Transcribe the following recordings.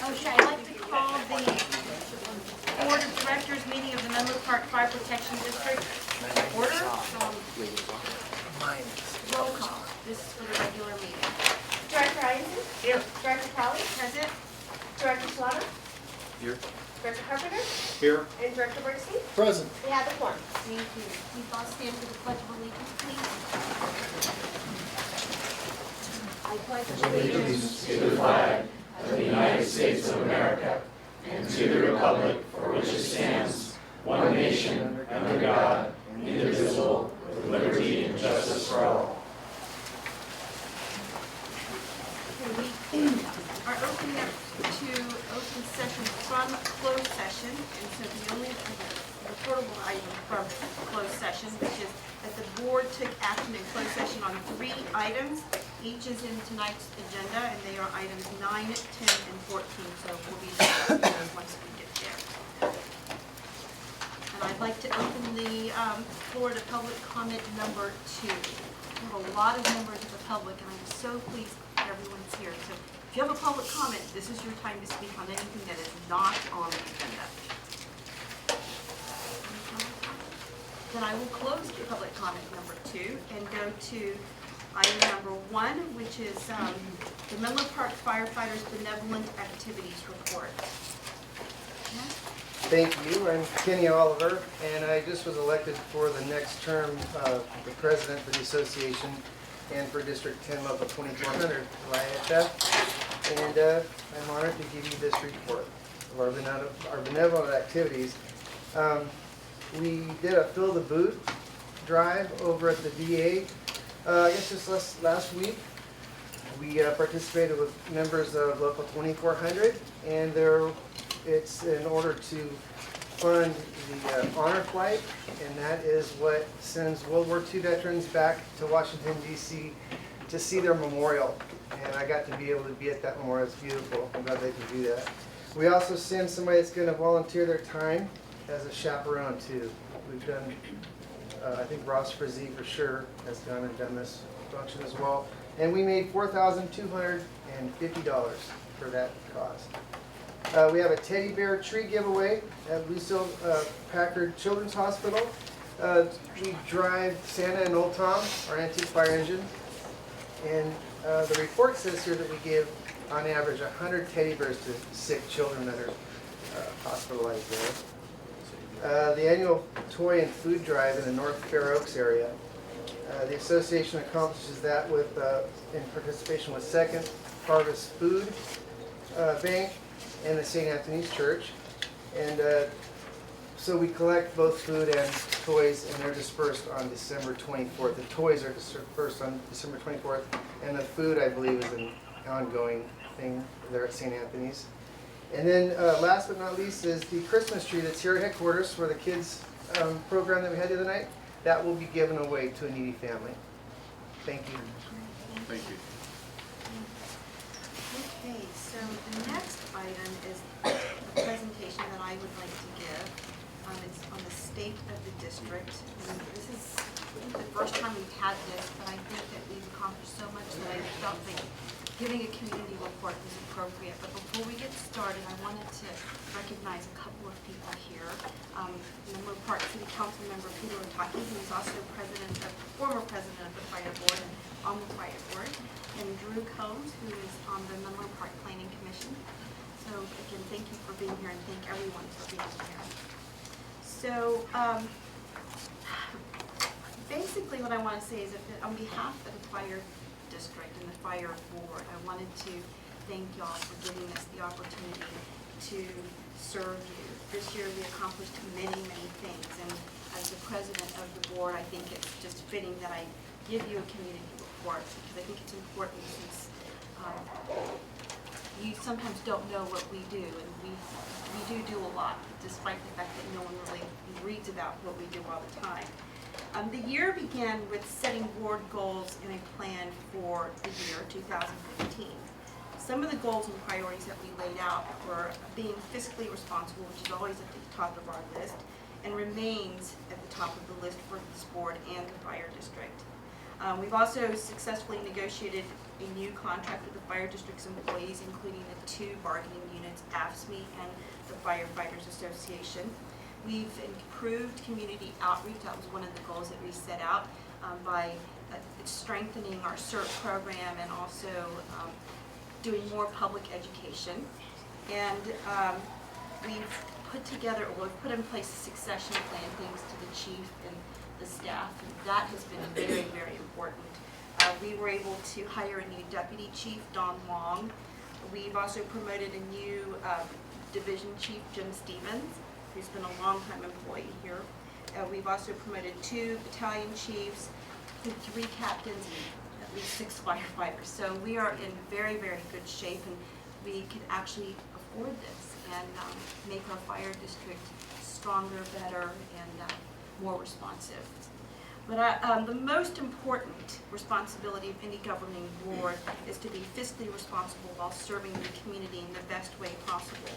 Okay, I'd like to call the Board of Directors meeting of the Menlo Park Fire Protection District order. Roll call. This is for the regular meeting. Director Eisen? Here. Director Crowley? Present. Director Slaughter? Here. Director Carpenter? Here. And Director Bernstein? Present. We have the quorum. Thank you. Please all stand for the Pledge of Allegiance, please. I pledge Allegiance to the flag of the United States of America and to the republic for which it stands, one nation, under God, indivisible, with liberty and justice for all. We are opening up to open session from closed session, and so the only reportable item from closed session, which is that the board took action in closed session on 3 items. Each is in tonight's agenda, and they are items 9, 10, and 14, so we'll be discussing those once we get there. And I'd like to open the floor to public comment number 2. We have a lot of members of the public, and I'm so pleased that everyone's here. So if you have a public comment, this is your time to speak on anything that is not on the agenda. Then I will close public comment number 2 and go to item number 1, which is the Menlo Park Firefighters Benevolent Activities Report. Thank you. I'm Kenny Oliver, and I just was elected for the next term the president for the association and for District 10 Local 2400 IHF. And I'm honored to give you this report of our benevolent activities. We did a Fill the Boot drive over at the VA. I guess just last week. We participated with members of Local 2400, and it's in order to fund the honor flight, and that is what sends World War II veterans back to Washington, D.C. to see their memorial. And I got to be able to be at that memorial. It's beautiful. I'm glad they can do that. We also send somebody that's going to volunteer their time as a chaperone, too. We've done, I think Ross Frizzy for sure has done this function as well. And we made $4,250 for that cause. We have a teddy bear tree giveaway at Lucille Packard Children's Hospital. We drive Santa and Old Tom, our antique fire engine. And the report says here that we give, on average, 100 teddy bears to sick children that are hospitalized there. The annual toy and food drive in the North Fair Oaks area. The association accomplishes that with in participation with Second Harvest Food Bank and the St. Anthony's Church. And so we collect both food and toys, and they're dispersed on December 24th. The toys are dispersed on December 24th, and the food, I believe, is an ongoing thing there at St. Anthony's. And then last but not least is the Christmas tree that's here at headquarters for the kids program that we had the other night. That will be given away to a needy family. Thank you. Thank you. Okay, so the next item is a presentation that I would like to give. It's on the state of the district. And this is the first time we've had this, but I think that we've accomplished so much that I felt like giving a community report was appropriate. But before we get started, I wanted to recognize a couple of people here. Menlo Park City Council member Peter Otake, who is also former president of the fire board and on the fire board, and Drew Combs, who is on the Menlo Park Planning Commission. So again, thank you for being here, and thank everyone for being here. So basically what I want to say is that on behalf of the fire district and the fire board, I wanted to thank y'all for giving us the opportunity to serve you. This year we accomplished many, many things, and as the president of the board, I think it's just fitting that I give you a community report, because I think it's important since you sometimes don't know what we do, and we do a lot, despite the fact that no one really reads about what we do all the time. The year began with setting board goals and a plan for the year 2015. Some of the goals and priorities that we laid out were being fiscally responsible, which is always at the top of our list, and remains at the top of the list for this board and the fire district. We've also successfully negotiated a new contract with the fire district's employees, including the 2 bargaining units, AFSCME and the Firefighters Association. We've improved community outreach. That was one of the goals that we set out by strengthening our CERT program and also doing more public education. And we've put in place a succession plan thanks to the chief and the staff, and that has been very, very important. We were able to hire a new deputy chief, Don Long. We've also promoted a new division chief, Jim Stevens, who's been a long-time employee here. We've also promoted 2 battalion chiefs, 3 captains, and at least 6 firefighters. So we are in very, very good shape, and we can actually afford this and make our fire district stronger, better, and more responsive. But the most important responsibility of any governing board is to be fiscally responsible while serving the community in the best way possible.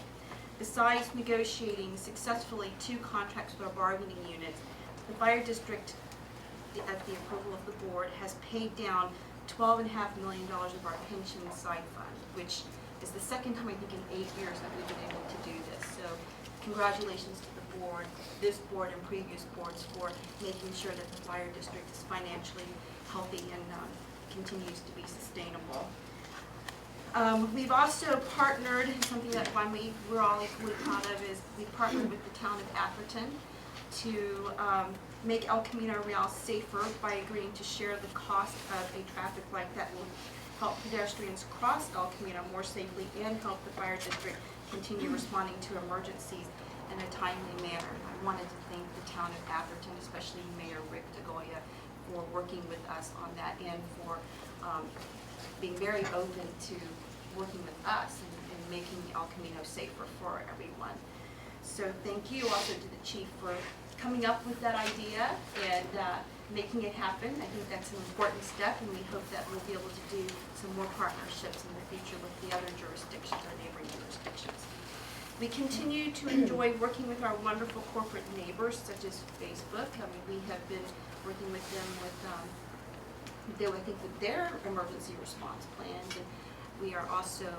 Besides negotiating successfully 2 contracts with our bargaining units, the fire district, at the approval of the board, has paid down $12.5 million of our pension side fund, which is the second time, I think, in 8 years that we've been able to do this. So congratulations to the board, this board and previous boards, for making sure that the fire district is financially healthy and continues to be sustainable. We've also partnered, and something that we're all equally proud of, is we partnered with the town of Atherton to make El Camino Real safer by agreeing to share the cost of a traffic light that will help pedestrians cross El Camino more safely and help the fire district continue responding to emergencies in a timely manner. I wanted to thank the town of Atherton, especially Mayor Rick DeGoya, for working with us on that and for being very open to working with us and making El Camino safer for everyone. So thank you also to the chief for coming up with that idea and making it happen. I think that's an important step, and we hope that we'll be able to do some more partnerships in the future with the other jurisdictions, our neighboring jurisdictions. We continue to enjoy working with our wonderful corporate neighbors, such as Facebook. I mean, we have been working with them with their emergency response plans, and we are also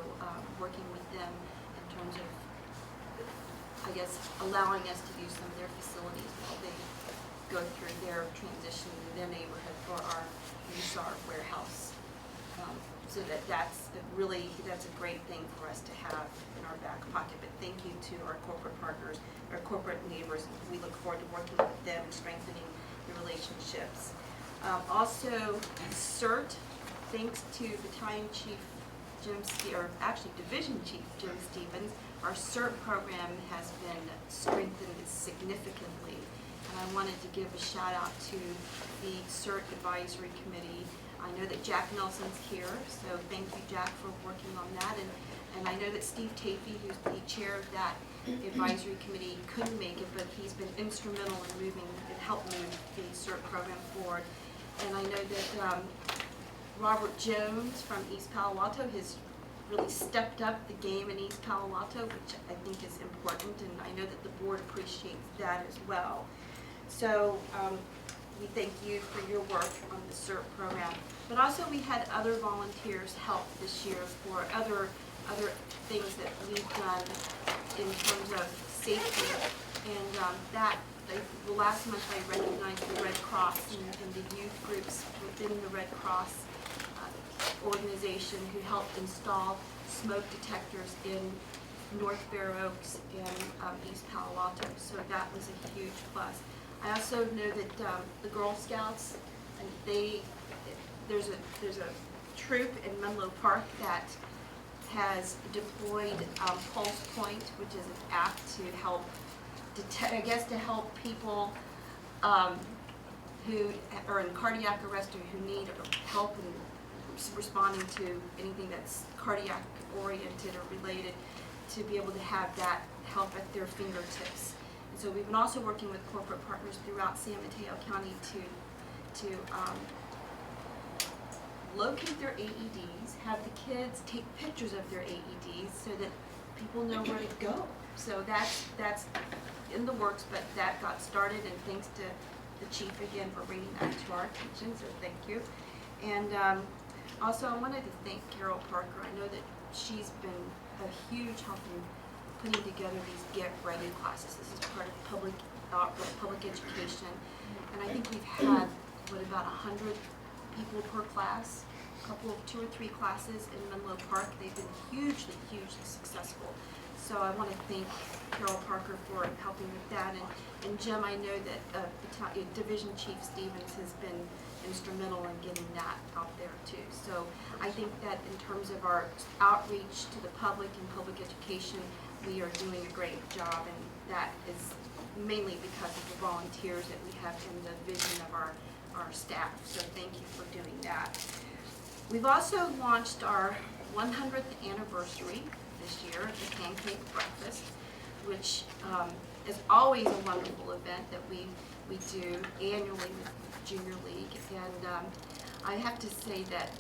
working with them in terms of, I guess, allowing us to use some of their facilities while they go through their transition in their neighborhood for our USAR warehouse. So that's a great thing for us to have in our back pocket. But thank you to our corporate partners, our corporate neighbors. We look forward to working with them and strengthening the relationships. Also, CERT, thanks to Battalion Chief Division Chief Jim Stevens, our CERT program has been strengthened significantly. And I wanted to give a shout out to the CERT Advisory Committee. I know that Jack Nelson's here, so thank you, Jack, for working on that. And I know that Steve Tafey, who's the chair of that advisory committee, couldn't make it, but he's been instrumental in helped move the CERT program forward. And I know that Robert Jones from East Palo Alto has really stepped up the game in East Palo Alto, which I think is important, and I know that the board appreciates that as well. So we thank you for your work on the CERT program. But also we had other volunteers help this year for other things that we've done in terms of safety. And the last month I recognized the Red Cross and the youth groups within the Red Cross organization who helped install smoke detectors in North Fair Oaks and East Palo Alto. So that was a huge plus. I also know that the Girl Scouts, there's a troop in Menlo Park that has deployed Pulse Point, which is an app to help to help people who are in cardiac arrest or who need help in responding to anything that's cardiac oriented or related, to be able to have that help at their fingertips. And so we've been also working with corporate partners throughout San Mateo County to locate their AEDs, have the kids take pictures of their AEDs so that people know where to go. So that's in the works, but that got started, and thanks to the chief again for bringing that to our attention, so thank you. And Also, I wanted to thank Carol Parker. I know that she's been a huge help in putting together these Get Ready classes. This is part of public education. And I think we've had, about 100 people per class, a couple of 2 or 3 classes in Menlo Park. They've been hugely successful. So I want to thank Carol Parker for helping with that. And Jim, I know that Division Chief Stevens has been instrumental in getting that out there too. So I think that in terms of our outreach to the public and public education, we are doing a great job, and that is mainly because of the volunteers that we have in the vision of our staff. So thank you for doing that. We've also launched our 100th anniversary this year, the Pancake Breakfast, which is always a wonderful event that we do annually with Junior League. And I have to say that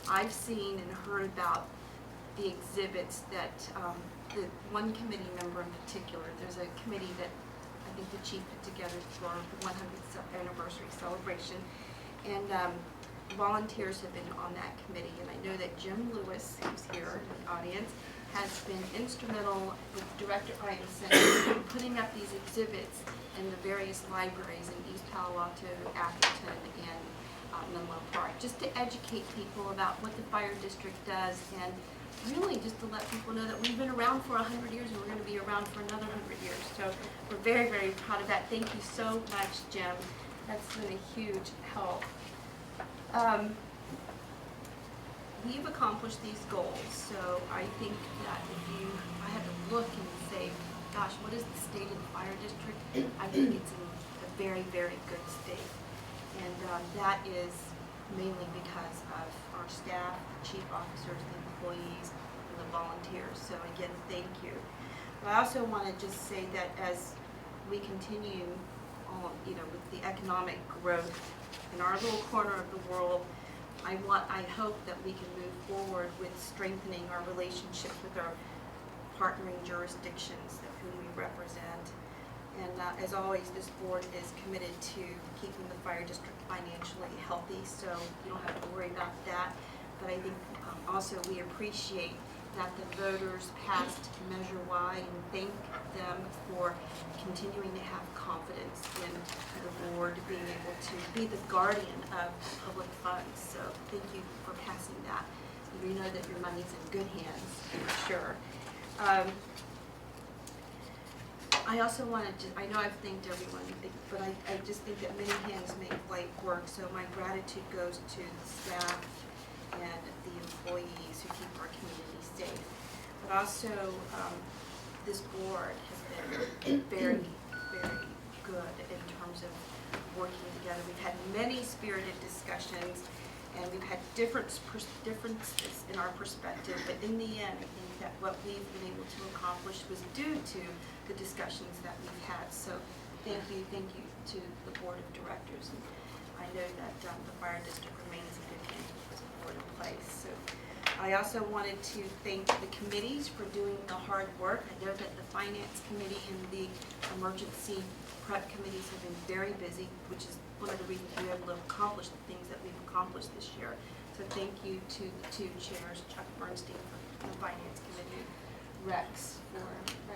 I've seen and heard about the exhibits that the one committee member in particular, there's a committee that I think the chief put together for the 100th anniversary celebration. And volunteers have been on that committee, and I know that Jim Lewis, who's here in the audience, has been instrumental with Director Ianson in putting up these exhibits in the various libraries in East Palo Alto, Atherton, and Menlo Park, just to educate people about what the fire district does, and really just to let people know that we've been around for 100 years and we're going to be around for another 100 years. So we're very proud of that. Thank you so much, Jim. That's been a huge help. We've accomplished these goals, so I think that I had to look and say, gosh, what is the state of the fire district? I think it's in a very good state. And that is mainly because of our staff, the chief officers, the employees, and the volunteers. So again, thank you. But I also want to just say that as we continue with the economic growth in our little corner of the world, I hope that we can move forward with strengthening our relationships with our partnering jurisdictions whom we represent. And as always, this board is committed to keeping the fire district financially healthy, so you don't have to worry about that. But I think also we appreciate that the voters passed Measure Y, and thank them for continuing to have confidence in the board being able to be the guardian of public funds. So thank you for passing that. You know that your money's in good hands, for sure. I also wanted to, I know I've thanked everyone, but I just think that many hands make light work, so my gratitude goes to the staff and the employees who keep our community safe. But also, this board has been very good in terms of working together. We've had many spirited discussions, and we've had differences in our perspective, but in the end, I think that what we've been able to accomplish was due to the discussions that we've had. So thank you to the board of directors. And I know that the fire district remains in good hands with this board in place. So I also wanted to thank the committees for doing the hard work. I know that the finance committee and the emergency prep committees have been very busy, which is one of the reasons we were able to accomplish the things that we've accomplished this year. So thank you to the two chairs, Chuck Bernstein for the finance committee, Rex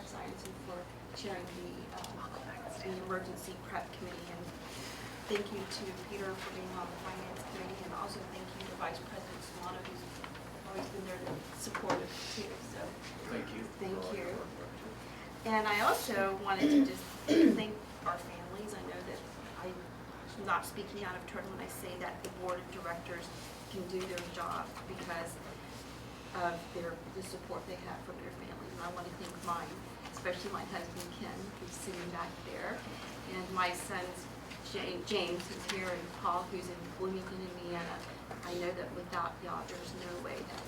Ianson for chairing the emergency prep committee, and thank you to Peter for being on the finance committee, and also thank you to Vice President Solano, who's always been there to support us too. So Thank you. Thank you. And I also wanted to just thank our families. I know that I'm not speaking out of turn when I say that the board of directors can do their job because of the support they have from their families. And I want to thank mine, especially my husband Ken, who's sitting back there, and my sons James, who's here, and Paul, who's in Bloomington, Indiana. I know that without y'all, there's no way that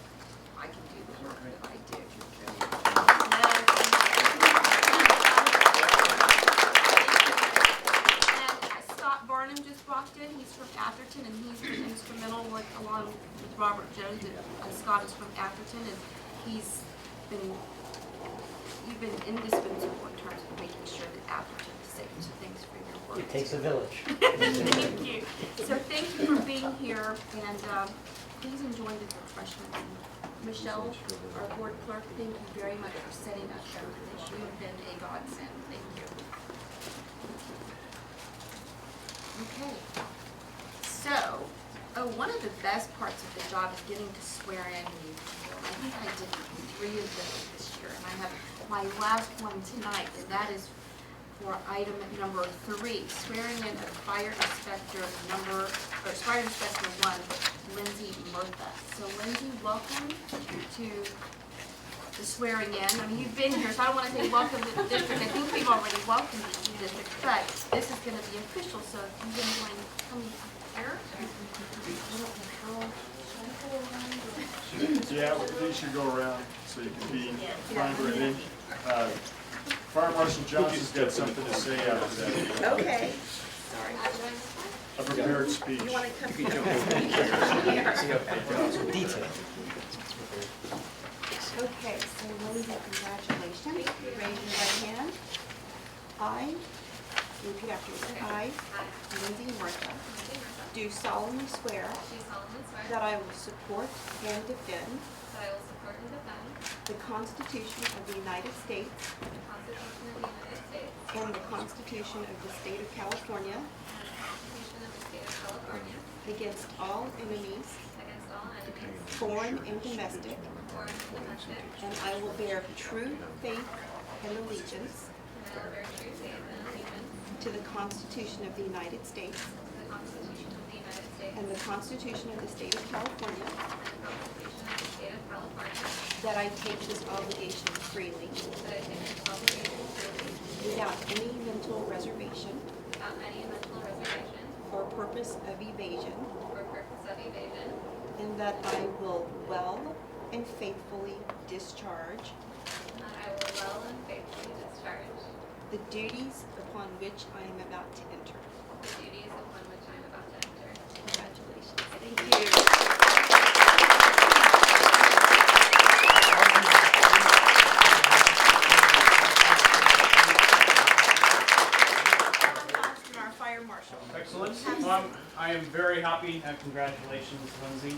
I can do the work that I do. And Scott Barnum just walked in. He's from Atherton, and he's been instrumental, along with Robert Jones. And Scott is from Atherton, and you've been indispensable in terms of making sure that Atherton is safe. So thanks for your work. It takes a village. Thank you. So thank you for being here, and please enjoy the refreshments. Michelle, our board clerk, thank you very much for setting up everything. You've been a godsend. Thank you. Okay. So, one of the best parts of the job is getting to swear in new people. I think I did 3 of those this year, and I have my last one tonight, and that is for item number 3, swearing in of fire inspector fire inspector 1, Lindsay Murtha. So Lindsay, welcome to the swearing in. I mean, you've been here, so I don't want to say welcome to the district. I think we've already welcomed you to the district, but this is going to be official, so if you wouldn't mind coming up here. Yeah, these should go around so you can be fine with it. Fire Marshal Johnson's got something to say after that. Okay. Sorry. A prepared speech. You want to come here? Okay, so Lindsay, congratulations. Raise your right hand. I, repeat after me. I, Lindsay Murtha, do solemnly swear Do solemnly swear that I will support and defend that I will support and defend the Constitution of the United States the Constitution of the United States and the Constitution of the State of California and the Constitution of the State of California against all enemies, against all enemies, foreign and domestic, foreign and domestic, and I will bear true faith and allegiance and I will bear true faith and allegiance to the Constitution of the United States to the Constitution of the United States and the Constitution of the State of California, and the Constitution of the State of California, that I take this obligation freely that I take this obligation freely without any mental reservation without any mental reservation or purpose of evasion, or purpose of evasion, and that I will well and faithfully discharge and that I will well and faithfully discharge the duties upon which I am about to enter. the duties upon which I am about to enter. Congratulations. Thank you. Our fire marshal. Excellent. I am very happy. Congratulations, Lindsay.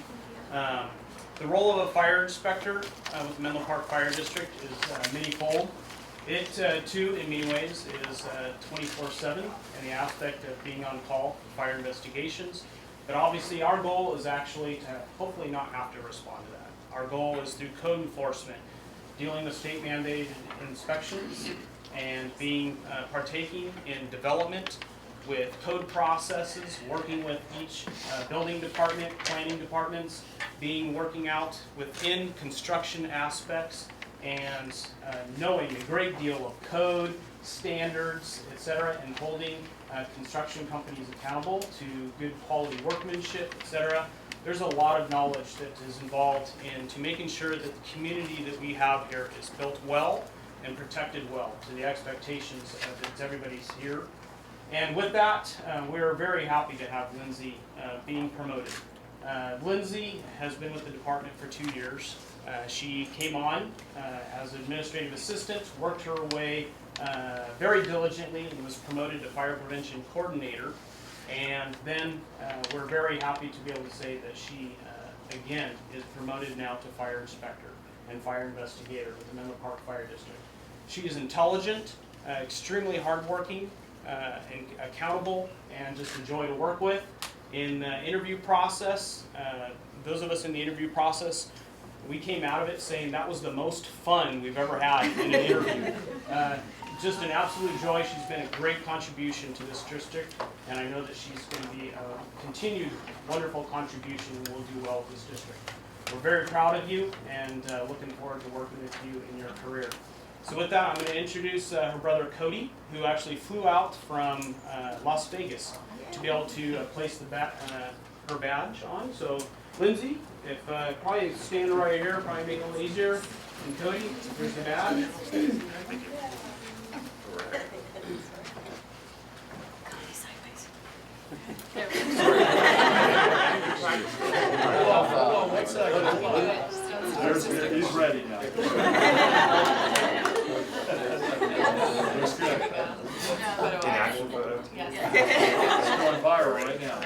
The role of a fire inspector with the Menlo Park Fire District is many-fold. It, too, in many ways, is 24/7 in the aspect of being on call for fire investigations. But obviously, our goal is actually to hopefully not have to respond to that. Our goal is through code enforcement, dealing with state-mandated inspections, and partaking in development with code processes, working with each building department, planning departments, working out within construction aspects, and knowing a great deal of code, standards, etc., and holding construction companies accountable to good quality workmanship, etc. There's a lot of knowledge that is involved into making sure that the community that we have here is built well and protected well to the expectations that everybody's here. And with that, we're very happy to have Lindsay being promoted. Lindsay has been with the department for 2 years. She came on as an administrative assistant, worked her way very diligently, and was promoted to fire prevention coordinator. And then we're very happy to be able to say that she, again, is promoted now to fire inspector and fire investigator with the Menlo Park Fire District. She is intelligent, extremely hardworking, and accountable, and just a joy to work with. In the interview process, those of us in the interview process, we came out of it saying that was the most fun we've ever had in an interview. Just an absolute joy. She's been a great contribution to this district, and I know that she's going to be a continued wonderful contribution and will do well with this district. We're very proud of you and looking forward to working with you in your career. So with that, I'm going to introduce her brother Cody, who actually flew out from Las Vegas to be able to place her badge on. So Lindsay, if probably stand right here, probably make it a little easier. And Cody, here's the badge. He's ready now. Looks good. It's going viral right now.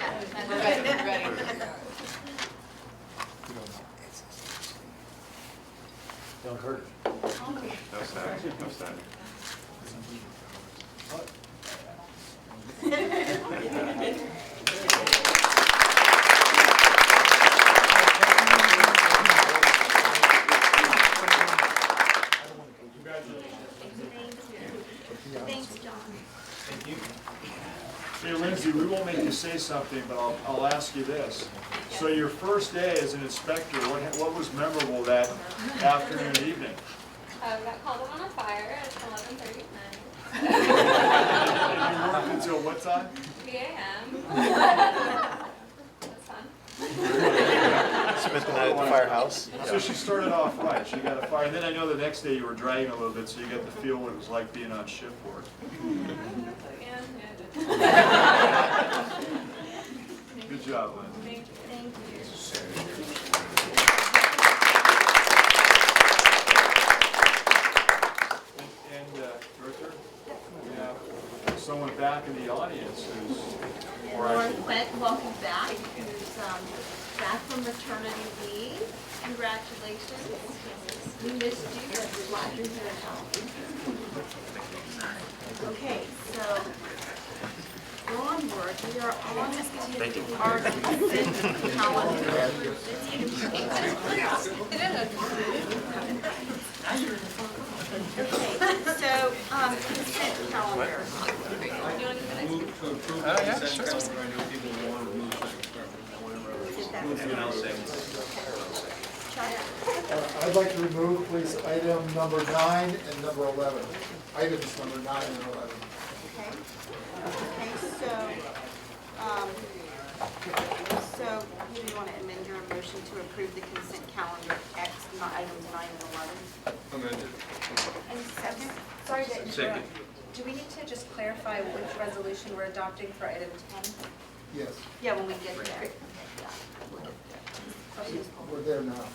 Thanks, John. Thank you. Hey Lindsay, we won't make you say something, but I'll ask you this. So your first day as an inspector, what was memorable that afternoon and evening? We got called on a fire at 11:30 And you worked until what time? 3 a.m. That's fun. Spent the night at the firehouse. So she started off right, she got a fire, and then I know the next day you were dragging a little bit, so you got to feel what it was like being on shift work. Good job, Lindsay. Thank you. And Director, we have someone back in the audience who's, or Lauren actually, Quint, welcome back, who's back from maternity leave. Congratulations. We missed you, but we're glad you're here now. Okay, so onward, we are on our consent calendar. Okay, so consent calendar. Move to approve the consent calendar. I know people want to move Chuck? I'd like to remove, please, item number 9 and number 11. Items number 9 and 11. Okay, okay, so do you want to amend your motion to approve the consent calendar X, items 9 and 11? Amended. And second, sorry to interrupt. Second. Do we need to just clarify which resolution we're adopting for item 10? Yes, Yeah, when we get there. Yeah, we'll get there. we're there now.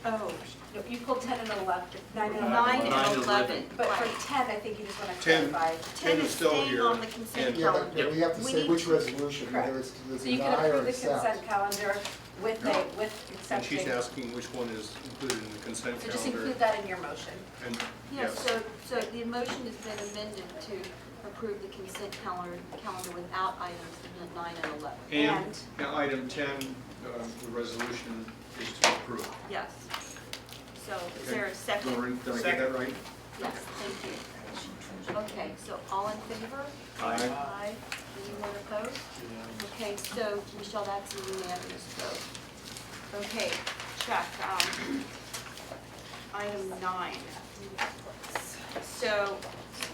Oh, No, you pulled 10 and 11, 9 and 11. 9 and and 11. 11. But Right. for 10, I think you just want to 10. clarify. 10 is is still staying here, on the consent and- Yeah, calendar. but we have to We say need which to- resolution, whether it's to So you can deny or approve the consent accept. calendar with No. with And accepting. she's asking which one is included in the consent So just calendar. include that in your motion. And, Yeah, yes. so the motion has been amended to approve the consent calendar without items 9 and 11. And now item 10, the resolution is to approve. Yes. So is there a second? Did I get that right? Yes, thank you. Okay, so all in favor? Aye. Aye. Anyone opposed? Okay, so Michelle, that's a unanimous vote. Okay, check. Item 9. So,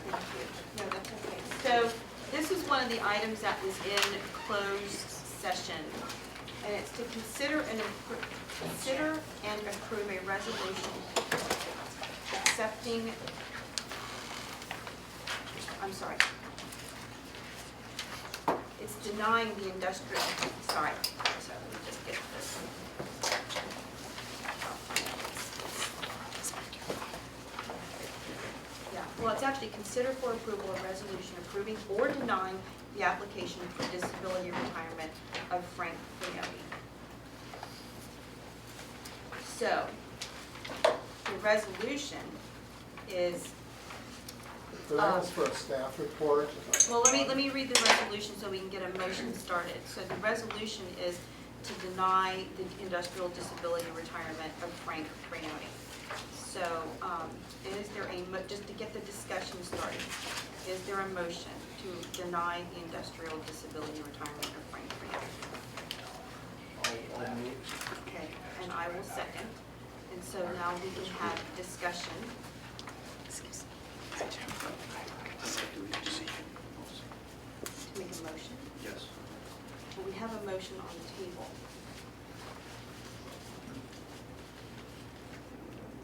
thank you. No, that's okay. So this is one of the items that was in closed session. And it's to consider and approve a resolution accepting, I'm sorry. It's denying the industrial, sorry, so let me just get this. Yeah, well, it's actually consider for approval a resolution approving or denying the application for disability retirement of Frank Brignoni. So, the resolution is, Could I ask for a staff report? well, let me read the resolution so we can get a motion started. So the resolution is to deny the industrial disability retirement of Frank Brignoni. So, is there just to get the discussion started, is there a motion to deny the industrial disability retirement of Frank Brignoni? I'll move. Okay, and I will second. And so now we can have discussion. To make a motion. Yes. Well, we have a motion on the table.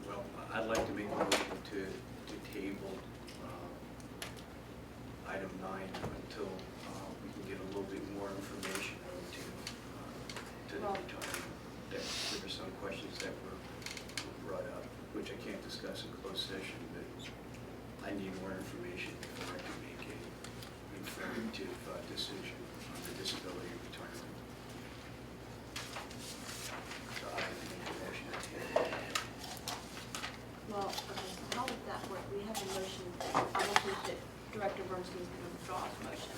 Well, I'd like to make a motion to table item 9 until we can get a little bit more information to the Well- retirement. There were some questions that were brought up, which I can't discuss in closed session, but I need more information before I can make a informative decision on the disability retirement. So I can make a motion to table. Well, Director Bernstein's going to withdraw his motion.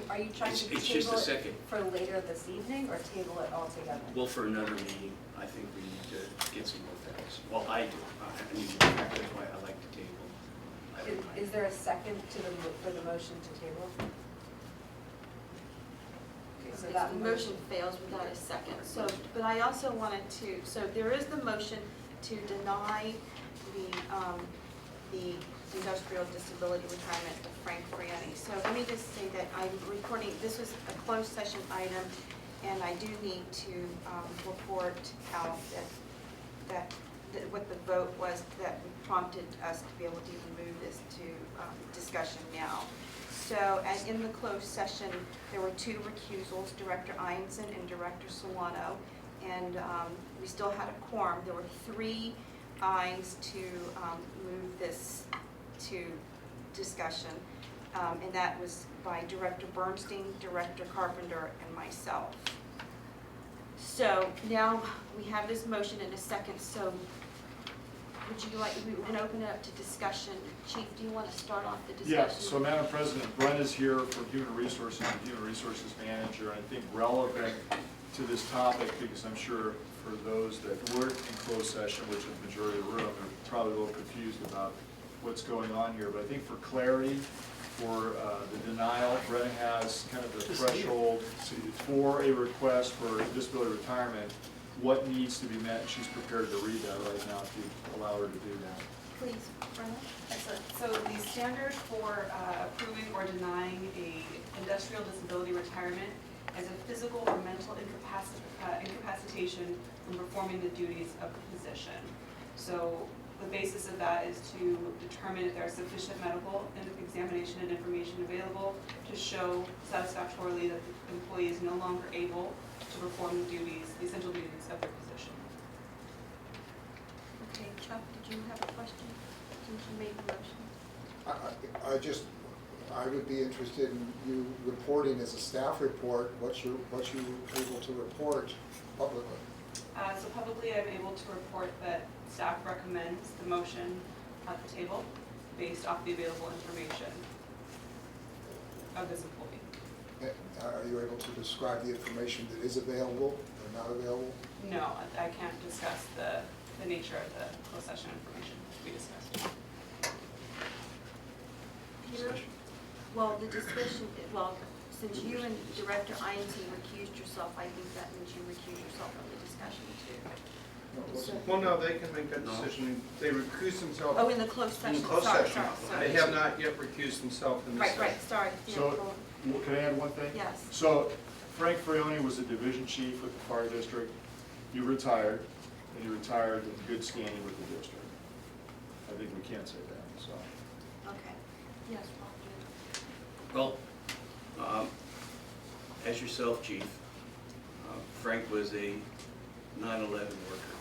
Are you trying to It's just a table it second. for later this evening or table it altogether? Well, for another meeting, I think we need to get some more facts. Well, I do. I need more facts, that's why I like to table. I don't mind. Is there a second to for the motion to table? Okay, so that The motion fails without a second, so, but I also wanted to, so there is the motion to deny the industrial disability retirement of Frank Friani. So let me just say that I'm recording, this was a closed session item, and I do need to report out that what the vote was that prompted us to be able to even move this to discussion now. So, and in the closed session, there were 2 recusals, Director Einson and Director Solano, and we still had a quorum. There were 3 ayes to move this to discussion, and that was by Director Bernstein, Director Carpenter, and myself. So now we have this motion in a second, so would you like, we're going to open it up to discussion. Chief, do you want to start off the discussion? Yes, so Madam President, Brent is here for Human Resources and Human Resources Manager. I think relevant to this topic, because I'm sure for those that weren't in closed session, which is the majority of the room, are probably a little confused about what's going on here. But I think for clarity, for the denial, Brent has kind of the threshold for a request for disability retirement, what needs to be met. She's prepared to read that right now if you allow her to do that. Please, Brenda. Excellent. So the standard for approving or denying a industrial disability retirement is a physical or mental incapacitation from performing the duties of the position. So the basis of that is to determine if there is sufficient medical examination and information available to show satisfactorily that the employee is no longer able to perform the duties, the essential duties of their position. Okay, Chuck, did you have a question since you made the motion? I would be interested in you reporting as a staff report, what you able to report publicly. So publicly, I'm able to report that staff recommends the motion at the table based off the available information of this employee. Are you able to describe the information that is available or not available? No, I can't discuss the nature of the closed session information we discussed. Peter? Well, the discussion, well, since you and Director Einstein recused yourself, I think that means you recuse yourself from the discussion too. Well, no, they can make that decision. They recuse themselves. Oh, in the closed session. In the closed Sorry, session. sorry. They have not yet recused themselves in this Right, session. right, sorry. Yeah, So, go on. can I add one thing? Yes. So, Frank Frioni was a division chief with the fire district. He retired, and he retired in good standing with the district. I think we can't say that, so. Okay. Yes, Well, as yourself, Chief, Frank was a 9/11 worker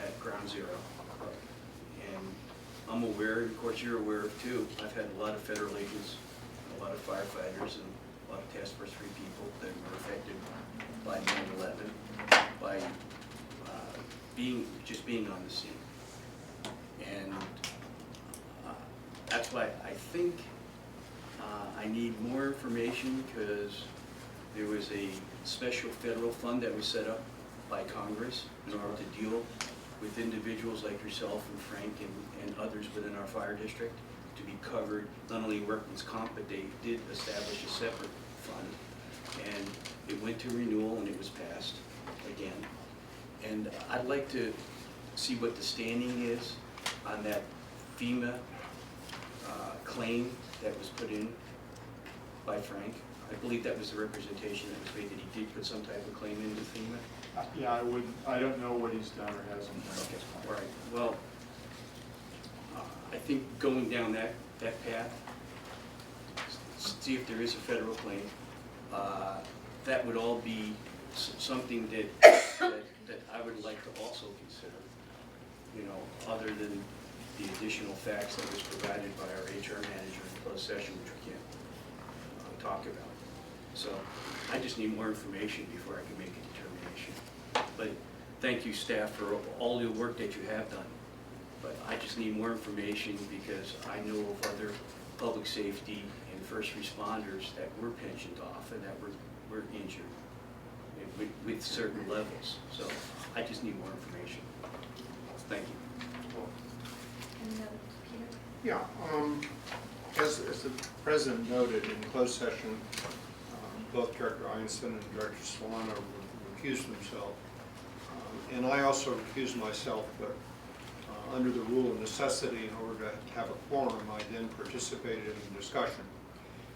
at Ground Zero. And I'm aware, of course you're aware of too, I've had a lot of federal agents, a lot of firefighters, and a lot of Task Force 3 people that were affected by 9/11, by being on the scene. And that's why I think I need more information, because there was a special federal fund that was set up by Congress in order to deal with individuals like yourself and Frank and others within our fire district to be covered, not only workman's comp, but they did establish a separate fund. And it went to renewal and it was passed again. And I'd like to see what the standing is on that FEMA claim that was put in by Frank. I believe that was the representation that was made, that he did put some type of claim into FEMA. Yeah, I don't know what he's done or hasn't done. Okay, all right. Well, I think going down that path, see if there is a federal claim, that would all be something that I would like to also consider, you know, other than the additional facts that was provided by our HR manager in closed session, which we can't talk about. So I just need more information before I can make a determination. But thank you, staff, for all the work that you have done. But I just need more information because I know of other public safety and first responders that were pensioned off and that were injured with certain levels. So I just need more information. Thank you. Any other, Peter? Yeah, as the President noted, in closed session, both Director Einstein and Director Solano recused themselves. And I also recused myself, but under the rule of necessity, in order to have a quorum, I then participated in the discussion.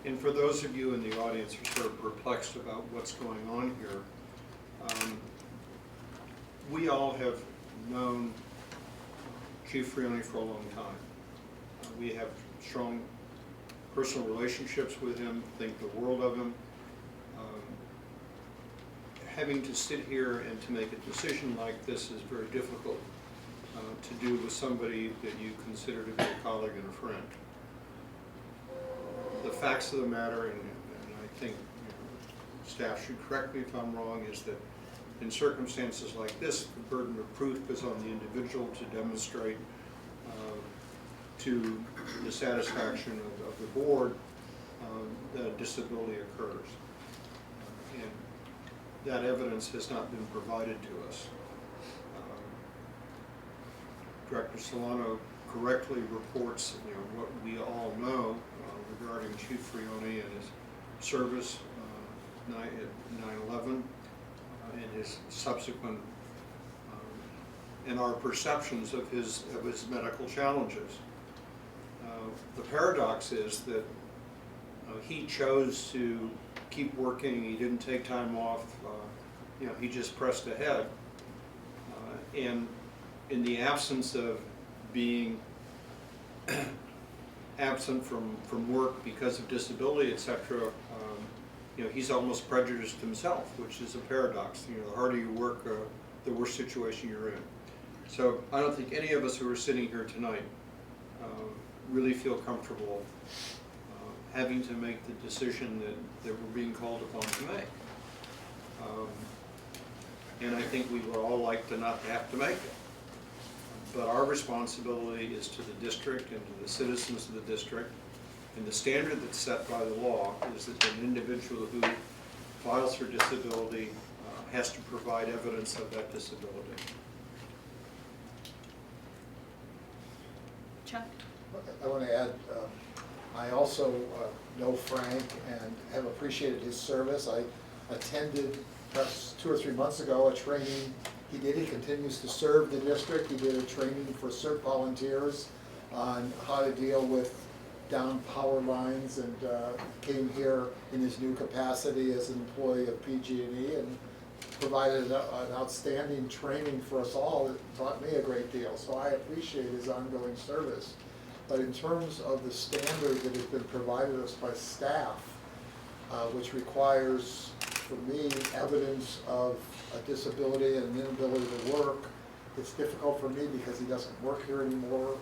And for those of you in the audience who are sort of perplexed about what's going on here, we all have known Chief Frioni for a long time. We have strong personal relationships with him, think the world of him. Having to sit here and to make a decision like this is very difficult to do with somebody that you consider to be a colleague and a friend. The facts of the matter, and I think staff should correct me if I'm wrong, is that in circumstances like this, the burden of proof is on the individual to demonstrate to the satisfaction of the board that a disability occurs. And that evidence has not been provided to us. Director Solano correctly reports what we all know regarding Chief Frioni and his service at 9/11 and his subsequent and our perceptions of his medical challenges. The paradox is that he chose to keep working. He didn't take time off. He just pressed ahead. And in the absence of being absent from work because of disability, etc., he's almost prejudiced himself, which is a paradox. The harder you work, the worse situation you're in. So I don't think any of us who are sitting here tonight really feel comfortable having to make the decision that we're being called upon to make. And I think we would all like to not have to make it. But our responsibility is to the district and to the citizens of the district. And the standard that's set by the law is that an individual who files for disability has to provide evidence of that disability. Chuck? I want to add, I also know Frank and have appreciated his service. I attended, perhaps 2 or 3 months ago, a training he did. He continues to serve the district. He did a training for CERT volunteers on how to deal with down power lines, and came here in his new capacity as an employee of PG&E and provided an outstanding training for us all that taught me a great deal. So I appreciate his ongoing service. But in terms of the standard that has been provided us by staff, which requires, for me, evidence of a disability and an inability to work, it's difficult for me because he doesn't work here anymore.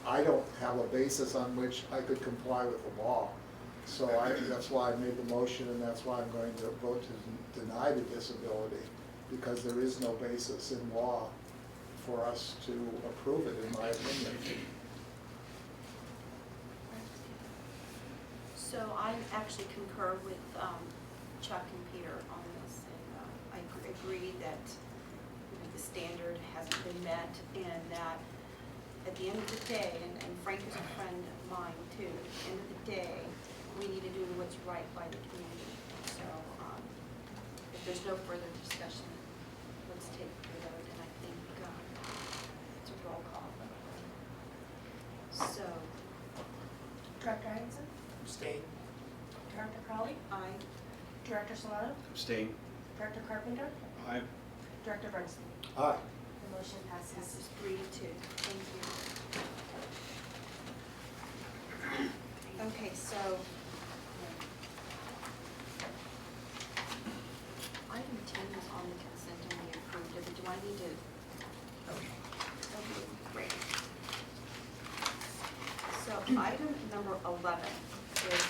I don't have a basis on which I could comply with the law. So that's why I made the motion, and that's why I'm going to vote to deny the disability, because there is no basis in law for us to approve it, in my opinion. So I actually concur with Chuck and Peter on this, and I agree that the standard hasn't been met, and that at the end of the day, and Frank is a friend of mine too, at the end of the day, we need to do what's right by the community. So if there's no further discussion, let's take the vote, and I think it's a roll call. So, Director Heinzen? Abstain. Director Crowley? aye. Director Solano? Abstain. Director Carpenter? Aye. Director Bernstein? Aye. The motion passes. Passes 3-2. Thank you. Okay, so item 10 is on the consent and we approved it. Do I need to? Okay, great. So item number 11 is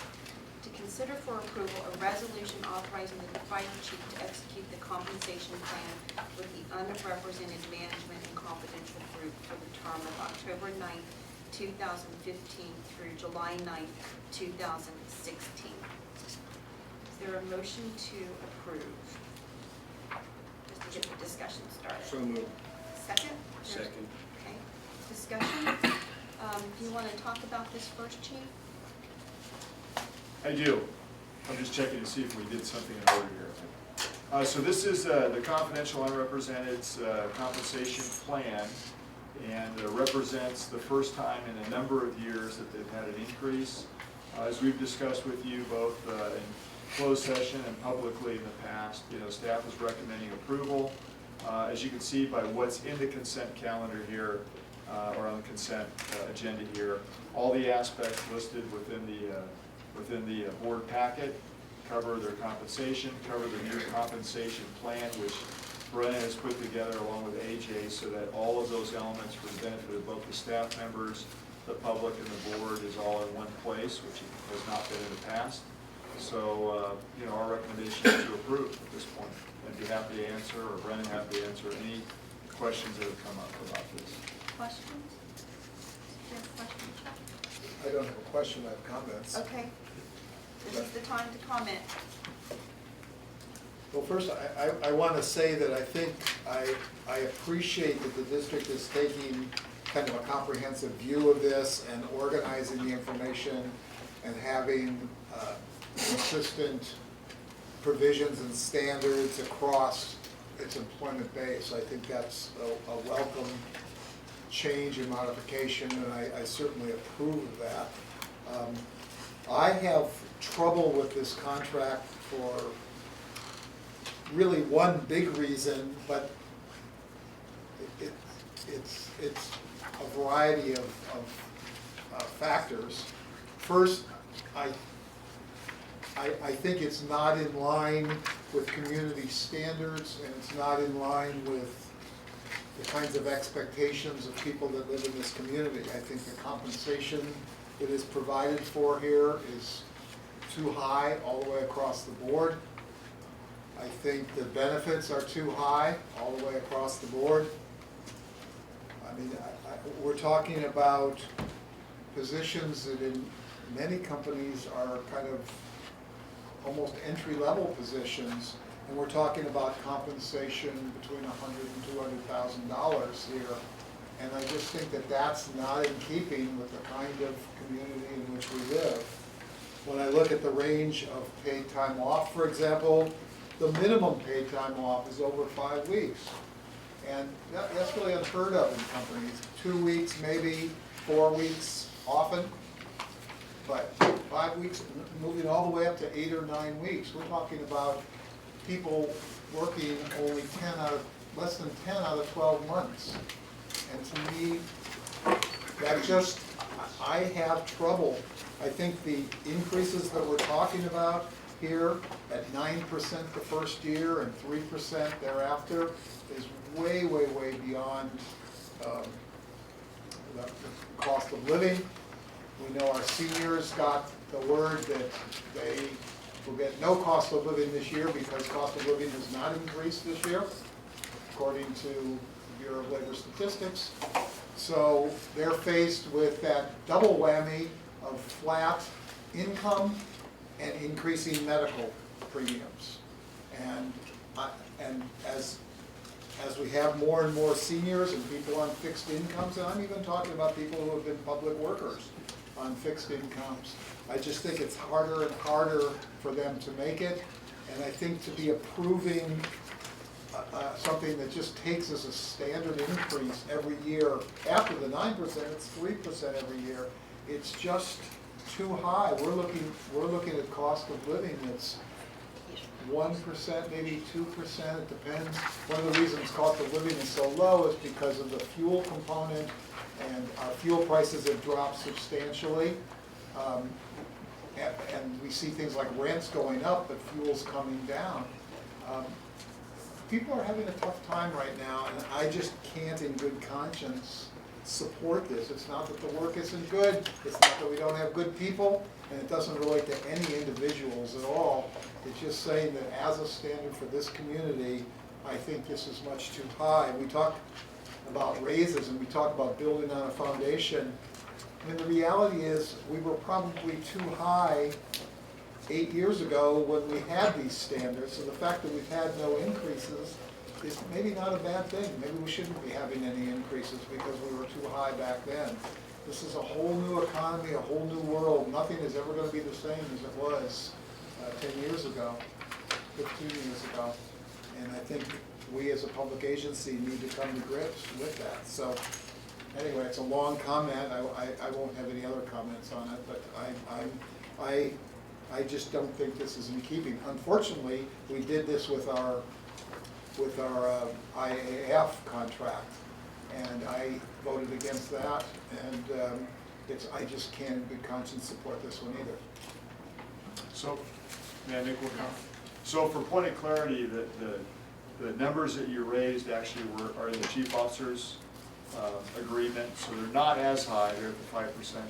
to consider for approval a resolution authorizing the fire chief to execute the compensation compensation plan with the unrepresented management and confidential group for the term of October 9th, 2015 through July 9th, 2016. Is there a motion to approve? Just to get the discussion started. So moved. Second? Second. Okay, discussion. Do you want to talk about this first, Chief? I do. I'm just checking to see if we did something in order here. So this is the confidential unrepresented compensation plan, and represents the first time in a number of years that they've had an increase. As we've discussed with you both in closed session and publicly in the past, staff is recommending approval. As you can see by what's in the consent calendar here, or on the consent agenda here, all the aspects listed within the board packet cover their compensation, cover the new compensation plan, which Brenna has put together along with AJ, so that all of those elements for the benefit of both the staff members, the public, and the board is all in one place, which has not been in the past. So, our recommendation is to approve at this point. I'd be happy to answer, or Brenna happy to answer any questions that have come up about this. Questions? Do you have a question, Chuck? I don't have a question, I have comments. Okay. This is the time to comment. Well, first, I want to say that I think I appreciate that the district is taking kind of a comprehensive view of this and organizing the information and having consistent provisions and standards across its employment base. I think that's a welcome change and modification, and I certainly approve of that. I have trouble with this contract for really one big reason, but it's a variety of factors. First, I think it's not in line with community standards, and it's not in line with the kinds of expectations of people that live in this community. I think the compensation that is provided for here is too high all the way across the board. I think the benefits are too high all the way across the board. I mean, we're talking about positions that in many companies are kind of almost entry-level positions, and we're talking about compensation between $100,000 and $200,000 here. And I just think that that's not in keeping with the kind of community in which we live. When I look at the range of paid time off, for example, the minimum paid time off is over 5 weeks. And that's really unheard of in companies. 2 weeks, maybe 4 weeks often, but 5 weeks, moving all the way up to 8 or 9 weeks. We're talking about people working only less than 10 out of 12 months. And to me, that just, I have trouble. I think the increases that we're talking about here at 9% the first year and 3% thereafter is way, way, way beyond the cost of living. We know our seniors got the word that they will get no cost of living this year because cost of living has not increased this year, according to the Bureau of Labor Statistics. So they're faced with that double whammy of flat income and increasing medical premiums. And as we have more and more seniors and people on fixed incomes, and I'm even talking about people who have been public workers on fixed incomes, I just think it's harder and harder for them to make it. And I think to be approving something that just takes as a standard increase every year, after the 9%, it's 3% every year, it's just too high. We're looking at cost of living that's 1%, maybe 2%, it depends. One of the reasons cost of living is so low is because of the fuel component, and our fuel prices have dropped substantially. And we see things like rents going up, but fuel's coming down. People are having a tough time right now, and I just can't in good conscience support this. It's not that the work isn't good, it's not that we don't have good people, and it doesn't relate to any individuals at all. It's just saying that as a standard for this community, I think this is much too high. We talk about raises and we talk about building on a foundation. I mean, the reality is, we were probably too high 8 years ago when we had these standards, so the fact that we've had no increases is maybe not a bad thing. Maybe we shouldn't be having any increases because we were too high back then. This is a whole new economy, a whole new world. Nothing is ever going to be the same as it was 10 years ago, 15 years ago. And I think we as a public agency need to come to grips with that. So anyway, it's a long comment. I won't have any other comments on it, but I just don't think this is in keeping. Unfortunately, we did this with our IAF contract, and I voted against that, and I just can't in good conscience support this one either. So, may I make one comment? So for point of clarity, the numbers that you raised actually are in the chief officer's agreement, so they're not as high, they're at the 5% now,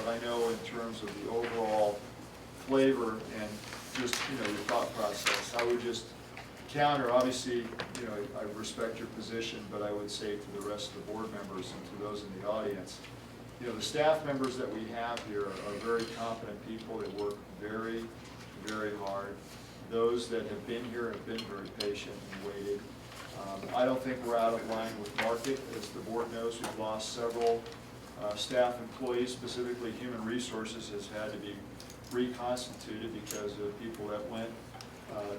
but I know in terms of the overall flavor and just, your thought process, I would just counter, obviously, I respect your position, but I would say to the rest of the board members and to those in the audience, the staff members that we have here are very competent people. They work very, very hard. Those that have been here have been very patient and waited. I don't think we're out of line with market. As the board knows, we've lost several staff employees, specifically human resources has had to be reconstituted because of people that went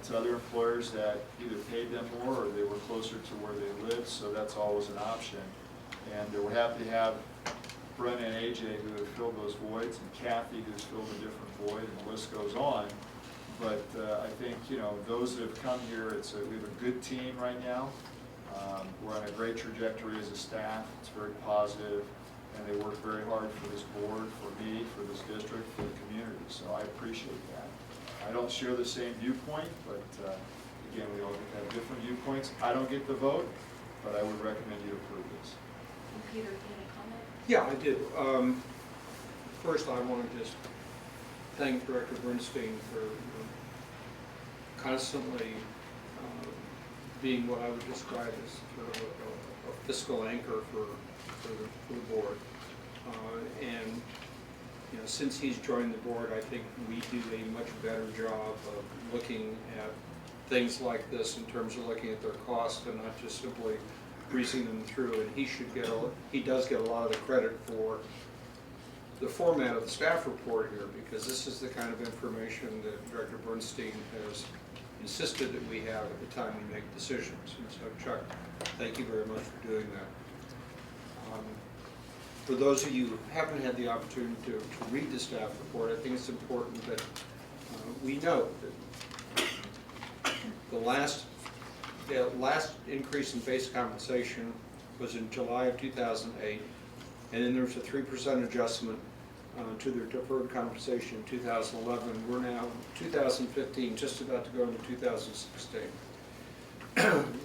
to other employers that either paid them more or they were closer to where they lived, so that's always an option. And we're happy to have Brenna and AJ who have filled those voids, and Kathy who's filled a different void, and the list goes on. But I think, those that have come here, we have a good team right now. We're on a great trajectory as a staff. It's very positive, and they work very hard for this board, for me, for this district, for the community. So I appreciate that. I don't share the same viewpoint, but again, we all have different viewpoints. I don't get the vote, but I would recommend you approve this. And Peter, do you want to comment? Yeah, I do. First, I want to just thank Director Bernstein for constantly being what I would describe as sort of a fiscal anchor for the board. And since he's joined the board, I think we do a much better job of looking at things like this in terms of looking at their costs and not just simply breezing them through. And he does get a lot of the credit for the format of the staff report here, because this is the kind of information that Director Bernstein has insisted that we have at the time we make decisions. And so, Chuck, thank you very much for doing that. For those of you who haven't had the opportunity to read the staff report, I think it's important that we note that the last increase in base compensation was in July of 2008, and then there was a 3% adjustment to their deferred compensation in 2011. We're now in 2015, just about to go into 2016.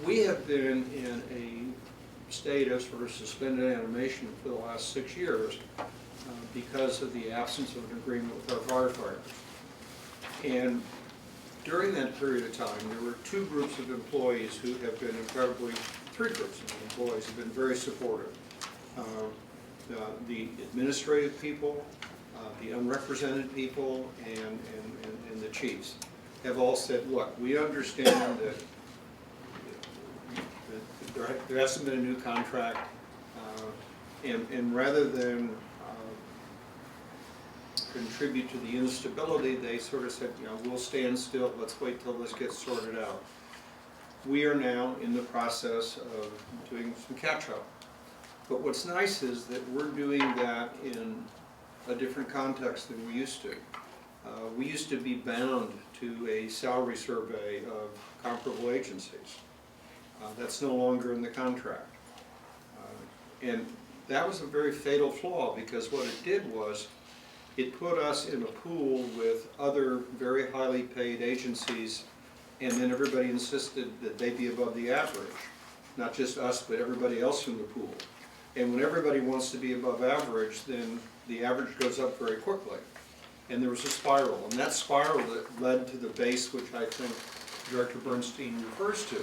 We have been in a state of sort of suspended animation for the last 6 years because of the absence of an agreement with our firefighters. And during that period of time, there were two groups of employees who have been three groups of employees have been very supportive. The administrative people, the unrepresented people, and the chiefs have all said, look, we understand that there hasn't been a new contract, and rather than contribute to the instability, they sort of said, we'll stand still, let's wait till this gets sorted out. We are now in the process of doing some catch-up. But what's nice is that we're doing that in a different context than we used to. We used to be bound to a salary survey of comparable agencies. That's no longer in the contract. And that was a very fatal flaw, because what it did was it put us in a pool with other very highly paid agencies, and then everybody insisted that they be above the average. Not just us, but everybody else in the pool. And when everybody wants to be above average, then the average goes up very quickly. And there was a spiral, and that spiral that led to the base, which I think Director Bernstein refers to.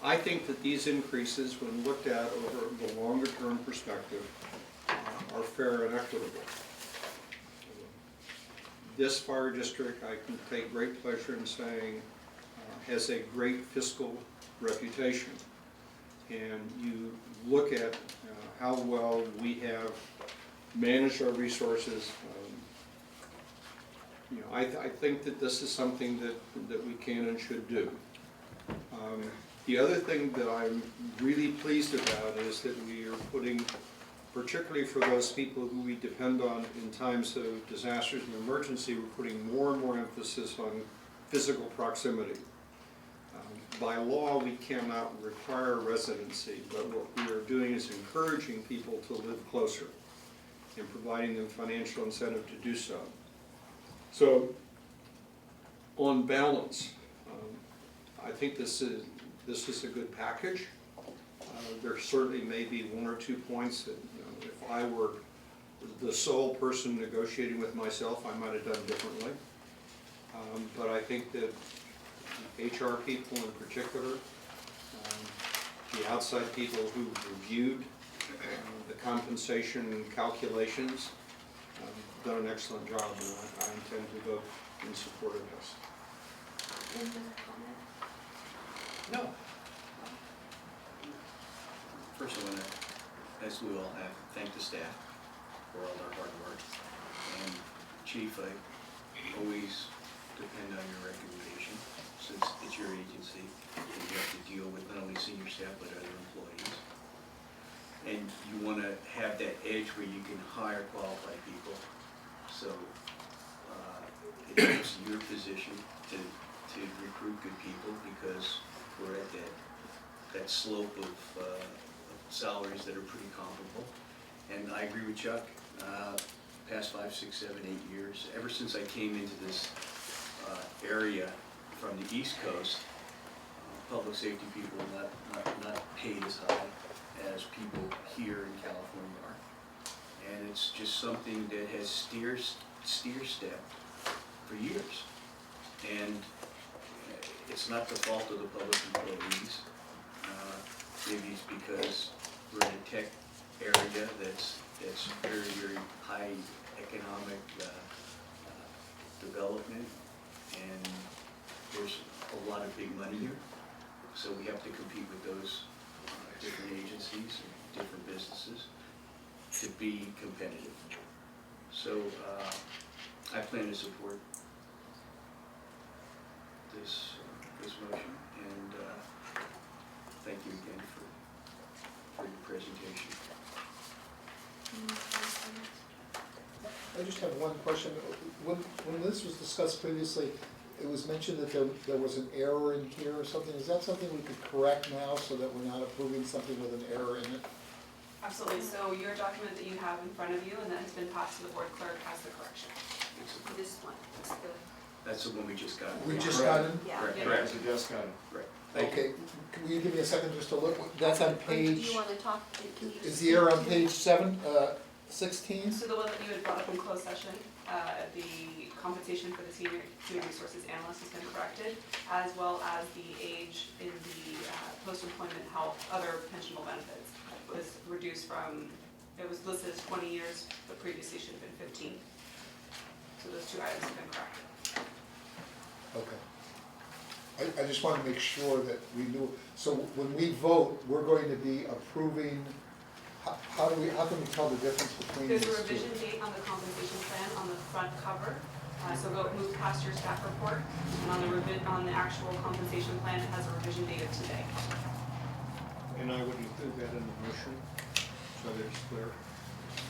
I think that these increases, when looked at over the longer-term perspective, are fair and equitable. This fire district, I can take great pleasure in saying, has a great fiscal reputation. And you look at how well we have managed our resources. I think that this is something that we can and should do. The other thing that I'm really pleased about is that we are putting, particularly for those people who we depend on in times of disasters and emergency, we're putting more and more emphasis on physical proximity. By law, we cannot require residency, but what we are doing is encouraging people to live closer and providing them financial incentive to do so. So, on balance, I think this is a good package. There certainly may be one or 2 points that, if I were the sole person negotiating with myself, I might have done differently. But I think that HR people in particular, the outside people who reviewed the compensation calculations, done an excellent job, and I intend to vote in support of this. Any other comment? No. First, I want to, as we all have, thank the staff for all their hard work. And Chief, I always depend on your recommendation, since it's your agency, and you have to deal with not only senior staff, but other employees. And you want to have that edge where you can hire qualified people. So it helps your position to recruit good people, because we're at that slope of salaries that are pretty comparable. And I agree with Chuck, past 5, 6, 7, 8 years, ever since I came into this area from the East Coast, public safety people are not paid as high as people here in California are. And it's just something that has steer-stepped for years. And it's not the fault of the public employees. Maybe it's because we're in a tech area that's very, very high economic development, and there's a lot of big money here. So we have to compete with those different agencies and different businesses to be competitive. So I plan to support this motion, and thank you again for your presentation. I just have one question. When this was discussed previously, it was mentioned that there was an error in here or something. Is that something we could correct now so that we're not approving something with an error in it? Absolutely. So your document that you have in front of you and that has been passed to the board clerk has the correction. This one, it's the, That's the one we just got. We just got it? yeah. Correct. Correct, you just got it. Right. Okay, will you give me a second just to look? That's on Do page, you want to talk, can you just? is the error on page 16? So the one that you had brought up in closed session, the compensation for the senior human resources analyst has been corrected, as well as the age in the post-employment health, other pensionable benefits was reduced from, it was listed as 20 years, but previously should have been 15. So those 2 items have been corrected. Okay. I just want to make sure that we knew, so when we vote, we're going to be approving, how can we tell the difference between these There's two? a revision date on the compensation plan on the front cover. So move past your staff report, and on the actual compensation plan, it has a revision date of today. And I would include that in the motion, so that it's clear.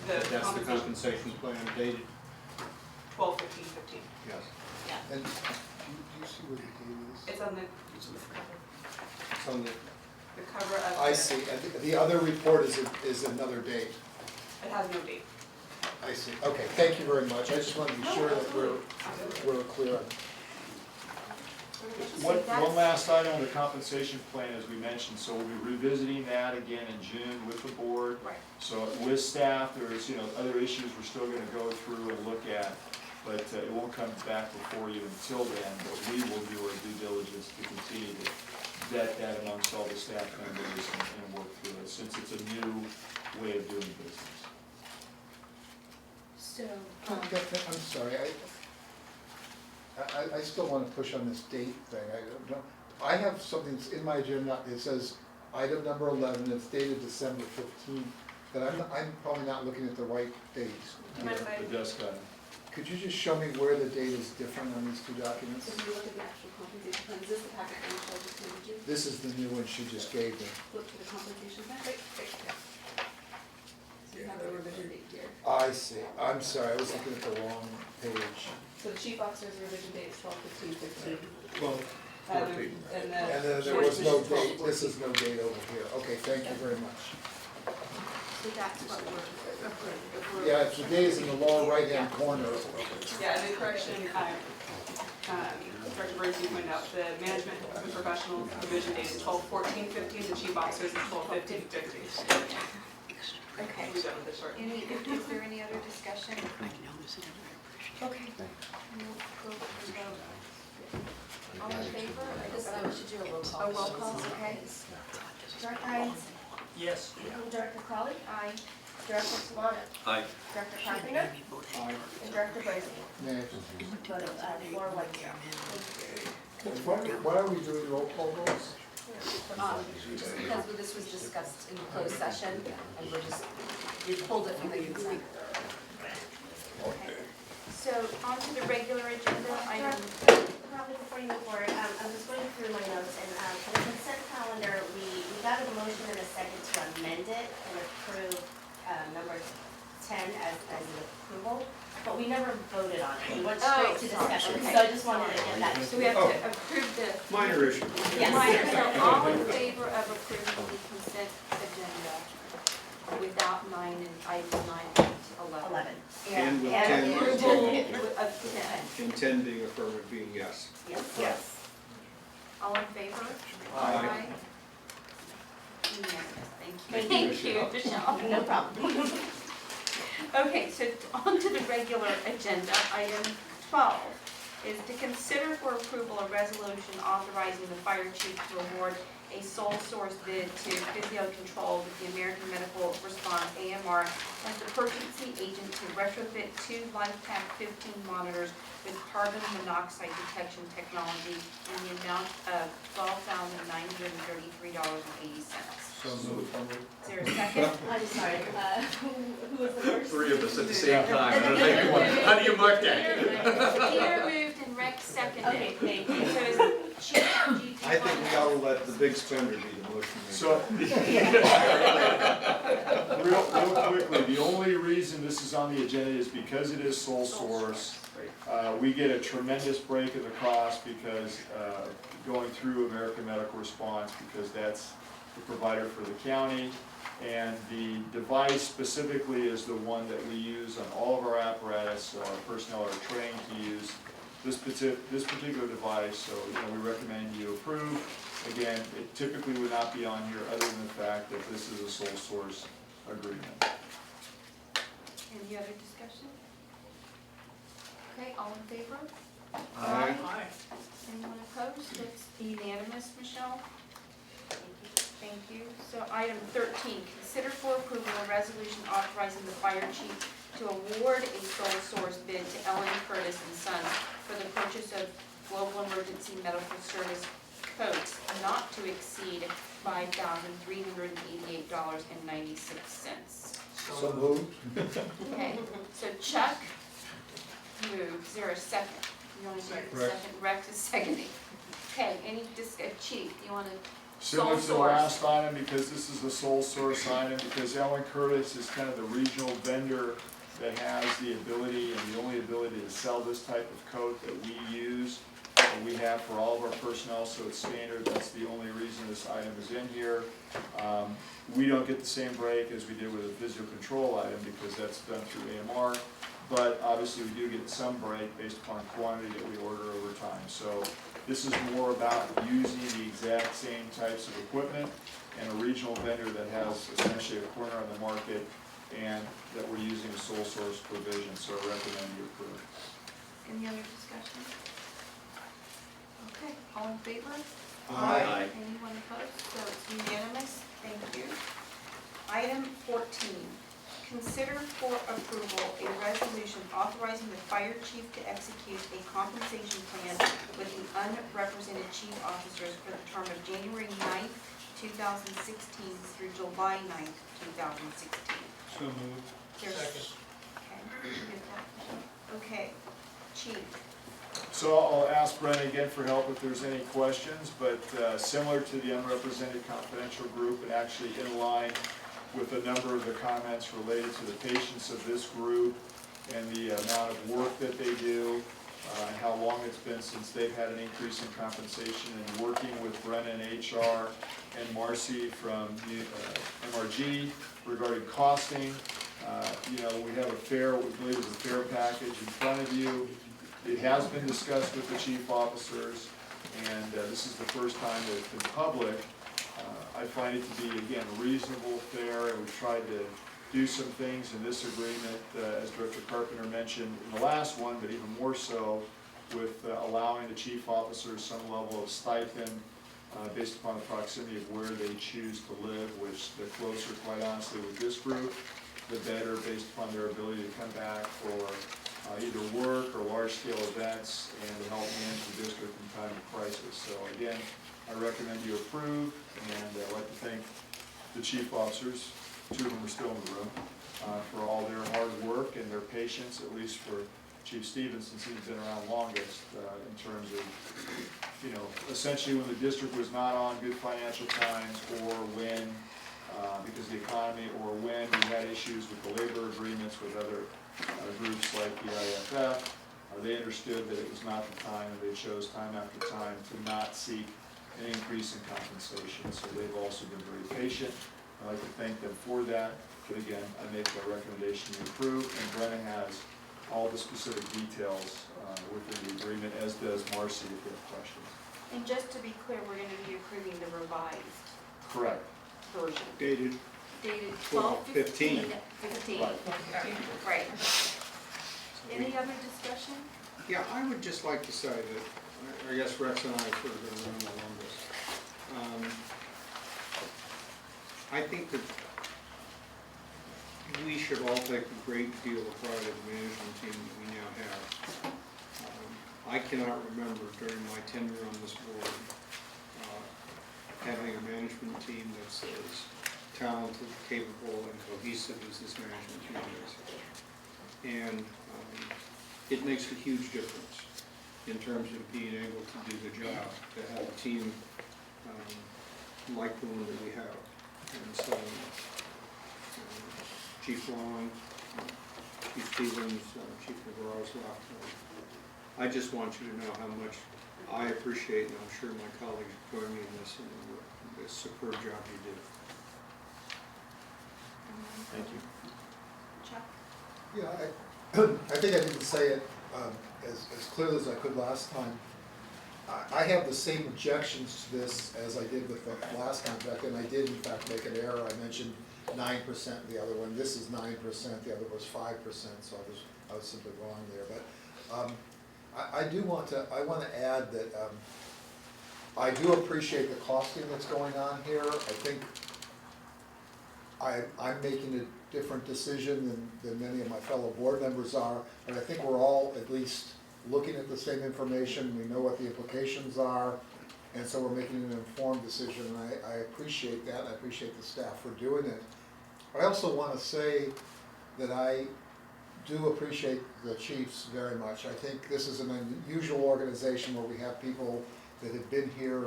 The That's the compensation plan dated, 12/15/15. yes. Yeah. And do you see where the date is? It's on the It's on the cover of. I see, and the other report is another date. It has no date. I see, okay, thank you very much. I just want to be sure that we're clear on. One last item on the compensation plan, as we mentioned, so we'll be revisiting that again in June with the board. Right. So with staff, there's, other issues we're still gonna go through and look at, but it won't come back before you until then, but we will do our due diligence to continue to vet that amongst all the staff members and work through it, since it's a new way of doing business. So, I'm sorry, I still want to push on this date thing. I have something that's in my agenda, it says item number 11, it's dated December 15th, but I'm probably not looking at the right dates. Do you mind if I- The desk item. Could you just show me where the date is different on these two documents? So if you look at the actual compensation plan, is this the packet that Michelle just handed you? This is the new one she just gave me. Look to the compensation plan. So you have the revision date here. I see, I'm sorry, I was looking at the wrong page. So the chief officer's revision date is 12/15/15. Well, And then And then there was no date, this is no date over here. Okay, thank you very much. So that's what we're approving. Yeah, it's the date is in the lower right-hand corner. Yeah, and the correction, Director Bernstein pointed out, the management and professional revision date is 12/14/15, the chief officers is 12/15/15. Okay. We're done with this short. Is there any other discussion? Okay. We'll go for the vote. All in favor? we should do a roll call. A roll call, okay? Director Hines? Yes. Director Crawley? Aye. Director Solano? Aye. Director Carpenter? And Director Bernstein? Nay. Voted 4-1-0. Why are we doing roll call votes? Just because this was discussed in closed session, and we pulled it from the consent. Okay. So on to the regular agenda, item, Probably before you move forward, I'm just going through my notes, and for the consent calendar, we got a motion and a second to amend it and approve number 10 as an approval, but we never voted on it. We went straight to discussion, okay. so I just wanted to get that. so we have to approve the minor issue. Yes. minor, so all in favor of approving the consent agenda without items 9 and 11? 11. And with And 10 approval of 10. And 10 being affirmative being yes. Yes. All in favor? Aye. Unanimous, thank you. Thank you, Michelle. No problem. Okay, so on to the regular agenda, item 12 is to consider for approval a resolution authorizing the fire chief to award a sole source bid to Physio Control with the American Medical Response, AMR, as the purchasing agent to retrofit 2 LifePak 15 monitors with carbon monoxide detection technology in the amount of $12,933.80. So moved. Is there a second? I'm sorry, who was the first? Three of us at the same time. How do you mark that? Peter moved and Rex seconded. Okay, thank you. So is Chief, do you I think want we to- ought to let the big spender be the motion maker. So, real quickly, the only reason this is on the agenda is because it is sole source. We get a tremendous break in the cost because, going through American Medical Response, because that's the provider for the county. And the device specifically is the one that we use on all of our apparatus, so our personnel are trained to use this particular device, so, we recommend you approve. Again, it typically would not be on here other than the fact that this is a sole source agreement. Any other discussion? Okay, all in favor? Aye. Anyone opposed? It's unanimous, Michelle? Thank you. So item 13, consider for approval a resolution authorizing the fire chief to award a sole source bid to Ellen Curtis and Sons for the purchase of global emergency medical service coats not to exceed $5,388.96. So moved. Okay, so Chuck moved, is there a second? You want to make the Rex. second, Rex is seconding. Okay, any Chief, you want to, Similar to the Sole source. last item, because this is a sole source item, because Ellen Curtis is kind of the regional vendor that has the ability and the only ability to sell this type of coat that we use, and we have for all of our personnel, so it's standard. That's the only reason this item is in here. We don't get the same break as we did with the Physio Control item, because that's done through AMR, but obviously we do get some break based upon quantity that we order over time. So this is more about using the exact same types of equipment and a regional vendor that has essentially a corner on the market and that we're using a sole source provision, so I recommend you approve. any other discussion? Okay, all in favor? Aye. Anyone opposed? So it's unanimous. Thank you. Item 14, consider for approval a resolution authorizing the fire chief to execute a compensation plan with the unrepresented chief officers for the term of January 9th, 2016 through July 9th, 2016. So moved. There's- Okay, chief. So I'll ask Brenna again for help if there's any questions, but similar to the unrepresented confidential group and actually in line with a number of the comments related to the patience of this group and the amount of work that they do, and how long it's been since they've had an increase in compensation, and working with Brenna in HR and Marcy from MRG regarding costing. We have a fair, what we believe is a fair package in front of you. It has been discussed with the chief officers, and this is the first time that it's been public. I find it to be, again, reasonable, fair, and we've tried to do some things in this agreement, as Director Carpenter mentioned in the last one, but even more so with allowing the chief officers some level of stipend based upon the proximity of where they choose to live, which the closer, quite honestly, with this group, the better, based upon their ability to come back for either work or large-scale events and to help manage the district in time of crisis. So again, I recommend you approve, and I'd like to thank the chief officers, 2 of them are still in the room, for all their hard work and their patience, at least for Chief Stevens, since he's been around longest, in terms of, essentially when the district was not on good financial times, or when, because of the economy, or when we had issues with the labor agreements with other groups like the IFF, they understood that it was not the time, and they chose time after time to not seek an increase in compensation. So they've also been very patient. I'd like to thank them for that. But again, I make the recommendation you approve, and Brenna has all the specific details within the agreement, as does Marcy if you have questions. And just to be clear, we're going to be approving the revised Correct. version. Dated Dated 12/15. 12/15. Right. Any other discussion? Yeah, I would just like to say that, I guess Rex and I have sort of been around the longest. I think that we should all take a great deal of pride in the management team that we now have. I cannot remember during my tenure on this board having a management team that's as talented, capable, and cohesive as this management team is. And it makes a huge difference in terms of being able to do the job, to have a team like the one that we have. And so, Chief Long, Chief Stevens, Chief Navarro's left. I just want you to know how much I appreciate, and I'm sure my colleagues join me in this, and the superb job you did. Thank you. Chuck? Yeah, I think I didn't say it as clearly as I could last time. I have the same objections to this as I did with the last contract, and I did in fact make an error. I mentioned 9% the other one. This is 9%, the other was 5%, so I was simply wrong there. But I want to add that I do appreciate the costing that's going on here. I think I'm making a different decision than many of my fellow board members are, but I think we're all at least looking at the same information. We know what the implications are, and so we're making an informed decision, and I appreciate that. I appreciate the staff for doing it. I also want to say that I do appreciate the chiefs very much. I think this is an unusual organization where we have people that have been here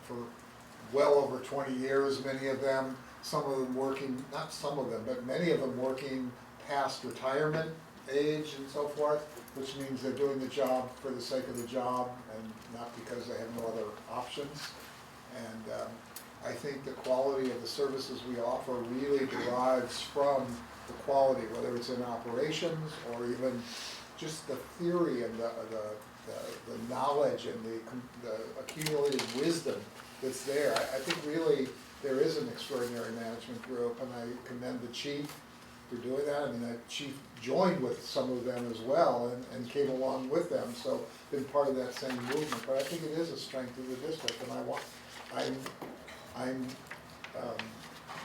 for well over 20 years, many of them, some of them working, not some of them, but many of them working past retirement age and so forth, which means they're doing the job for the sake of the job and not because they have no other options. And I think the quality of the services we offer really derives from the quality, whether it's in operations or even just the theory and the knowledge and the accumulated wisdom that's there. I think really there is an extraordinary management group, and I commend the chief for doing that. I mean, the chief joined with some of them as well and came along with them, so been part of that same movement. But I think it is a strength of the district, and I'm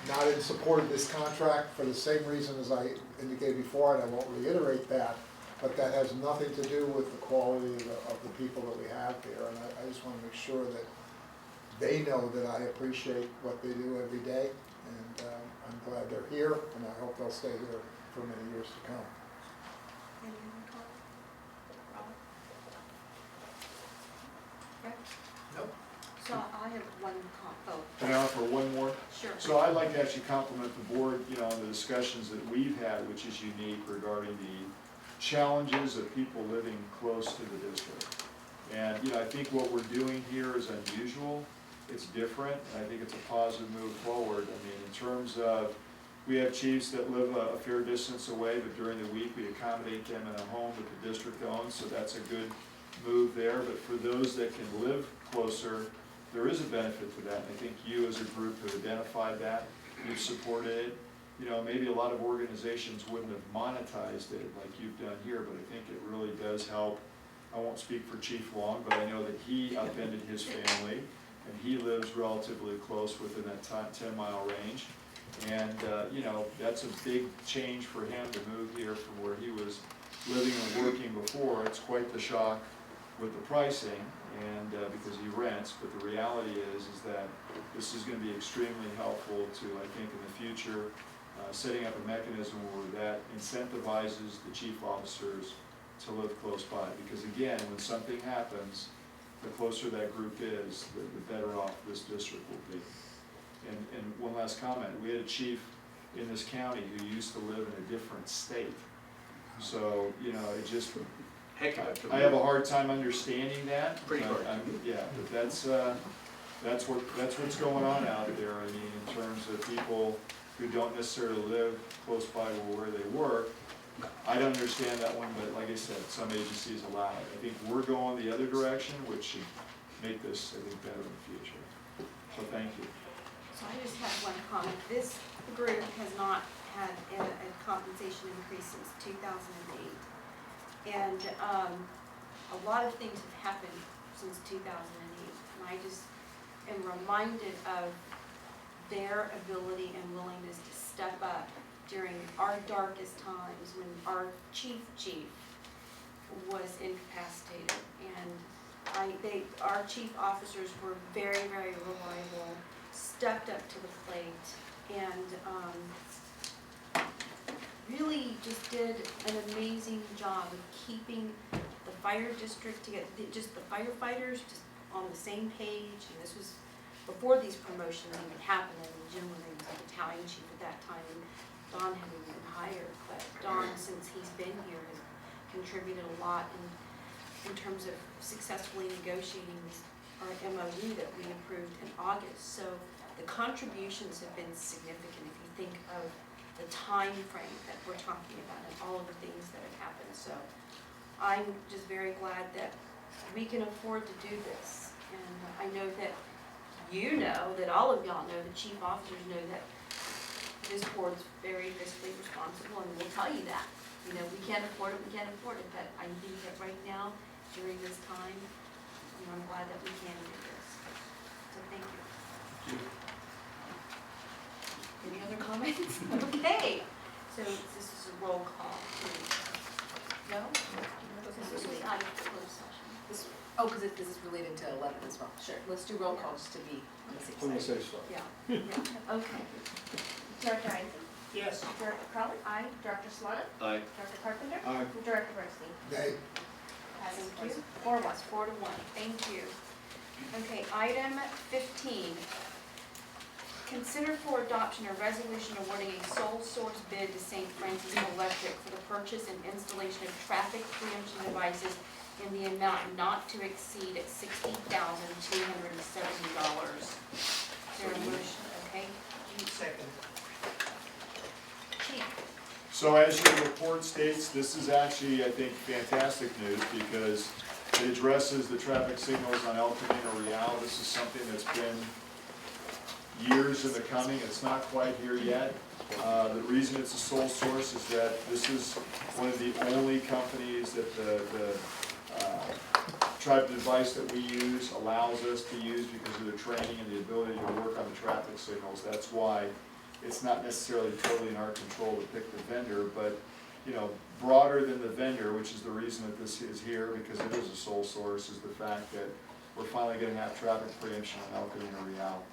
not in support of this contract for the same reason as I indicated before, and I won't reiterate that, but that has nothing to do with the quality of the people that we have here, and I just want to make sure that they know that I appreciate what they do every day, and I'm glad they're here, and I hope they'll stay here for many years to come. Any other comment? Robert? Rick? Nope. So I have one comment, Can I offer one more? sure. So I'd like to actually compliment the board, you know, on the discussions that we've had, which is unique regarding the challenges of people living close to the district. And, you know, I think what we're doing here is unusual, it's different, and I think it's a positive move forward. I mean, in terms of, we have chiefs that live a fair distance away, but during the week we accommodate them in a home that the district owns, so that's a good move there. But for those that can live closer, there is a benefit to that. And I think you as a group have identified that, you've supported it. You know, maybe a lot of organizations wouldn't have monetized it like you've done here, but I think it really does help. I won't speak for Chief Long, but I know that he upended his family, and he lives relatively close within that 10-mile range. And, you know, that's a big change for him to move here from where he was living and working before. It's quite the shock with the pricing, and because he rents, but the reality is that this is going to be extremely helpful to, I think, in the future, setting up a mechanism where that incentivizes the chief officers to live close by. Because again, when something happens, the closer that group is, the better off this district will be. And one last comment, we had a chief in this county who used to live in a different state. So, you know, it just, Heck of it. I have a hard time understanding that. Pretty hard. Yeah, but that's what's going on out there. I mean, in terms of people who don't necessarily live close by where they work. I don't understand that one, but like I said, some agencies allow it. I think we're going the other direction, which should make this, I think, better in the future. So thank you. So I just have one comment. This group has not had a compensation increase since 2008. And a lot of things have happened since 2008. And I just am reminded of their ability and willingness to step up during our darkest times when our chief was incapacitated. And our chief officers were very, very reliable, stepped up to the plate, and really just did an amazing job of keeping the fire district together, just the firefighters just on the same page. And this was before these promotions even happened, and Jim was a battalion chief at that time, and Don hadn't been hired. But Don, since he's been here, has contributed a lot in terms of successfully negotiating our MOU that we approved in August. So the contributions have been significant if you think of the time frame that we're talking about and all of the things that have happened. So I'm just very glad that we can afford to do this. And I know that you know, that all of y'all know, the chief officers know that this board's very fiscally responsible, and we'll tell you that. You know, we can't afford it, but I think that right now, during this time, you know, I'm glad that we can do this. So thank you. Any other comments? Okay, so this is a roll call. No? This is the item for closed session. Because this is related to 11 as well. Sure, let's do roll call just to be on the safe side. On the safe side. Yeah, okay. Director Einstein? Yes. Director Crowley? Aye. Director Solano? Aye. Director Carpenter? Aye. And Director Bernstein? Nay. Passes Thank you. 4-1. 4-1, thank you. Okay, item 15. Consider for adoption a resolution awarding a sole source bid to St. Francis Electric for the purchase and installation of traffic preemption devices in the amount not to exceed $60,270. Is there a motion? Okay. Second. Chief. So as your report states, this is actually, I think, fantastic news because it addresses the traffic signals on El Camino Real. This is something that's been years years in the coming, it's not quite here yet. The reason it's a sole source is that this is one of the only companies that the type of device that we use allows us to use because of the training and the ability to work on the traffic signals. That's why it's not necessarily totally in our control to pick the vendor, but, you know, broader than the vendor, which is the reason that this is here, because it is a sole source, is the fact that we're finally gonna have traffic preemption on El Camino Real,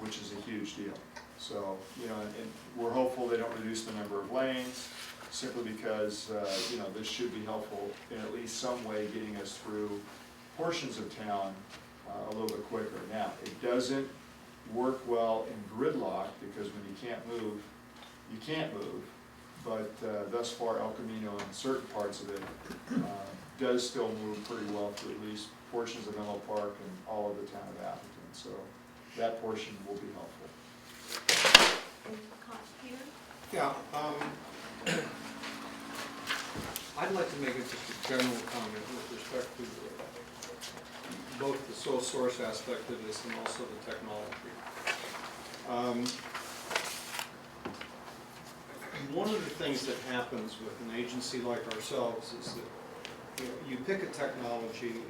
which is a huge deal. So, you know, and we're hopeful they don't reduce the number of lanes, simply because, you know, this should be helpful in at least some way getting us through portions of town a little bit quicker. Now, it doesn't work well in gridlock, because when you can't move, you can't move. But thus far, El Camino and certain parts of it does still move pretty well through at least portions of Menlo Park and all of the town of Atherton. So that portion will be helpful. Peter? Yeah, I'd like to make just a general comment with respect to both the sole source aspect of this and also the technology. One of the things that happens with an agency like ourselves is that you pick a technology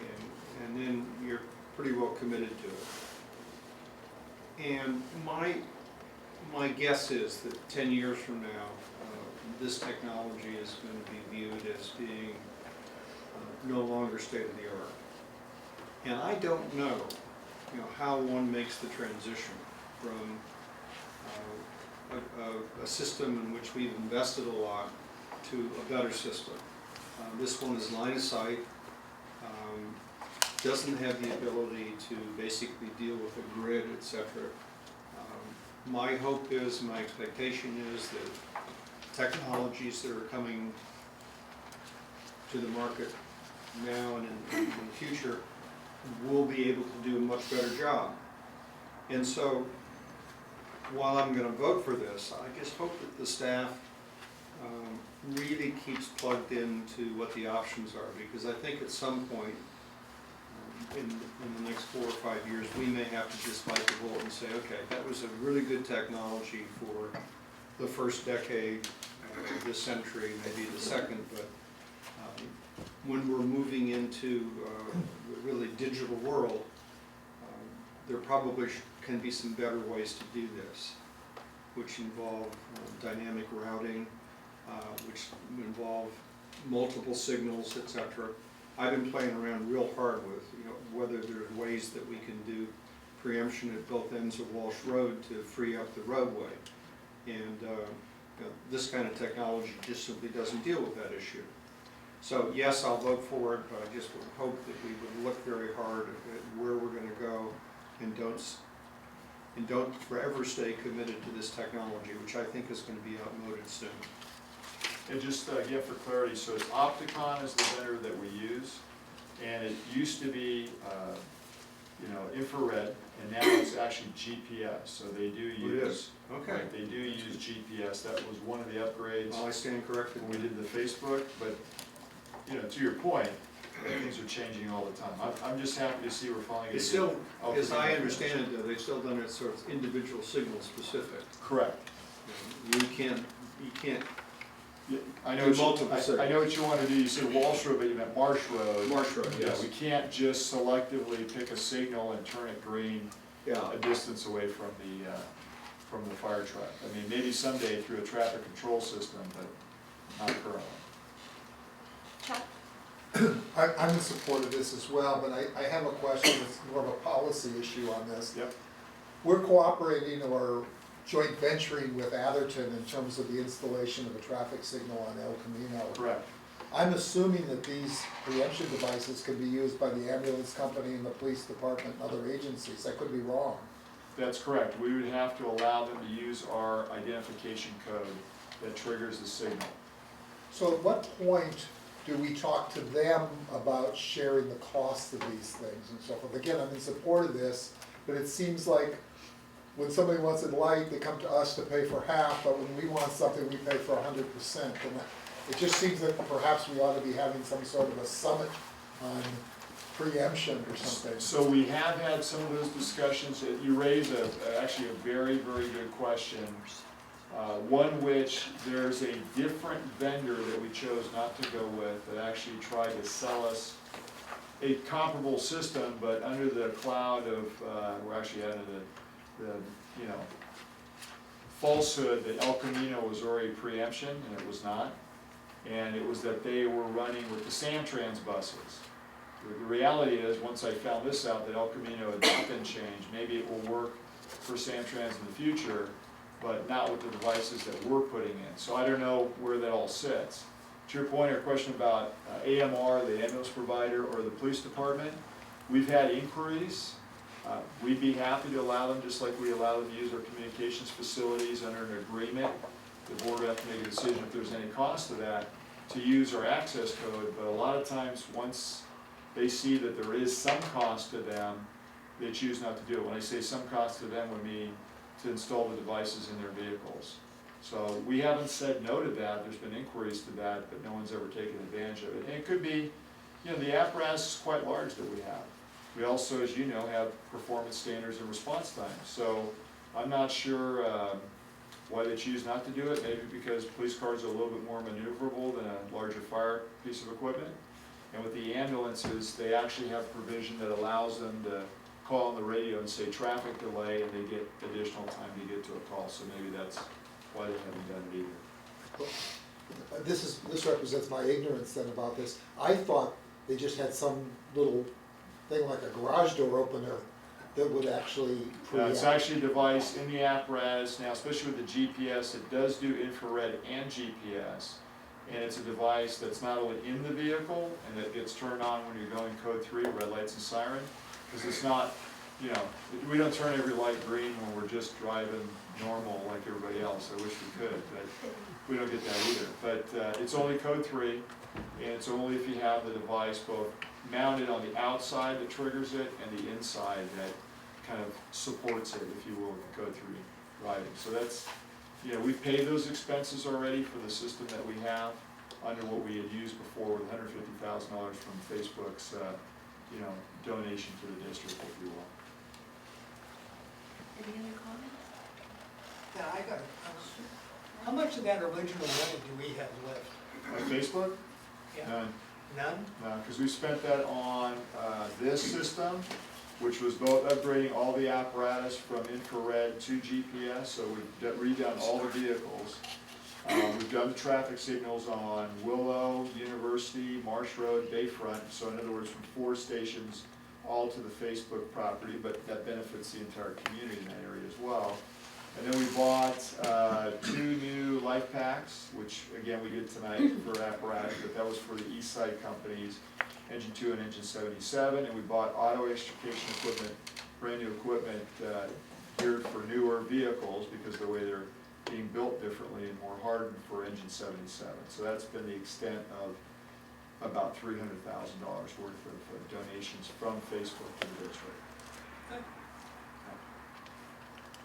and then you're pretty well committed to it. And my guess is that 10 years from now, this technology is going to be viewed as being no longer state of the art. And I don't know, how one makes the transition from a system in which we've invested a lot to a better system. This one is line of sight, doesn't have the ability to basically deal with a grid, etc. My hope is, my expectation is that technologies that are coming to the market now and in the future will be able to do a much better job. And so, while I'm going to vote for this, I just hope that the staff really keeps plugged into what the options are, because I think at some point in the next 4 or 5 years, we may have to just bite the bullet and say, okay, that was a really good technology for the first decade of this century, maybe the second, but when we're moving into a really digital world, there probably can be some better ways to do this, which involve dynamic routing, which involve multiple signals, etc. I've been playing around real hard with, whether there are ways that we can do preemption at both ends of Walsh Road to free up the roadway. And this kind of technology just simply doesn't deal with that issue. So yes, I'll vote for it, but I just would hope that we would look very hard at where we're going to go, and don't forever stay committed to this technology, which I think is going to be outmoded soon. And just again for clarity, so Opticon is the vendor that we use, and it used to be infrared, and now it's actually GPS. So they do use. Okay. Right, they do use GPS. That was one of the upgrades. Well, I stand corrected. When we did the Facebook, but to your point, things are changing all the time. I'm just happy to see we're finally getting. It's still, as I understand it, though, they've still done it sort of individual signal specific. Correct. You can't. Yeah, I know multiple signals. I know what you want to do. You said Walsh Road, but you meant Marsh Road. Marsh Road, yes. Yeah, we can't just selectively pick a signal and turn it green a distance away from the fire truck. I mean, maybe someday through a traffic control system, but not currently. Chuck? I'm in support of this as well, but I have a question that's more of a policy issue on this. Yep. We're cooperating or joint venturing with Atherton in terms of the installation of a traffic signal on El Camino. Correct. I'm assuming that these preemption devices could be used by the ambulance company and the police department and other agencies. I could be wrong. That's correct. We would have to allow them to use our identification code that triggers the signal. So at what point do we talk to them about sharing the cost of these things and so forth? Again, I'm in support of this, but it seems like when somebody wants it light, they come to us to pay for half, but when we want something, we pay for 100%. And it just seems that perhaps we ought to be having some sort of a summit on preemption or something. So we have had some of those discussions. You raise actually a very, very good question. One which there's a different vendor that we chose not to go with that actually tried to sell us a comparable system, but under the cloud of, we're actually under the falsehood that El Camino was already preemption, and it was not. And it was that they were running with the Samtrans buses. The reality is, once I found this out, that El Camino had not been changed, maybe it will work for Samtrans in the future, but not with the devices that we're putting in. So I don't know where that all sits. To your point or question about AMR, the ambulance provider, or the police department, we've had inquiries. We'd be happy to allow them, just like we allow them to use our communications facilities under an agreement. The board would have to make a decision if there's any cost to that, to use our access code, but a lot of times, once they see that there is some cost to them, they choose not to do it. When I say some cost to them, would mean to install the devices in their vehicles. So we haven't said no to that. There's been inquiries to that, but no one's ever taken advantage of it. And it could be, the apparatus is quite large that we have. We also, as you know, have performance standards and response times. So I'm not sure why they choose not to do it. Maybe because police cars are a little bit more maneuverable than a larger fire piece of equipment. And with the ambulances, they actually have provision that allows them to call on the radio and say traffic delay, and they get additional time to get to a call. So maybe that's why they haven't done it either. This represents my ignorance then about this. I thought they just had some little thing like a garage door opener that would actually preempt. It's actually a device in the apparatus now, especially with the GPS. It does do infrared and GPS, and it's a device that's not only in the vehicle and that gets turned on when you're going code 3, red lights and siren, because it's not, we don't turn every light green when we're just driving normal like everybody else. I wish we could, but we don't get that either. But it's only code 3, and it's only if you have the device both mounted on the outside that triggers it and the inside that kind of supports it, if you will, in code 3 driving. So that's, we've paid those expenses already for the system that we have under what we had used before with $150,000 from Facebook's, donation to the district, if you will. Any other comments? Yeah, I got it. How much of that original money do we have left? On Facebook? Yeah. None. None? No, because we spent that on this system, which was both upgrading all the apparatus from infrared to GPS, so we've redone all the vehicles. We've done the traffic signals on Willow, University, Marsh Road, Bayfront, so in other words, from 4 stations all to the Facebook property, but that benefits the entire community in that area as well. And then we bought 2 new life packs, which again we did tonight for apparatus, but that was for the East Side companies, Engine 2 and Engine 77, and we bought auto extrication equipment, brand new equipment geared for newer vehicles because the way they're being built differently and more hardened for Engine 77. So that's been the extent of about $300,000 worth of donations from Facebook to the district.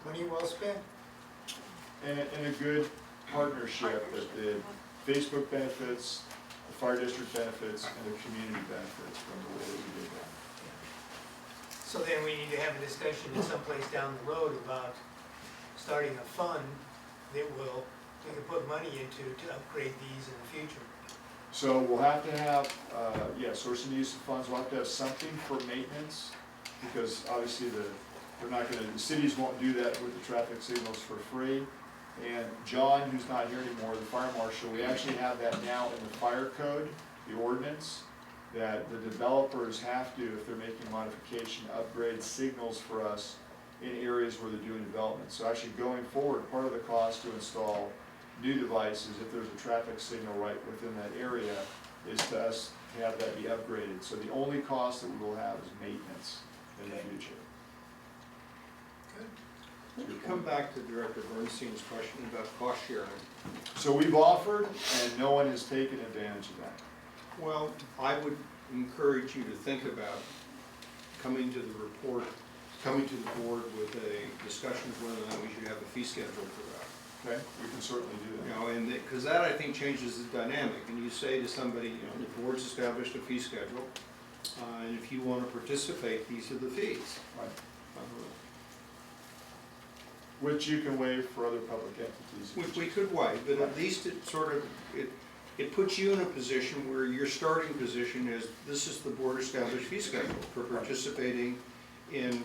Money well spent? And a good partnership that the Facebook benefits, the fire district benefits, and the community benefits from the way that we did that. So then we need to have a discussion at someplace down the road about starting a fund that we can put money into to upgrade these in the future. So we'll have to have, source and use of funds. We'll have to have something for maintenance, because obviously the cities won't do that with the traffic signals for free. And John, who's not here anymore, the fire marshal, we actually have that now in the fire code, the ordinance, that the developers have to, if they're making modification, upgrade signals for us in areas where they're doing development. So actually going forward, part of the cost to install new devices, if there's a traffic signal right within that area, is to us to have that be upgraded. So the only cost that we will have is maintenance in the future. To come back to Director Bernstein's question about cost sharing. So we've offered, and no one has taken advantage of that. Well, I would encourage you to think about coming to the board with a discussion of whether or not we should have a fee schedule for that. Okay, we can certainly do that. And because that I think changes the dynamic. And you say to somebody, the board's established a fee schedule. And if you want to participate, these are the fees. Right. Which you can waive for other public entities. Which we could waive, but at least it sort of, it puts you in a position where your starting position is, this is the board established fee schedule for participating in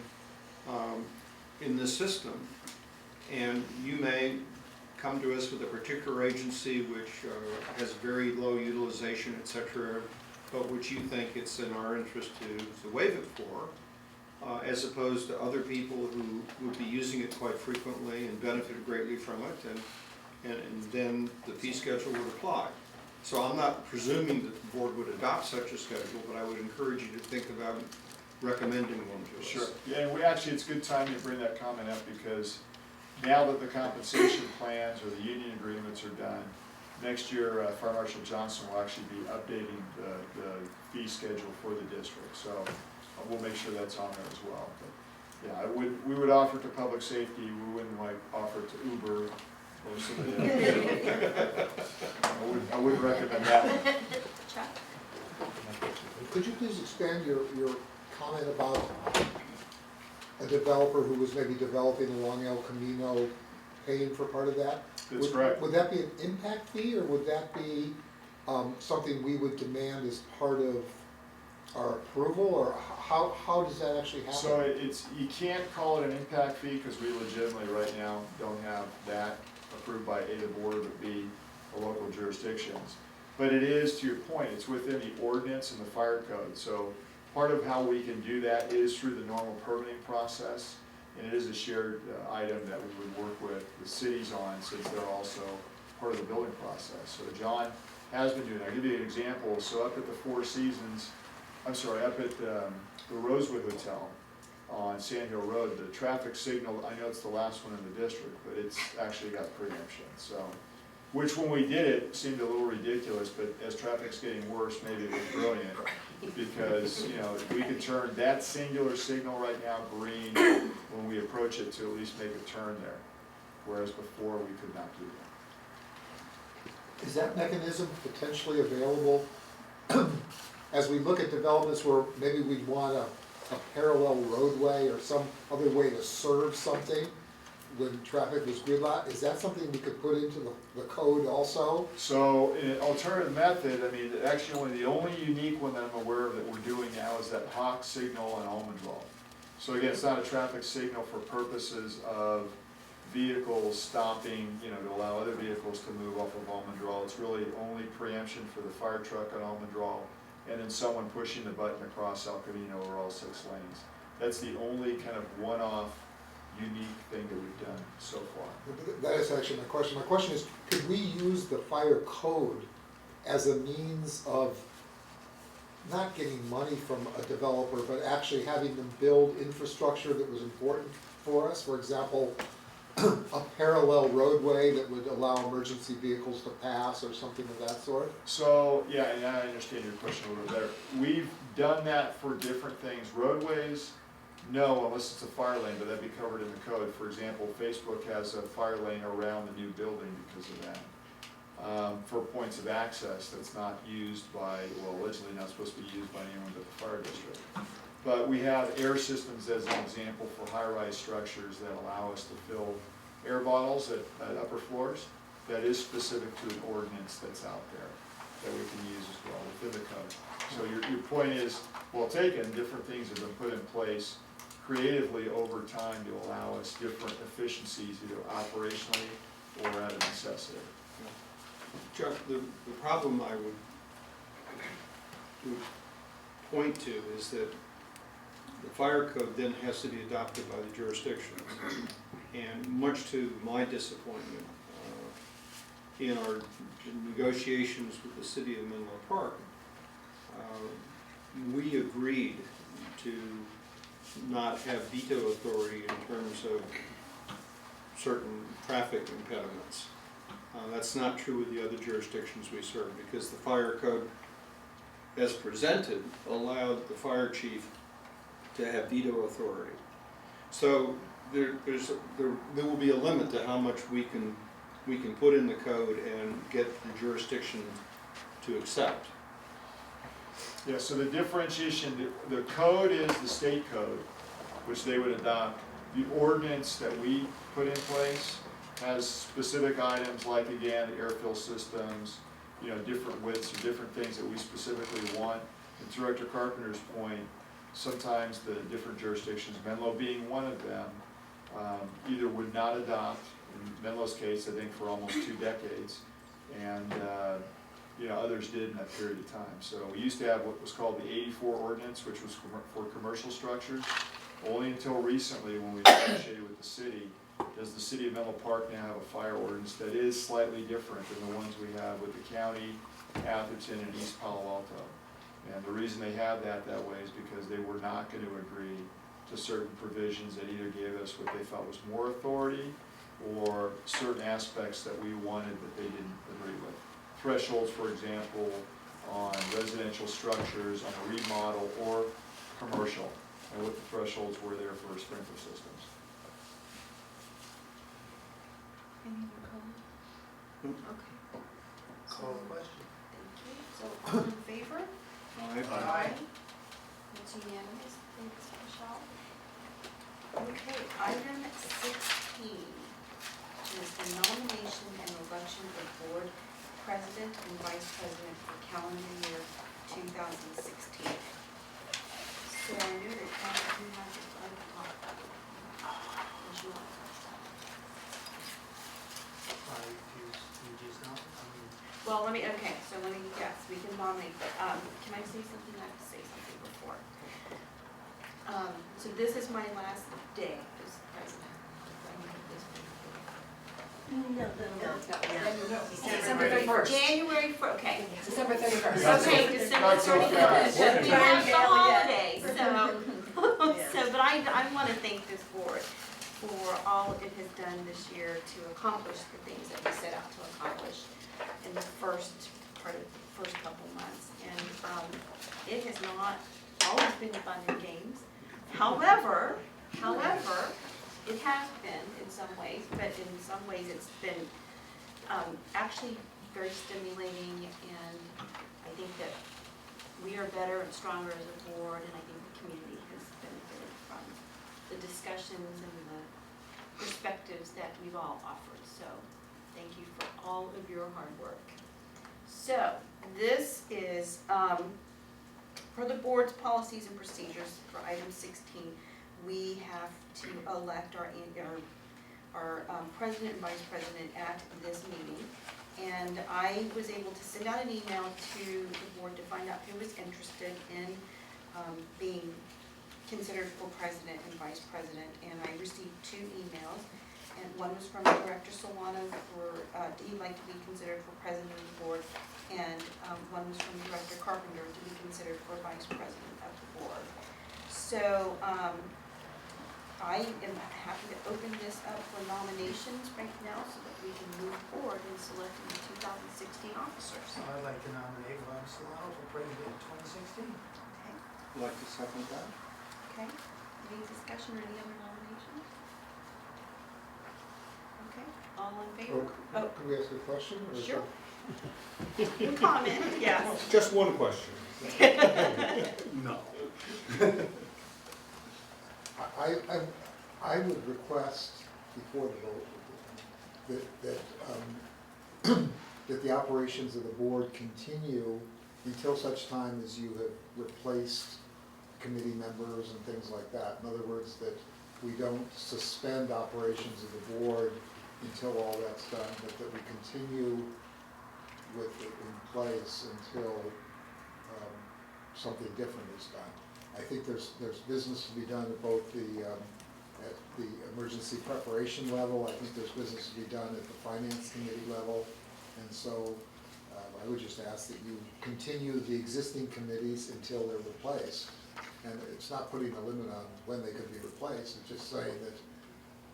this system. And you may come to us with a particular agency which has very low utilization, et cetera, but which you think it's in our interest to waive it for, as opposed to other people who would be using it quite frequently and benefit greatly from it, and then the fee schedule would apply. So I'm not presuming that the board would adopt such a schedule, but I would encourage you to think about recommending one to us. Sure. Yeah, and it's good timing to bring that comment up, because now that the compensation plans or the union agreements are done, next year Fire Marshal Johnson will actually be updating the fee schedule for the district. So we'll make sure that's on there as well. But yeah, we would offer it to public safety. We wouldn't offer it to Uber or somebody else. I wouldn't recommend that one. Chuck? Could you please expand your comment about a developer who was maybe developing along El Camino paying for part of that? That's correct. Would that be an impact fee, or would that be something we would demand as part of our approval, or how does that actually happen? So you can't call it an impact fee, because we legitimately right now don't have that approved by A, the board, but B, the local jurisdictions. But it is, to your point, it's within the ordinance and the fire code. So part of how we can do that is through the normal permitting process, and it is a shared item that we would work with the cities on, since they're also part of the building process. So John has been doing that. I'll give you an example. So up at the Four Seasons, up at the Rosewood Hotel on Sand Hill Road, the traffic signal, I know it's the last one in the district, but it's actually got preemption. So, which when we did it seemed a little ridiculous, but as traffic's getting worse, maybe it was brilliant, because we could turn that singular signal right now green when we approach it to at least make a turn there, whereas before we could not do that. Is that mechanism potentially available as we look at developments where maybe we'd want a parallel roadway or some other way to serve something when traffic was gridlocked? Is that something we could put into the code also? So in an alternative method, actually the only unique one that I'm aware of that we're doing now is that Hawk signal on Almondrell. So again, it's not a traffic signal for purposes of vehicles stopping, to allow other vehicles to move off of Almondrell. It's really only preemption for the fire truck on Almondrell, and then someone pushing the button across El Camino over all 6 lanes. That's the only kind of one-off unique thing that we've done so far. That is actually my question. My question is, could we use the fire code as a means of not getting money from a developer, but actually having them build infrastructure that was important for us? For example, a parallel roadway that would allow emergency vehicles to pass or something of that sort? So, yeah, and I understand your question a little bit better. We've done that for different things. Roadways, no, unless it's a fire lane, but that'd be covered in the code. For example, Facebook has a fire lane around the new building because of that. For points of access, that's not used by, allegedly not supposed to be used by anyone but the fire district. But we have air systems as an example for high-rise structures that allow us to fill air bottles at upper floors. That is specific to an ordinance that's out there that we can use as well within the code. So your point is well taken. Different things have been put in place creatively over time to allow us different efficiencies, either operationally or out of necessity. Chuck, the problem I would point to is that the fire code then has to be adopted by the jurisdictions. And much to my disappointment, in our negotiations with the city of Menlo Park, we agreed to not have veto authority in terms of certain traffic impediments. That's not true with the other jurisdictions we serve, because the fire code, as presented, allowed the fire chief to have veto authority. So there will be a limit to how much we can put in the code and get the jurisdiction to accept. Yeah, so the differentiation, the code is the state code, which they would adopt. The ordinance that we put in place has specific items like, again, airfill systems, you know, different widths or different things that we specifically want. And to Director Carpenter's point, sometimes the different jurisdictions, Menlo being one of them, either would not adopt, in Menlo's case, I think for almost 2 decades, and you know, others did in that period of time. So we used to have what was called the 84 ordinance, which was for commercial structures. Only until recently, when we negotiated with the city, does the city of Menlo Park now have a fire ordinance that is slightly different than the ones we have with the county, Atherton, and East Palo Alto. And the reason they have that way is because they were not going to agree to certain provisions that either gave us what they thought was more authority or certain aspects that we wanted that they didn't agree with. Thresholds, for example, on residential structures, on a remodel or commercial, and what the thresholds were there for sprinkler systems. Any other comments? Okay. Call the question. Thank you. So, all in favor? Aye. It's unanimous. Thanks, Michelle. Okay, item 16 is the nomination and election of board president and vice president for calendar year 2016. So I knew that you had this on the top. Would you like to start? You just not, Well, okay, so yes, we can nominate, but, can I say something? I have to say something before. So this is my last day as president. December 31st. January 1st, okay. December 31st. Okay, December Not so 31st. fast. We have the holiday, but I want to thank this board for all it has done this year to accomplish the things that we set out to accomplish in the first couple months. And it has not always been fun and games. However, it has been in some ways, but in some ways it's been actually very stimulating, and I think that we are better and stronger as a board, and I think the community has benefited from the discussions and the perspectives that we've all offered. So thank you for all of your hard work. So this is for the board's policies and procedures for item 16. We have to elect our president and vice president at this meeting. And I was able to send out an email to the board to find out who was interested in being considered for president and vice president. And I received 2 emails. And one was from Director Solano he'd like to be considered for president of the board. And one was from Director Carpenter to be considered for vice president of the board. So I am happy to open this up for nominations right now so that we can move forward in selecting the 2016 officers. I'd like to nominate Ron Solano for president in 2016. Okay, I'd like to second that. okay. Any discussion or any other nominations? Okay, all in favor? Oh, Can we ask a question? or is sure. that- Comment, yes. Just one question. No. I would request before the vote that the operations of the board continue until such time as you have replaced committee members and things like that. In other words, that we don't suspend operations of the board until all that's done, but that we continue with it in place until something different is done. I think there's business to be done at both at the emergency preparation level. I think there's business to be done at the finance committee level. And so I would just ask that you continue the existing committees until they're replaced. And it's not putting a limit on when they could be replaced, it's just saying that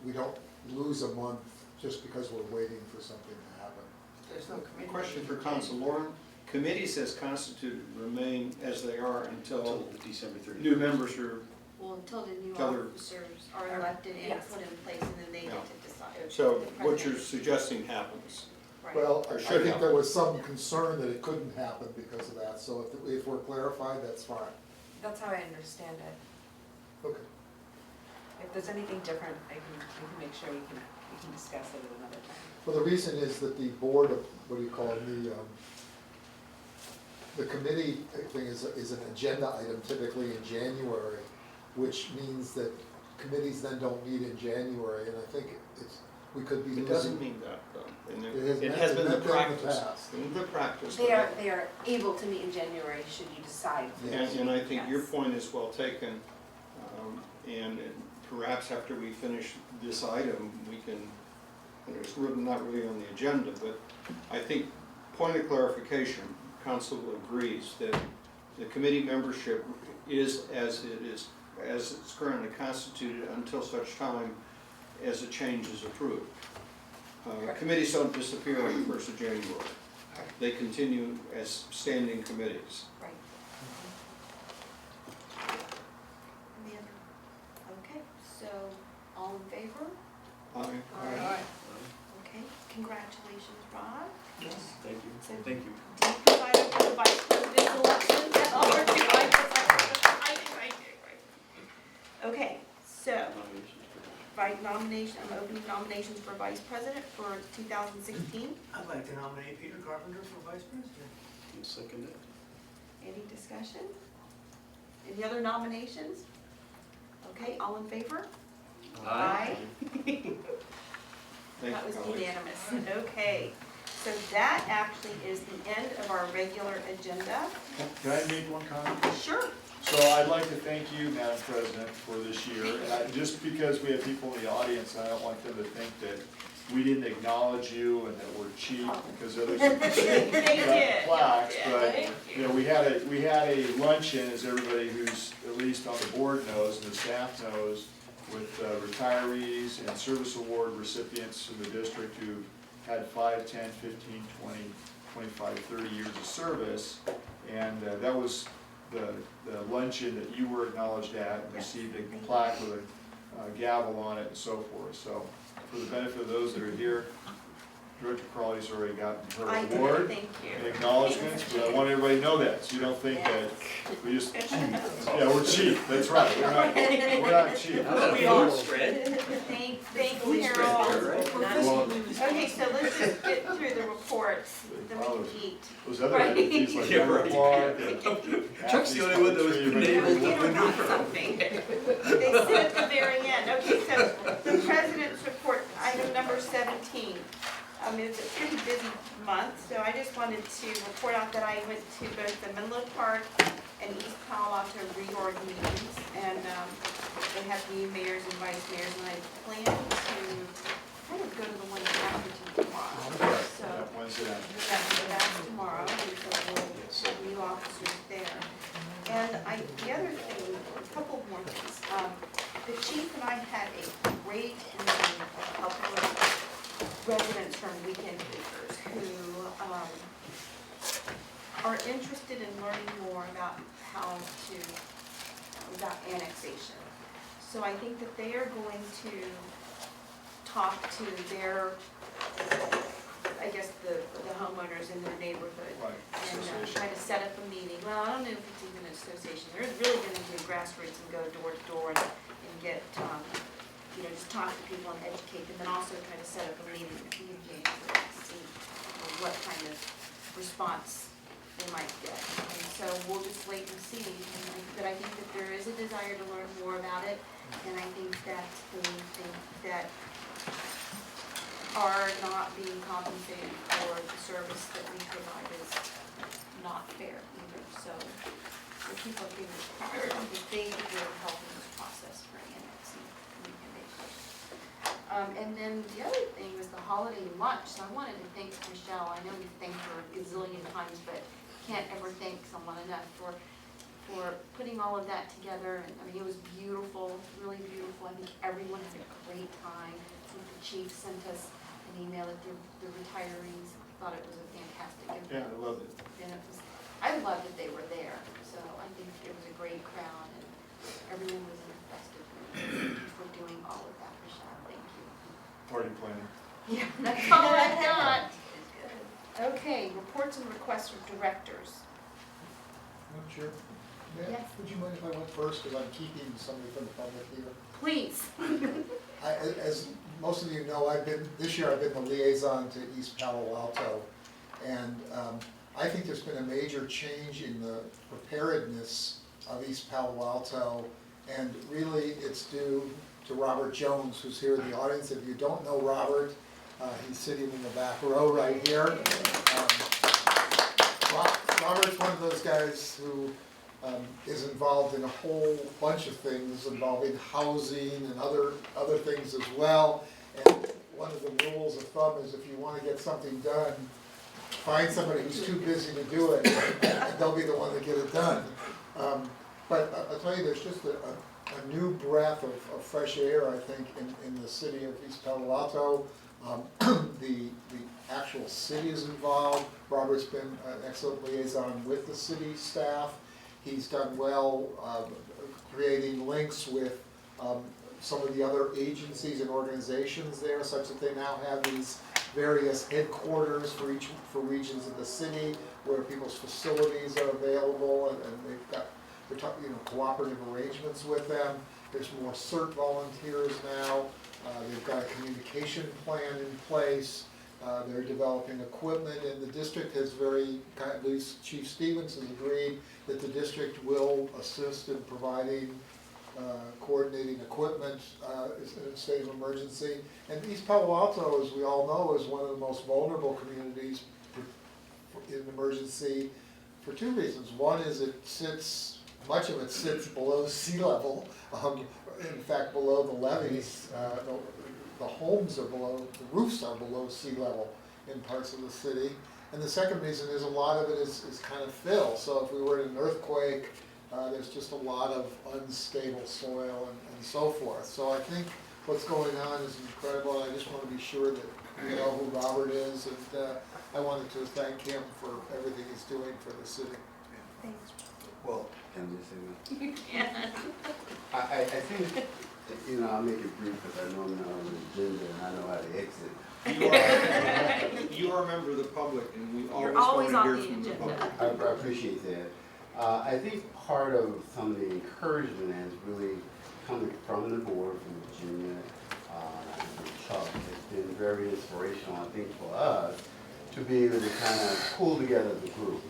we don't lose a month just because we're waiting for something to happen. There's no committee. Question for Council Lauren. Committees as constituted remain as they are until December 31st. new members are, Well, until the new Until they're- officers are elected and Yes. put in place, and then they get to decide. so The what you're president. suggesting happens. Well, I Or should think happen. there was some concern that it couldn't happen because of that, so if we're clarified, that's fine. That's how I understand it. Okay. If there's anything different, we can make sure we can discuss it at another time. Well, the reason is that the board of, what do you call it, the committee thing is an agenda item typically in January, which means that committees then don't meet in January, and I think we could be losing. It doesn't mean that, though. And It has been the meant that in the practice. past. In the practice. They are able to meet in January should you decide. And I think your Yes. point is well taken, and perhaps after we finish this item, we can, and it's really not really on the agenda, but I think, point of clarification, council agrees that the committee membership is as it's currently constituted until such time as a change is approved. Committees don't disappear on the 1st of January. They continue as standing committees. Right. Any other? Okay, so all in favor? Aye. Okay, congratulations, Rod. Yes, thank you. So, Thank you. do you preside over the vice president's election? Or do I preside? I do. Okay, so, I'm opening nominations for vice president for 2016. I'd like to nominate Peter Carpenter for vice president. I'll second it. Any discussion? Any other nominations? Okay, all in favor? Aye. Thank That you, was colleagues. unanimous. Okay, so that actually is the end of our regular agenda. Can I make one comment? Sure. So I'd like to thank you, Madam President, for this year. And just because we have people in the audience, I don't want them to think that we didn't acknowledge you and that we're cheap because others have got plaques. But, you know, we had a luncheon, as everybody who's at least on the board knows and the staff knows, with retirees and service award recipients in the district who had 5, 10, 15, 20, 25, 30 years of service. And that was the luncheon that you were acknowledged at and received a plaque with a gavel on it and so forth. So for the benefit of those that are here, Director Crawley's already gotten her award Thank you. and acknowledgements, but I want everybody to know that, so you don't think that we just, yeah, we're cheap, that's right, we're not cheap. We are. Thank you, Harold. Well, Okay, so let's just get through the reports, then we can eat. those other entities like Yeah, River right. Park and Chuck's the only one that was Tree, enabled You to know, not something. They sit at the very end. Okay, so the president's report, item number 17. It's a pretty busy month, so I just wanted to report out that I went to both the Menlo Park and East Palo Alto reorg meetings, and they have new mayors and vice mayors, and I plan to kind of go to the one after tomorrow. So, Wednesday night. so that's tomorrow, and so we'll have new officers there. And the other thing, a couple more things. The chief and I had a great meeting with a couple of residents from Weekend Acres who are interested in learning more about about annexation. So I think that they are going to talk to their, I guess, the homeowners in their neighborhood. Right, And association. try to set up a meeting. Well, I don't know if it's even an association. They're really gonna do grassroots and go door to door and get, just talk to people and educate them, and also try to set up a meeting to communicate to see what kind of response they might get. And so we'll just wait and see. But I think that there is a desire to learn more about it, and I think that they think that are not being compensated for the service that we provide is not fair either. So we'll keep our fingers crossed. If they could really help in this process for annexing Weekend Acres. And then the other thing was the holiday lunch. So I wanted to thank Michelle. I know we've thanked her a gazillion times, but can't ever thank someone enough for putting all of that together. And I mean, it was beautiful, really beautiful. I think everyone had a great time. I think the chief sent us an email at the retirees. Thought it was a fantastic event. Yeah, I love it. And I loved that they were there. So I think it was a great crowd, and everyone was in a festive mood. Thank you for doing all of that, Michelle. Thank you. Party planning. Yeah, that's all I got. Okay, reports and requests from directors. Madam Chair, Yes. would you mind if I went first, because I'm keeping somebody from the public here? Please. As most of you know, this year I've been the liaison to East Palo Alto. And I think there's been a major change in the preparedness of East Palo Alto. And really, it's due to Robert Jones, who's here in the audience. If you don't know Robert, he's sitting in the back row right here. Robert's one of those guys who is involved in a whole bunch of things involving housing and other things as well. And one of the rules of thumb is if you want to get something done, find somebody who's too busy to do it, and they'll be the one to get it done. But I'll tell you, there's just a new breath of fresh air, I think, in the city of East Palo Alto. The actual city is involved. Robert's been an excellent liaison with the city staff. He's done well creating links with some of the other agencies and organizations there, such that they now have these various headquarters for regions of the city where people's facilities are available, and they've got cooperative arrangements with them. There's more CERT volunteers now. They've got a communication plan in place. They're developing equipment, and the district has at least Chief Stevens has agreed that the district will assist in providing coordinating equipment in a state of emergency. And East Palo Alto, as we all know, is one of the most vulnerable communities in emergency for two reasons. One is much of it sits below sea level. In fact, below the levees, the homes are below, the roofs are below sea level in parts of the city. And the second reason is a lot of it is kind of fill. So if we were in an earthquake, there's just a lot of unstable soil and so forth. So I think what's going on is incredible. I just want to be sure that we know who Robert is, and I wanted to thank him for everything he's doing for the city. Thanks. Well, can I just say that? You can. I think, I'll make it brief because I know I'm not on the agenda and I know how to exit. You are a member of the public, and we You're always always want to on hear the from the agenda. public. I appreciate that. I think part of some of the encouragement has really coming from the board, from Virginia, and Chuck. It's been very inspirational, I think, for us to be able to kind of pull together the group.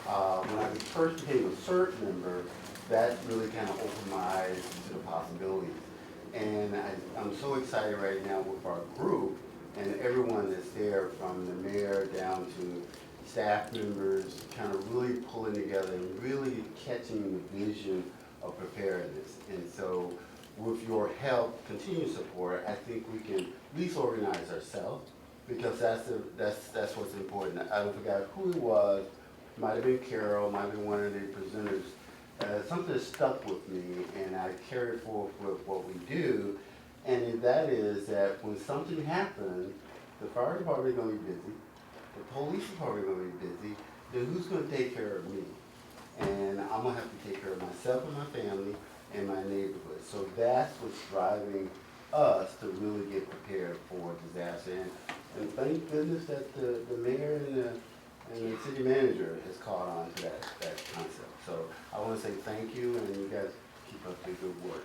When I first became a CERT member, that really kind of opened my eyes to the possibilities. And I'm so excited right now with our group and everyone that's there, from the mayor down to staff members, kind of really pulling together and really catching the vision of preparedness. And so with your help, continued support, I think we can at least organize ourselves, because that's what's important. I forgot who it was. Might have been Carol, might have been one of the presenters. Something stuck with me, and I carry forward with what we do, and that is that when something happens, the fire department is going to be busy, the police department is going to be busy, then who's going to take care of me? And I'm going to have to take care of myself and my family and my neighborhood. So that's what's driving us to really get prepared for disaster. And thank goodness that the mayor and the city manager has caught on to that concept. So I want to say thank you, and you guys keep up the good work.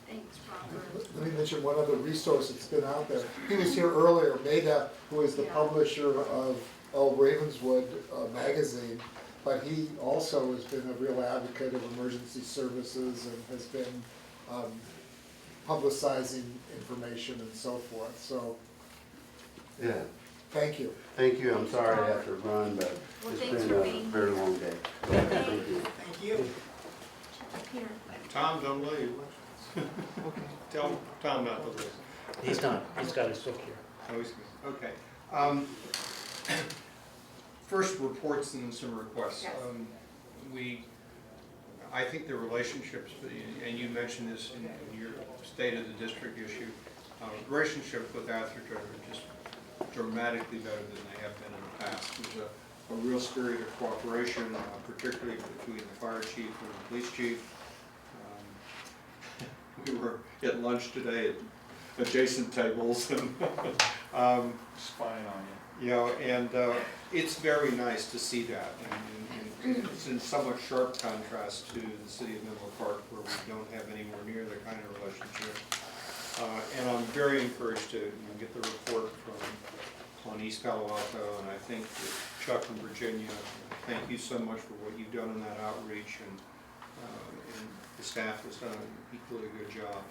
Thanks, Robert. Let me mention one other resource that's been out there. He was here earlier, Maida, who is the publisher of Ravenswood magazine, but he also has been a real advocate of emergency services and has been publicizing information and so forth. So, yeah. Thank you. Thank you. I'm sorry I have to run, but it's been a very long day. Thank you. Thank you. Here. Tom, don't leave. Tell Tom not to leave. He's not. He's got his book here. Oh, he's good. Okay. First, reports and then some requests. Yes. I think the relationships, and you mentioned this in your State of the District issue, relationships with Atherton are just dramatically better than they have been in the past. There's a real spirit of cooperation, particularly between the fire chief and the police chief. We were at lunch today at adjacent tables and Spying on you. You know, and it's very nice to see that. And it's in somewhat sharp contrast to the city of Menlo Park, where we don't have anywhere near the kind of relationship. And I'm very encouraged to get the report on East Palo Alto, and I think that Chuck and Virginia, thank you so much for what you've done in that outreach, and the staff has done an equally good job.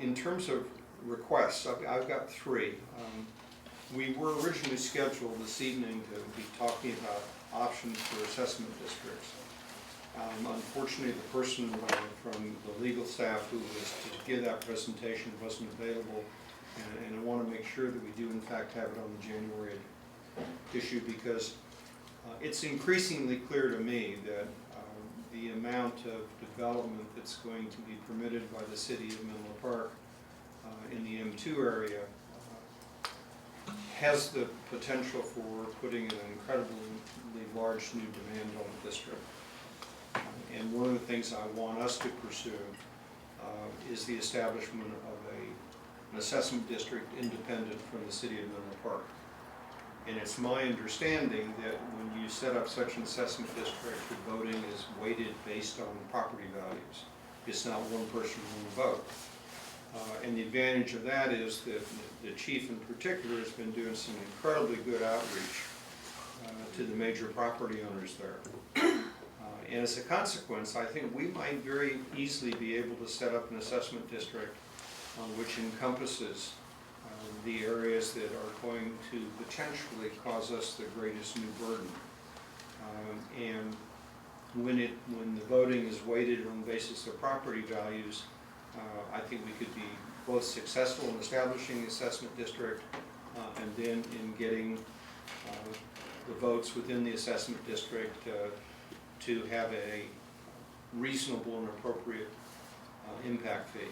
In terms of requests, I've got three. We were originally scheduled this evening to be talking about options for assessment districts. Unfortunately, the person from the legal staff who was to give that presentation wasn't available, and I want to make sure that we do in fact have it on the January issue, because it's increasingly clear to me that the amount of development that's going to be permitted by the city of Menlo Park in the M2 area has the potential for putting an incredibly large new demand on the district. And one of the things I want us to pursue is the establishment of an assessment district independent from the city of Menlo Park. And it's my understanding that when you set up such an assessment district, the voting is weighted based on property values. It's not one person who will vote. And the advantage of that is that the chief in particular has been doing some incredibly good outreach to the major property owners there. And as a consequence, I think we might very easily be able to set up an assessment district which encompasses the areas that are going to potentially cause us the greatest new burden. And when the voting is weighted on the basis of property values, I think we could be both successful in establishing the assessment district and then in getting the votes within the assessment district to have a reasonable and appropriate impact fee.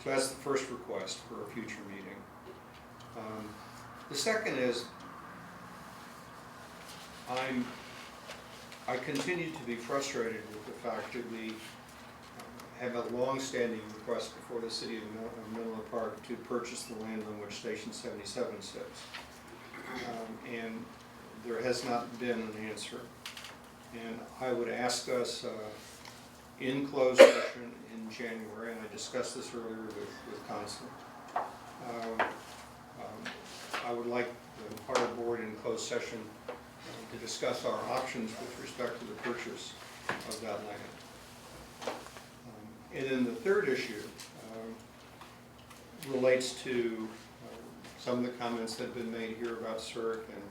So that's the first request for a future meeting. The second is I continue to be frustrated with the fact that we have a long-standing request before the city of Menlo Park to purchase the land on which Station 77 sits. And there has not been an answer. And I would ask us in closed session in January, and I discussed this earlier with Constance, I would like the entire board in closed session to discuss our options with respect to the purchase of that land. And then the third issue relates to some of the comments that have been made here about CERC, and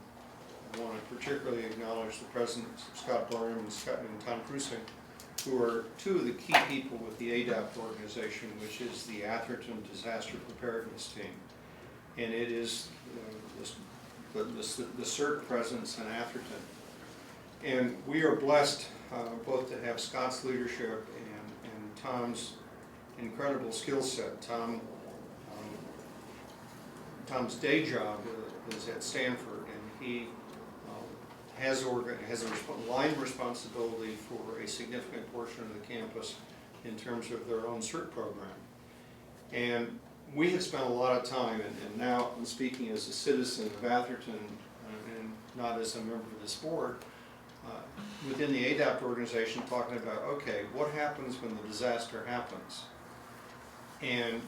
I want to particularly acknowledge the presence of Scott Barnum and Tom Krusing, who are two of the key people with the ADAPT organization, which is the Atherton Disaster Preparedness Team. And it is the CERC presence in Atherton. And we are blessed both to have Scott's leadership and Tom's incredible skill set. Tom's day job is at Stanford, and he has a line responsibility for a significant portion of the campus in terms of their own CERT program. And we have spent a lot of time, and now I'm speaking as a citizen of Atherton and not as a member of this board, within the ADAPT organization talking about, okay, what happens when the disaster happens? And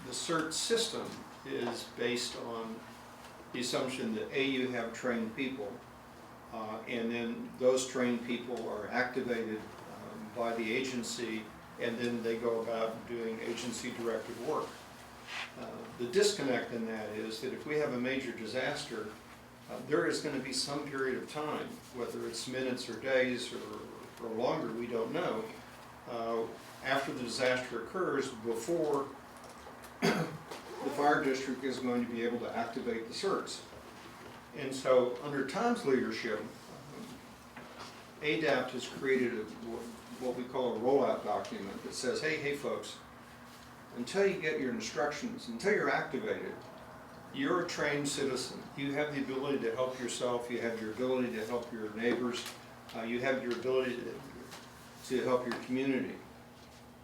the CERT system is based on the assumption that A, you have trained people, and then those trained people are activated by the agency, and then they go about doing agency-directed work. The disconnect in that is that if we have a major disaster, there is going to be some period of time, whether it's minutes or days or longer, we don't know, after the disaster occurs before the fire district is going to be able to activate the CERTs. And so under Tom's leadership, ADAPT has created what we call a rollout document that says, hey folks, until you get your instructions, until you're activated, you're a trained citizen. You have the ability to help yourself, you have your ability to help your neighbors, you have your ability to help your community.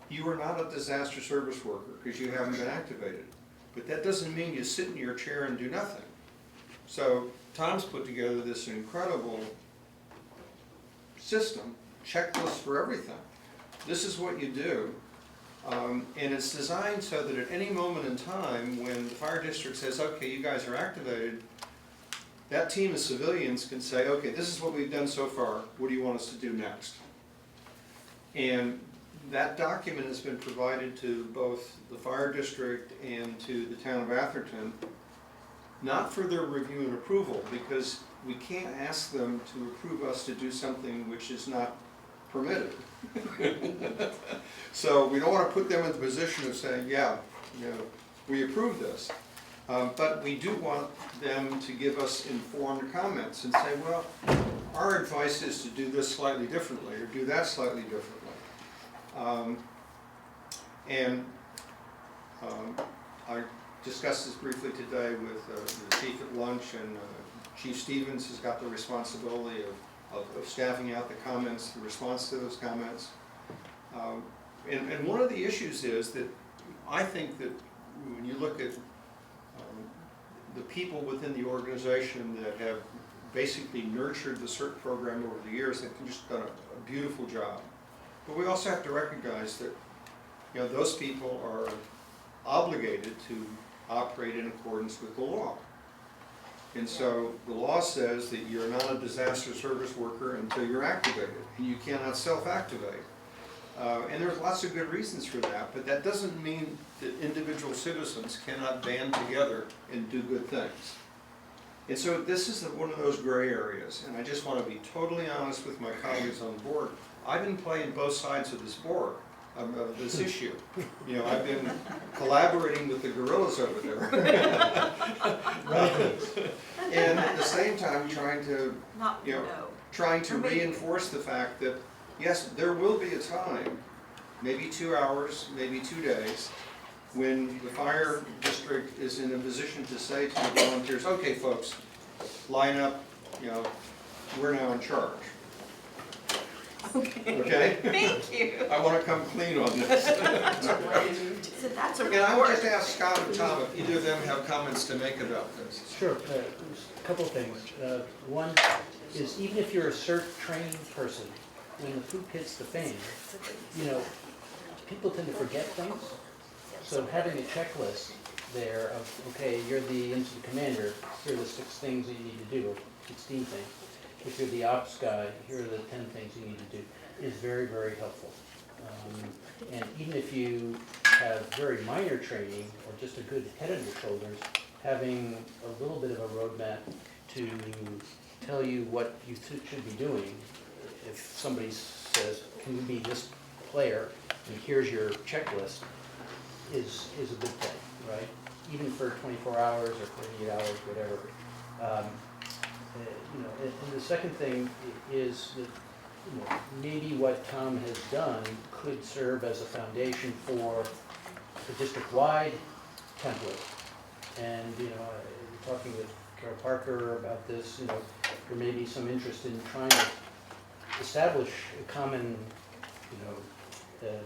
You are not a disaster service worker because you haven't been activated. but that doesn't mean you sit in your chair and do nothing. So Tom's put together this incredible system, checklist for everything. This is what you do. And it's designed so that at any moment in time when the fire district says, okay, you guys are activated, that team of civilians can say, okay, this is what we've done so far, what do you want us to do next? And that document has been provided to both the fire district and to the town of Atherton, not for their review and approval, because we can't ask them to approve us to do something which is not permitted. So we don't want to put them in the position of saying, yeah, you know, we approve this. But we do want them to give us informed comments and say, well, our advice is to do this slightly differently or do that slightly differently. I discussed this briefly today with the chief at lunch, and Chief Stevens has got the responsibility of staffing out the comments, the response to those comments. And one of the issues is that I think that when you look at the people within the organization that have basically nurtured the CERT program over the years, they've just done a beautiful job. But we also have to recognize that, you know, those people are obligated to operate in accordance with the law. And so the law says that you're not a disaster service worker until you're activated, and you cannot self-activate. And there's lots of good reasons for that, but that doesn't mean that individual citizens cannot band together and do good things. And so this is one of those gray areas, and I just want to be totally honest with my colleagues on the board. I've been playing both sides of this board, of this issue. You know, I've been collaborating with the guerrillas over there. And at the same time trying to, you know, trying to reinforce the fact that, yes, there will be a time, maybe 2 hours, maybe 2 days, when the fire district is in a position to say to the volunteers, okay folks, line up, you know, we're now in charge. Okay? Thank you. I want to come clean on this. So that's a And I would just ask Scott and Tom if either of them have comments to make about this. Sure, a couple of things. One is, even if you're a CERT trained person, when the poop hits the fan, you know, people tend to forget things. So having a checklist there of, okay, you're the incident commander, here are the 6 things that you need to do, or 16 things. If you're the ops guy, here are the 10 things you need to do, is very, very helpful. And even if you have very minor training or just a good head on your shoulders, having a little bit of a roadmap to tell you what you should be doing. If somebody says, can you be this player, and here's your checklist, is a good thing, right? Even for 24 hours or 48 hours, whatever. You know, and the second thing is that, you know, maybe what Tom has done could serve as a foundation for a district-wide template. And, you know, talking with Carol Parker about this, you know, there may be some interest in trying to establish a common, you know,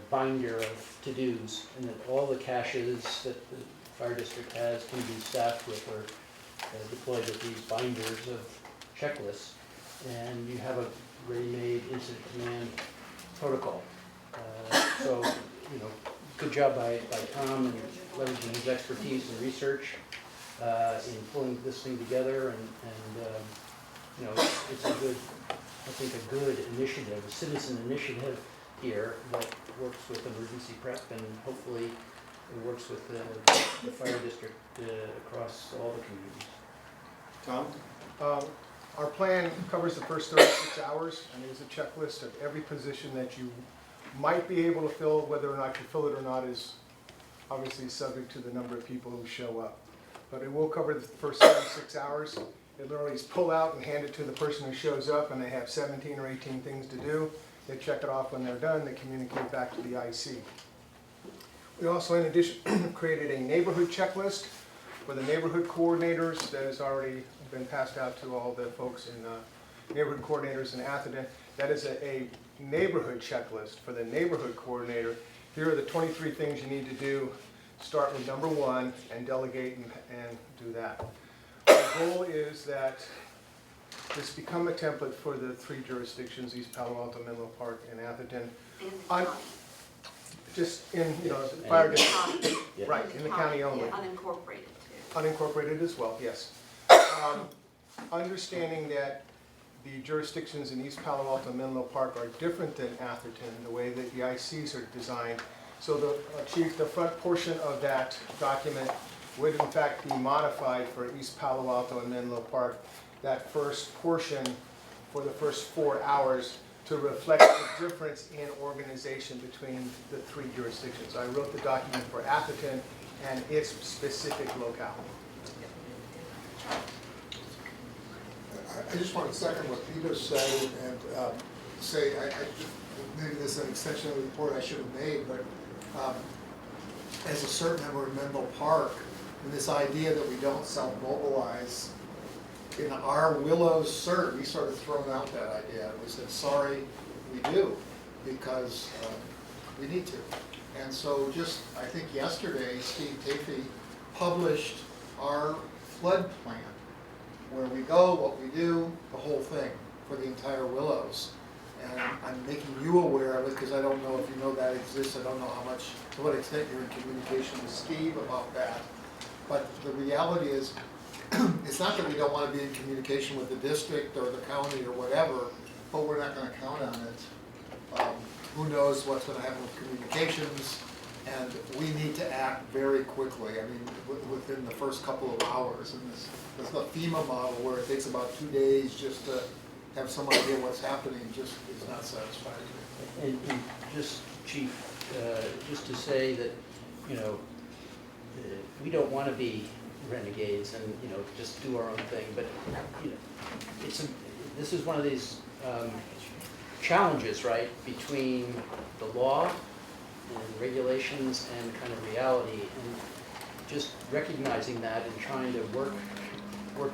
binder of to-dos, and that all the caches that the fire district has can be staffed with or deployed with these binders of checklists, and you have a ready-made incident command protocol. So, you know, good job by Tom and leveraging his expertise and research in pulling this thing together, and you know, it's a good, I think a good initiative, a citizen initiative here that works with emergency prep, and hopefully it works with the fire district across all the communities. Tom? Our plan covers the first 36 hours, and there's a checklist of every position that you might be able to fill. Whether or not you fill it or not is obviously subject to the number of people who show up. But it will cover the first 36 hours. They literally just pull out and hand it to the person who shows up, and they have 17 or 18 things to do. They check it off when they're done. They communicate back to the IC. We also, in addition, created a neighborhood checklist for the neighborhood coordinators that has already been passed out to all the folks in neighborhood coordinators in Atherton. That is a neighborhood checklist for the neighborhood coordinator. Here are the 23 things you need to do start with number one and delegate and do that. Our goal is that this become a template for the 3 jurisdictions, East Palo Alto, Menlo Park, and Atherton. In the I- county. Just in, fire district, County. right, in the county only. Yeah, unincorporated too. Unincorporated as well, yes. Understanding that the jurisdictions in East Palo Alto and Menlo Park are different than Atherton, the way that the ICs are designed. So the Chief, the front portion of that document would in fact be modified for East Palo Alto and Menlo Park. That first portion for the first 4 hours to reflect the difference in organization between the 3 jurisdictions. I wrote the document for Atherton and its specific locale. I just want to second what Peter said and say, maybe this is an extension of the report I should have made, but as a certain member of Menlo Park, and this idea that we don't self-mobilize, in our Willows cert, we sort of thrown out that idea. We said, sorry, we do, because we need to. And so just, I think yesterday, Steve Tafey published our flood plan, where we go, what we do, the whole thing, for the entire Willows. And I'm making you aware of it, because I don't know if you know that exists. I don't know how much, to what extent you're in communication with Steve about that. But the reality is, it's not that we don't want to be in communication with the district or the county or whatever, but we're not going to count on it. Who knows what's going to happen with communications, and we need to act very quickly. I mean, within the first couple of hours. And this the FEMA model, where it takes about 2 days just to have some idea what's happening, just is not satisfactory. And just, Chief, just to say that, we don't want to be renegades and, just do our own thing, but, this is one of these challenges, right, between the law and regulations and kind of reality, and just recognizing that and trying to work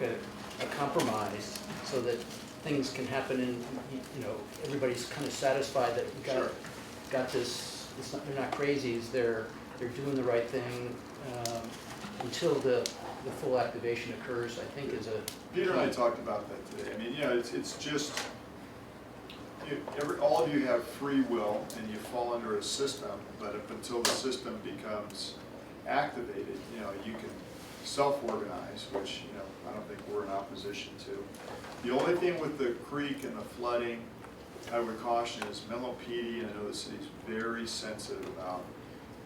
a compromise so that things can happen and, everybody's kind of satisfied that we got this, they're not crazies, they're doing the right thing until the full activation occurs, I think is a... Peter and I talked about that today. I mean, it's just, all of you have free will and you fall under a system, but up until the system becomes activated, you can self-organize, which, I don't think we're in opposition to. The only thing with the creek and the flooding, I would caution is Menlo PD, and I know the city's very sensitive about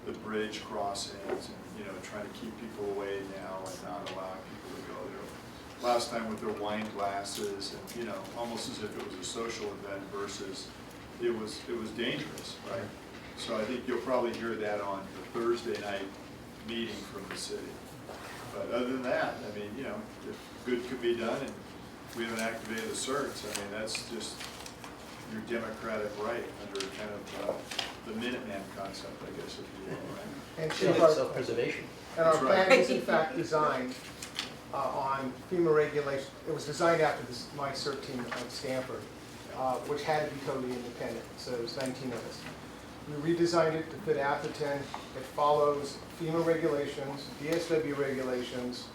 the bridge crossings and, trying to keep people away now and not allowing people to go there. Last time with their wine glasses and, almost as if it was a social event versus it was dangerous, right? So I think you'll probably hear that on the Thursday night meeting from the city. But other than that, I mean, if good could be done and we haven't activated the certs, I mean, that's just your democratic right under kind of the Minuteman concept, I guess, if you will, right? And self-preservation. And our That's plan right. is in fact designed on FEMA regulation. It was designed after my CERT team at Stanford, which had to be totally independent. So it was 19 of us. We redesigned it to fit Atherton. It follows FEMA regulations, DSW regulations.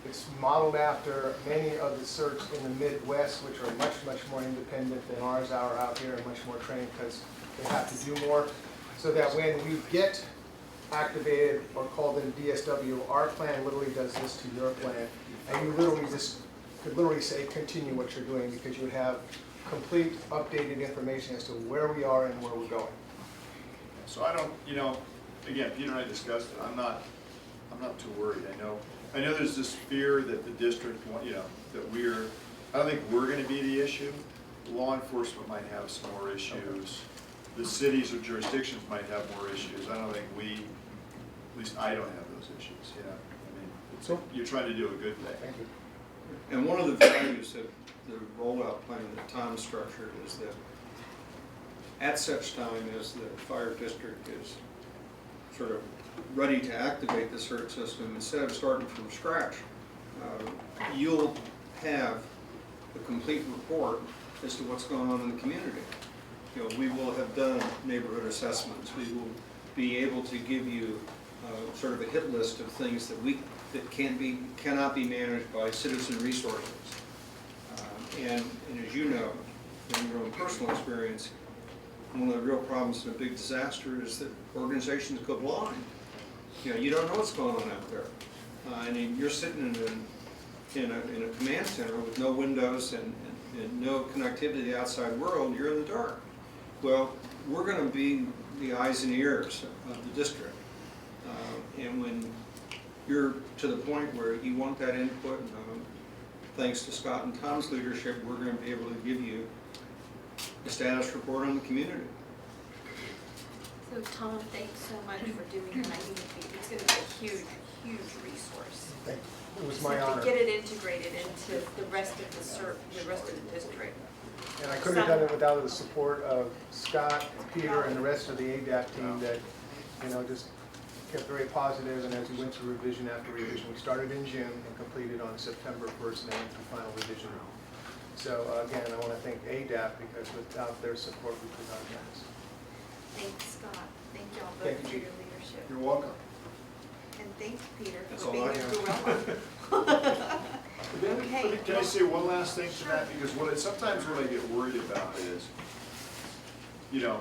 It's modeled after many of the CERTs in the Midwest, which are much, much more independent than ours are out here and much more trained because they have to do more. So that when we get activated or called in DSW, our plan literally does this to your plan. And you literally just could literally say continue what you're doing because you have complete updated information as to where we are and where we're going. So I don't, again, Peter and I discussed it. I'm not too worried. I know there's this fear that the district, that I don't think we're going to be the issue. Law enforcement might have some more issues. The cities or jurisdictions might have more issues. I don't think at least I don't have those issues, I mean, you're trying to do a good thing. Thank you. And one of the values of the rollout plan that Tom structured is that at such time as the fire district is sort of ready to activate the CERT system, instead of starting from scratch, you'll have a complete report as to what's going on in the community. We will have done neighborhood assessments. We will be able to give you sort of a hit list of things that cannot be managed by citizen resources. And as you know, from your own personal experience, one of the real problems in a big disaster is that organizations go blind. You know, you don't know what's going on out there. And you're sitting in a command center with no windows and no connectivity to the outside world, you're in the dark. Well, we're going to be the eyes and ears of the district. And when you're to the point where you want that input, thanks to Scott and Tom's leadership, we're going to be able to give you a status report on the community. So Tom, thanks so much for doing that. I think it's going to be a huge, huge resource. Thank you. It was Just my have honor. to get it integrated into the rest of the rest of the district. And I couldn't have done it without the support of Scott, Peter, and the rest of the ADAP team that, you know, just kept very positive. And as we went through revision after revision, we started in June and completed on September 1st and then went through final revision. So again, I want to thank ADAP because without their support, we could not have done this. Thanks, Scott. Thank y'all Thank both for you. your leadership. You're welcome. And thanks, Peter, That's for all being I a have. gorilla. Okay. Can I say one last thing to that? Because sometimes what I get worried about is, you know,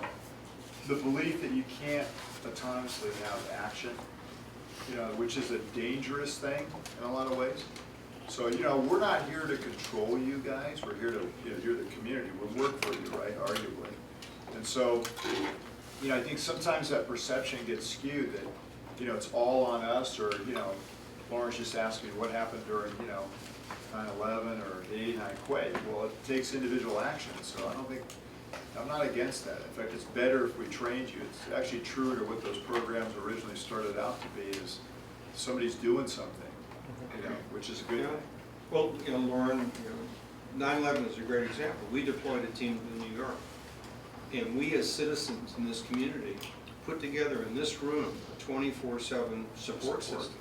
the belief that you can't autonomously have action, you know, which is a dangerous thing in a lot of ways. So, you know, we're not here to control you guys. We're here to, you know, you're the community. We work for you, right, arguably. And so, you know, I think sometimes that perception gets skewed that, you know, it's all on us, or, you know, Lauren's just asking what happened during, you know, 9/11 or the '89 quake. Well, it takes individual action, so I'm not against that. In fact, it's better if we trained you. It's actually truer to what those programs originally started out to be, is somebody's doing something, you know, which is a good thing. Well, you know, Lauren, you know, 9/11 is a great example. We deployed a team to New York, and we as citizens in this community put together in this room a 24/7 support system.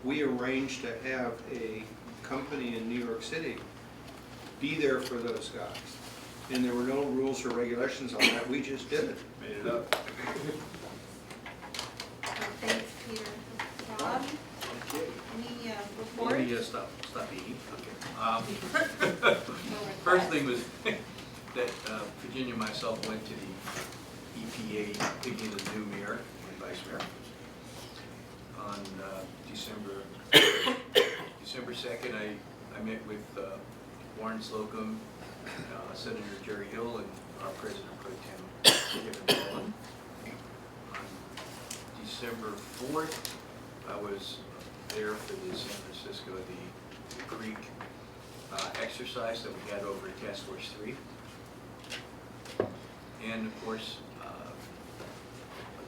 We arranged to have a company in New York City be there for those guys. And there were no rules or regulations on that, we just did it. Made it up. Thanks, Peter. Rob, Okay. any Let me reports? stop eating. Okay. First thing was that Virginia and myself went to the EPA picking the new mayor and vice mayor on December 2nd. I met with Warren Slocum, Senator Jerry Hill, and our President Pro Tem Kevin Mullen. On December 4th, I was there for the San Francisco, the Greek exercise that we had over at Task Force 3. And of course,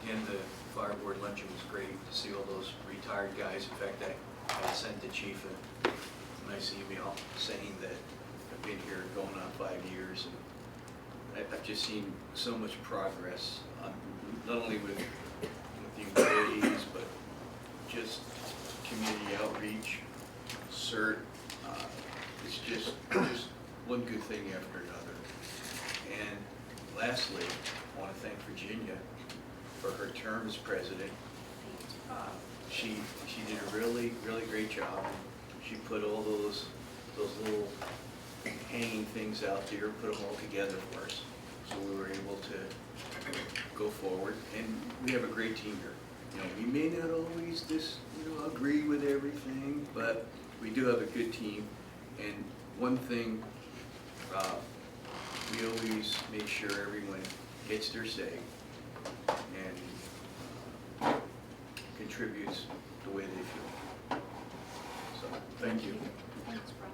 again, the fire board luncheon was great to see all those retired guys. In fact, I sent the chief a nice email saying that I've been here going on 5 years, and I've just seen so much progress, not only with the employees, but just community outreach, CERT. It's just one good thing after another. And lastly, I want to thank Virginia for her term as president. She did a really great job. She put all those little hanging things out there, put them all together for us, so we were able to go forward. And we have a great team here. You know, we may not always agree with everything, but we do have a good team. And one thing, we always make sure everyone gets their say and contributes the way they feel. So, thank you. Thanks, Rob.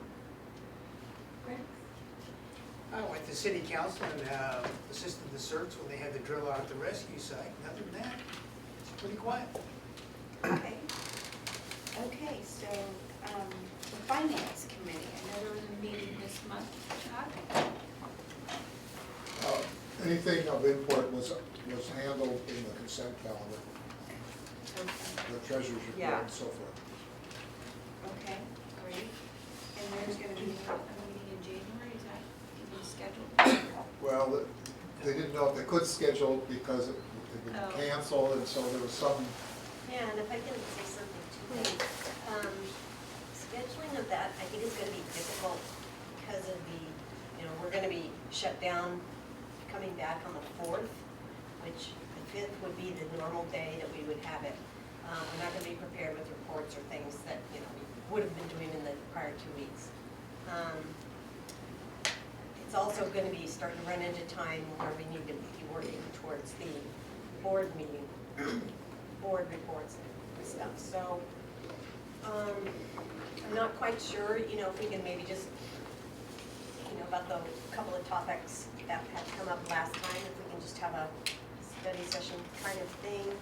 Greg? I went to city council and assisted the CERTs when they had the drill out at the rescue site. Other than that, it's pretty quiet. Okay. Okay, so, the finance committee, I know there was a meeting this month. Anything of import was handled in the consent calendar, Okay. the treasurer's report Yeah. and so forth. Okay, great. And there's gonna be a meeting in January, is that even scheduled? Well, they didn't know if they could schedule because it had been Oh. canceled, and so there was some Yeah, and if I can say something too, scheduling of that, I think is gonna be difficult because of the, we're gonna be shut down coming back on the 4th, which the 5th would be the normal day that we would have it. We're not gonna be prepared with reports or things that, we would have been doing in the prior 2 weeks. It's also gonna be starting to run into time where we need to be working towards the board meeting, board reports and stuff. So, I'm not quite sure, if we can maybe just, about the couple of topics that had come up last time, if we can just have a study session kind of thing.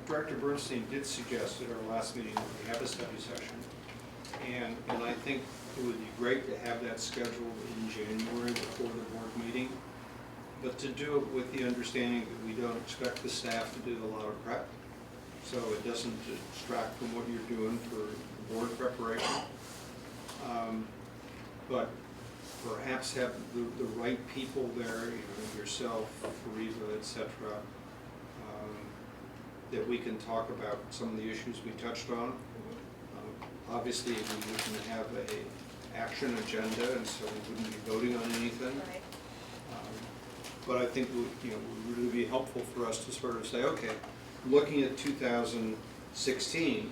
Director Bernstein did suggest at our last meeting that we have a study session. And I think it would be great to have that scheduled in January before the board meeting. But to do it with the understanding that we don't expect the staff to do a lot of prep, so it doesn't distract from what you're doing for board preparation. But perhaps have the right people there, yourself, Fariva, et cetera, that we can talk about some of the issues we touched on. Obviously, we wouldn't have a action agenda, and so we wouldn't be voting on anything. Right. But I think it would really be helpful for us to sort of say, okay, looking at 2016,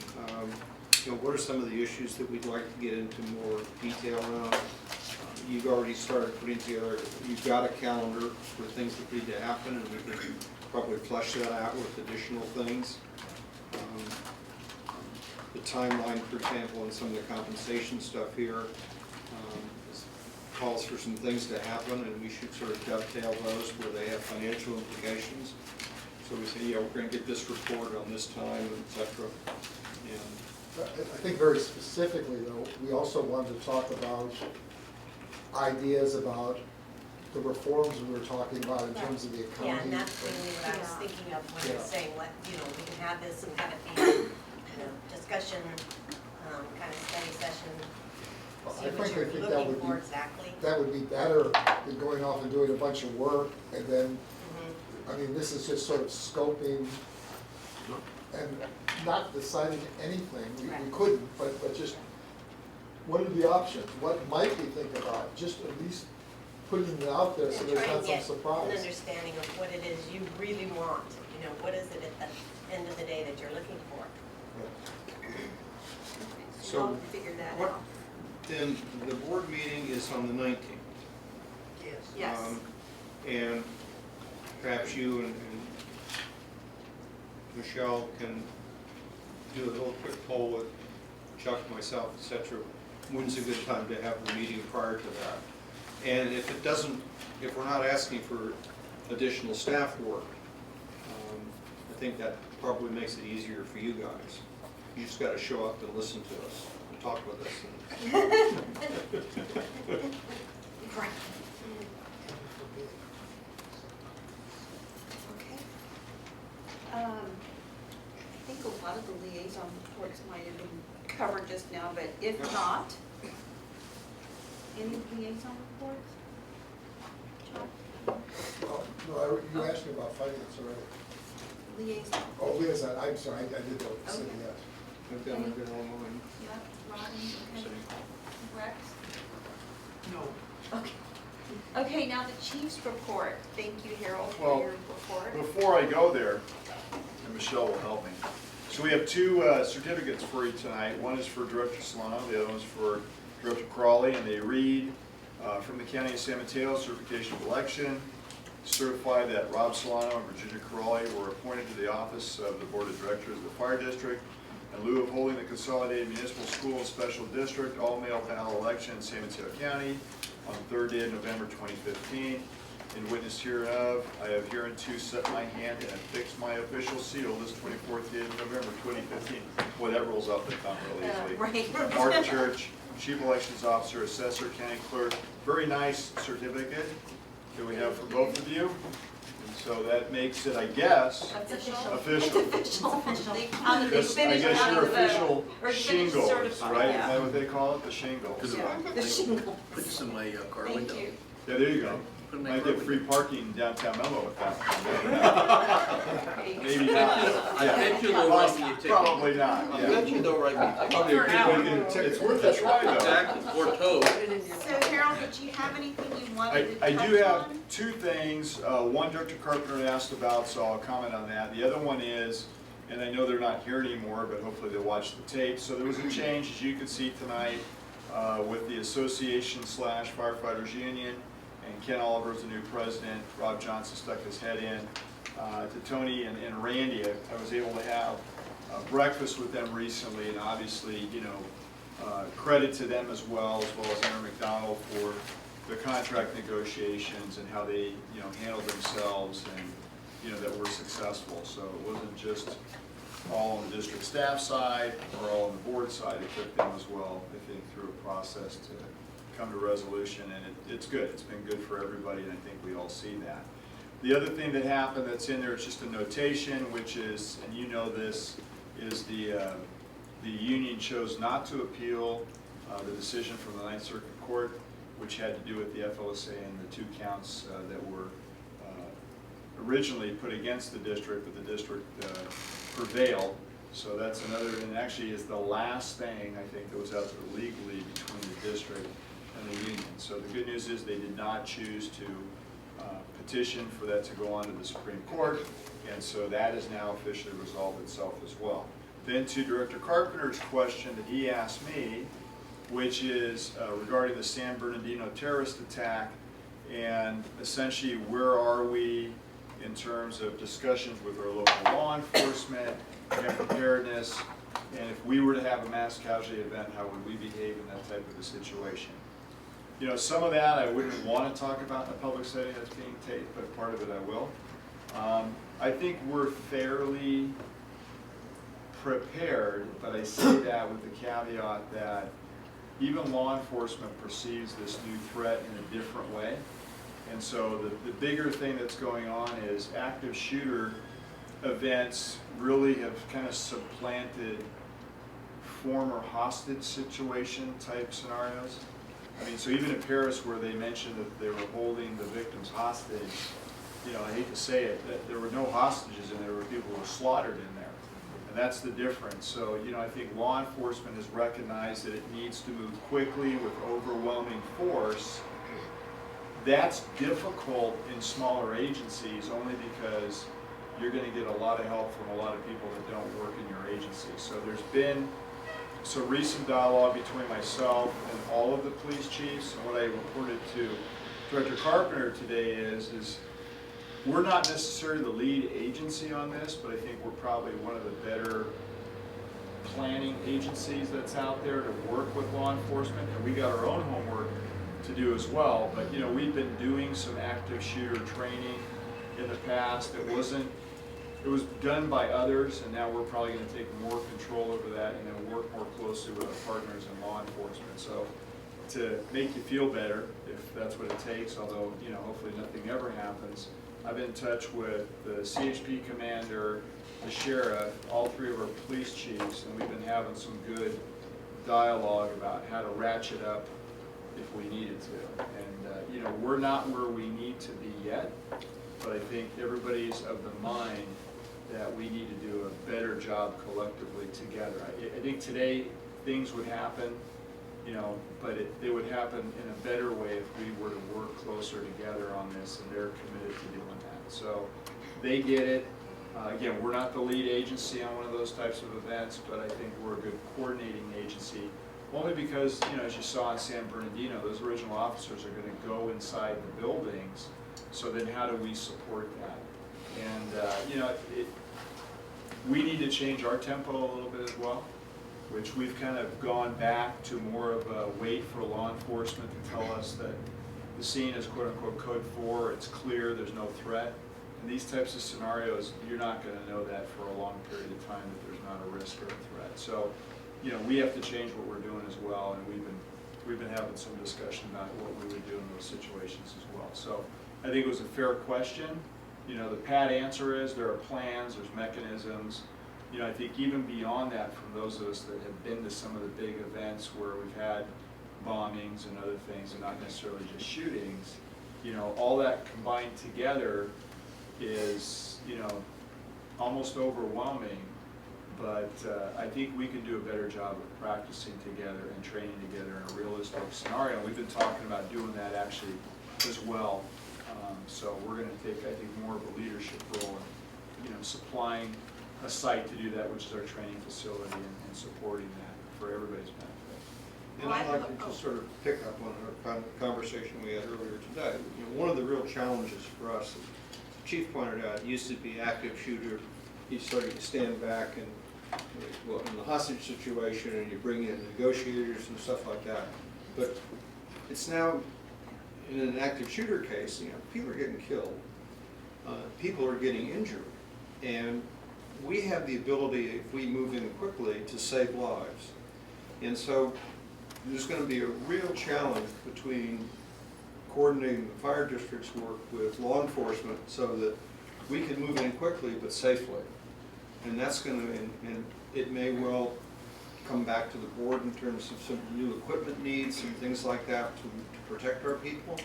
what are some of the issues that we'd like to get into more detail on? You've already started putting together, you've got a calendar for things that need to happen, and we can probably flesh that out with additional things. The timeline, for example, and some of the compensation stuff here calls for some things to happen, and we should sort of dovetail those where they have financial implications. So we say, yeah, we're going to get this report on this time, et cetera. And I think very specifically, though, we also wanted to talk about ideas about the reforms we were talking about in terms of the accounting. Yeah, and that's really what I was thinking of when you're saying, we can have this and have it be, discussion, kind of study session. See what you're looking for exactly. That would be better than going off and doing a bunch of work and then, I mean, this is just sort of scoping and not deciding anything. We couldn't, but just, what are the options? What might we think about? Just at least putting it out there so there's not some surprise. An understanding of what it is you really want. What is it at the end of the day that you're looking for? so figure that what, out. then the board meeting is on the 19th. Yes. And perhaps you and Michelle can do a little quick poll with Chuck, myself, et cetera. When's a good time to have a meeting prior to that? And if it doesn't, if we're not asking for additional staff work, I think that probably makes it easier for you guys. You just got to show up and listen to us and talk with us. Right. I think a lot of the liaison reports might have been covered just now, but if not, any liaison reports? Oh, no, you asked me about finance already. Liaison. Oh, liaison, I'm sorry, I did know, said Okay. yes. I've done it online. Yeah, Robin, okay. Rex? No. Okay. Okay, now the chief's report. Thank you, Harold, Well, for your report. Before I go there, and Michelle will help me. So we have two certificates for you tonight. One is for Director Solano, the other one's for Director Crawley, and they read from the County of San Mateo Certification of Election, certify that Rob Solano and Virginia Crawley were appointed to the office of the Board of Directors of the Fire District in lieu of holding the Consolidated Municipal School and Special District all-male panel election in San Mateo County on the 3rd day of November 2015. In witness hereof, I have hereunto set my hand and affixed my official seal this 24th day of November 2015. Boy, that rolls off the tongue really easily. Right. Mark Church, Chief Elections Officer, Assessor, County Clerk. Very nice certificate that we have for both of you. And so that makes it, I guess, Official. official. Official. Yes, I guess your official shingles, certified, right? yeah. Is that what they call it, the shingle? Yeah, the shingle. Put this in my car window. Thank you. Yeah, there you go. Might get free parking downtown Mello with that. Maybe not. I bet you they'll write me a ticket. Probably not, I yeah. bet you they'll write me a ticket. Probably a ticket. It's worth a try though. Exactly, or tow. So Harold, did you have anything you wanted to I touch do have on? two things. One Director Carpenter asked about, so I'll comment on that. The other one is, and I know they're not here anymore, but hopefully they'll watch the tape. So there was a change, as you can see tonight, with the Association / Firefighters Union, and Ken Oliver's the new president. Rob Johnson stuck his head in. To Tony and Randy, I was able to have breakfast with them recently, and obviously, you know, credit to them as well as Aaron McDonald for the contract negotiations and how they, you know, handled themselves and, you know, that were successful. So it wasn't just all on the district staff side or all on the board side. It took them as well, I think, through a process to come to resolution, and it's good. It's been good for everybody, and I think we all see that. The other thing that happened that's in there is just a notation, which is, and you know this, is the union chose not to appeal the decision from the Ninth Circuit Court, which had to do with the FLSA and the 2 counts that were originally put against the district, but the district prevailed. So that's another, and actually is the last thing I think that was out there legally between the district and the union. So the good news is they did not choose to petition for that to go on to the Supreme Court, and so that has now officially resolved itself as well. Then to Director Carpenter's question that he asked me, which is regarding the San Bernardino terrorist attack, and essentially where are we in terms of discussions with our local law enforcement and preparedness, and if we were to have a mass casualty event, how would we behave in that type of a situation? You know, some of that I wouldn't want to talk about in a public setting that's being taped, but part of it I will. I think we're fairly prepared, but I say that with the caveat that even law enforcement perceives this new threat in a different way. And so the bigger thing that's going on is active shooter events really have kind of supplanted former hostage situation type scenarios. I mean, so even in Paris, where they mentioned that they were holding the victims hostage, you know, I hate to say it, that there were no hostages and there were people who were slaughtered in there. And that's the difference. So, you know, I think law enforcement has recognized that it needs to move quickly with overwhelming force. That's difficult in smaller agencies only because you're going to get a lot of help from a lot of people that don't work in your agency. So there's been some recent dialogue between myself and all of the police chiefs, and what I reported to Director Carpenter today is we're not necessarily the lead agency on this, but I think we're probably one of the better planning agencies that's out there to work with law enforcement, and we got our own homework to do as well. But you know, we've been doing some active shooter training in the past. It was done by others, and now we're probably going to take more control over that and then work more closely with our partners in law enforcement. So to make you feel better, if that's what it takes, although, you know, hopefully nothing ever happens, I've been in touch with the CHP commander, the sheriff, all 3 of our police chiefs, and we've been having some good dialogue about how to ratchet up if we needed to. And, you know, we're not where we need to be yet, but I think everybody's of the mind that we need to do a better job collectively together. I think today things would happen, you know, but they would happen in a better way if we were to work closer together on this, and they're committed to doing that. So they get it. Again, we're not the lead agency on one of those types of events, but I think we're a good coordinating agency, only because, you know, as you saw in San Bernardino, those original officers are going to go inside the buildings. So then how do we support that? And, you know, we need to change our tempo a little bit as well, which we've kind of gone back to more of a wait for law enforcement to tell us that the scene is quote-unquote code 4, it's clear, there's no threat. In these types of scenarios, you're not going to know that for a long period of time, that there's not a risk or a threat. So, you know, we have to change what we're doing as well, and we've been having some discussion about what we would do in those situations as well. So I think it was a fair question. You know, the pat answer is there are plans, there's mechanisms. You know, I think even beyond that, from those of us that have been to some of the big events where we've had bombings and other things, and not necessarily just shootings, you know, all that combined together is, you know, almost overwhelming. But I think we can do a better job of practicing together and training together in a realistic scenario. We've been talking about doing that actually as well. So we're going to take, I think, more of a leadership role in, you know, supplying a site to do that, which is our training facility, and supporting that for everybody's benefit. And I'd like to just sort of pick up on our conversation we had earlier today. You know, one of the real challenges for us, as the Chief pointed out, used to be active shooter. You sort of stand back and, well, in the hostage situation, and you bring in negotiators and stuff like that. But it's now, in an active shooter case, you know, people are getting killed, people are getting injured, and we have the ability, if we move in quickly, to save lives. And so there's going to be a real challenge between coordinating the fire district's work with law enforcement so that we can move in quickly but safely. And that's going to, and it may well come back to the board in terms of some new equipment needs and things like that to protect our people.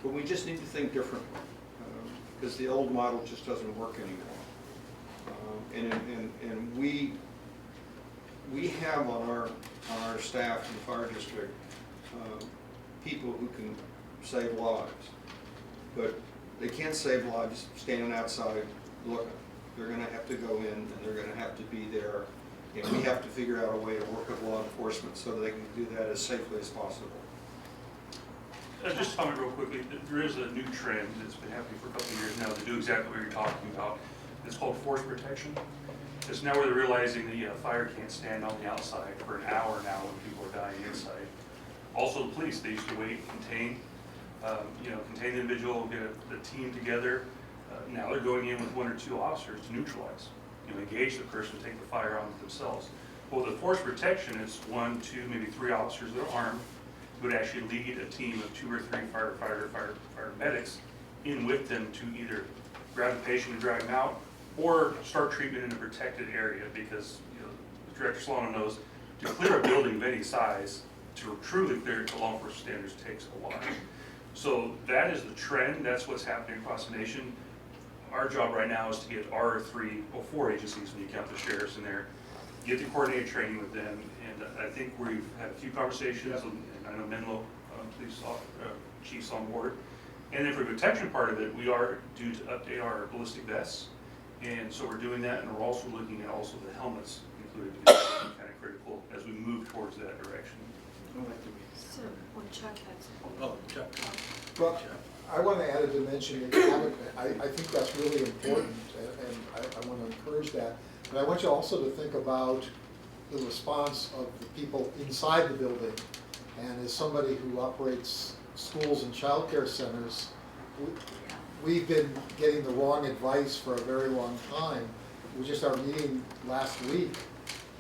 But we just need to think differently, because the old model just doesn't work anymore. And we have on our staff in the fire district people who can save lives, but they can't save lives standing outside looking. They're going to have to go in, and they're going to have to be there, and we have to figure out a way to work with law enforcement so that they can do that as safely as possible. Just to comment real quickly, there is a new trend that's been happening for a couple of years now to do exactly what you're talking about. It's called force protection. It's now where they're realizing the fire can't stand on the outside for an hour now when people are dying inside. Also the police, they used to wait, contain the individual, get a team together. Now they're going in with 1 or 2 officers to neutralize, engage the person, take the fire on themselves. Well, the force protection is 1, 2, maybe 3 officers that are armed who would actually lead a team of 2 or 3 fire medics in with them to either grab the patient and drag them out or start treatment in a protected area, because Director Solano knows to clear a building of any size to truly clear it to law enforcement standards takes a while. So that is the trend. That's what's happening across the nation. Our job right now is to get our 4 agencies, when you count the sheriffs in there, get the coordinated training with them. And I think we've had a few conversations, and I know Menlo police chiefs on board. And then for the protection part of it, we are due to update our ballistic vests. And so we're doing that, and we're also looking at also the helmets included, because it's kind of critical as we move towards that direction. So, well, Chuck has. Oh, Chuck. Well, I want to add a dimension that you haven't, I think that's really important, and I want to encourage that. But I want you also to think about the response of the people inside the building. And as somebody who operates schools and child care centers, we've been getting the wrong advice for a very long time. We just, our meeting last week,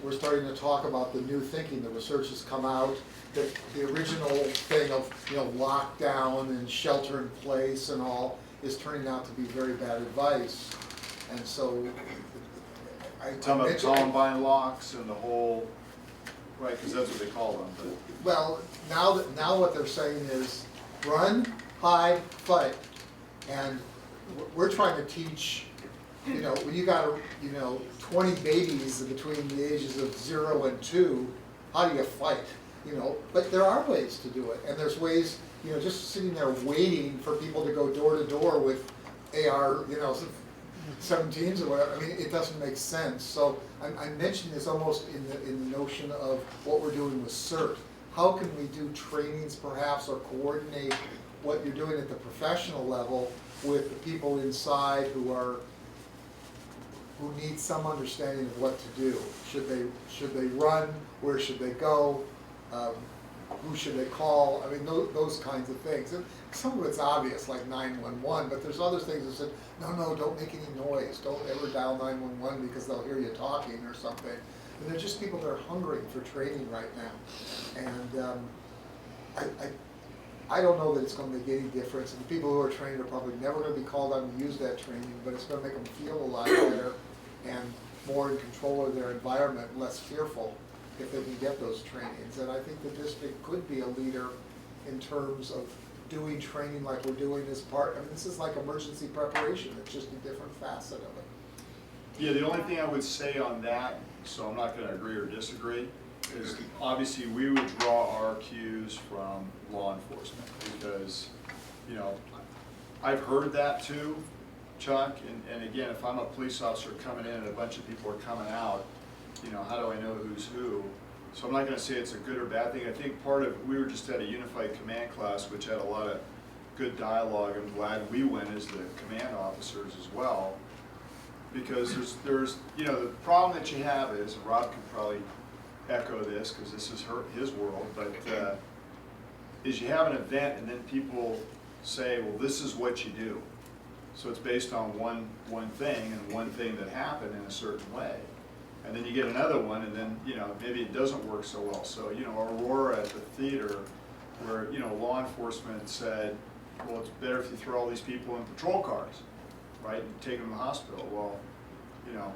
we're starting to talk about the new thinking. The research has come out that the original thing of lockdown and shelter in place and all is turning out to be very bad advice. And so Talking about Columbine locks and the whole, right, because that's what they call them. But. Well, now what they're saying is run, hide, fight. And we're trying to teach, when you got 20 babies between the ages of 0 and 2, how do you fight? But there are ways to do it, and there's ways, just sitting there waiting for people to go door to door with AR, 17s or whatever. I mean, it doesn't make sense. So I mentioned this almost in the notion of what we're doing with CERT. How can we do trainings perhaps, or coordinate what you're doing at the professional level with the people inside who need some understanding of what to do? Should they run? Where should they go? Who should they call? I mean, those kinds of things. And some of it's obvious, like 911, but there's other things that said, no, don't make any noise. Don't ever dial 911 because they'll hear you talking or something. And they're just people that are hungering for training right now. And I don't know that it's going to make any difference. And the people who are trained are probably never going to be called on to use that training, but it's going to make them feel a lot better and more in control of their environment, less fearful if they can get those trainings. And I think the district could be a leader in terms of doing training like we're doing as part, I mean, this is like emergency preparation, it's just a different facet of it. Yeah, the only thing I would say on that, so I'm not gonna agree or disagree, is obviously we would draw our cues from law enforcement, because, you know, I've heard that too, Chuck, and again, if I'm a police officer coming in and a bunch of people are coming out, you know, how do I know who's who? So I'm not gonna say it's a good or bad thing. I think part of, we were just at a unified command class, which had a lot of good dialogue. I'm glad we went as the command officers as well. Because there's, you know, the problem that you have is, and Rob could probably echo this, because this is his world, but is you have an event and then people say, well, this is what you do. So it's based on one thing and one thing that happened in a certain way. And then you get another one, and then, you know, maybe it doesn't work so well. So, you know, Aurora at the theater, where, you know, law enforcement said, well, it's better if you throw all these people in patrol cars, right, and take them to the hospital. Well, you know,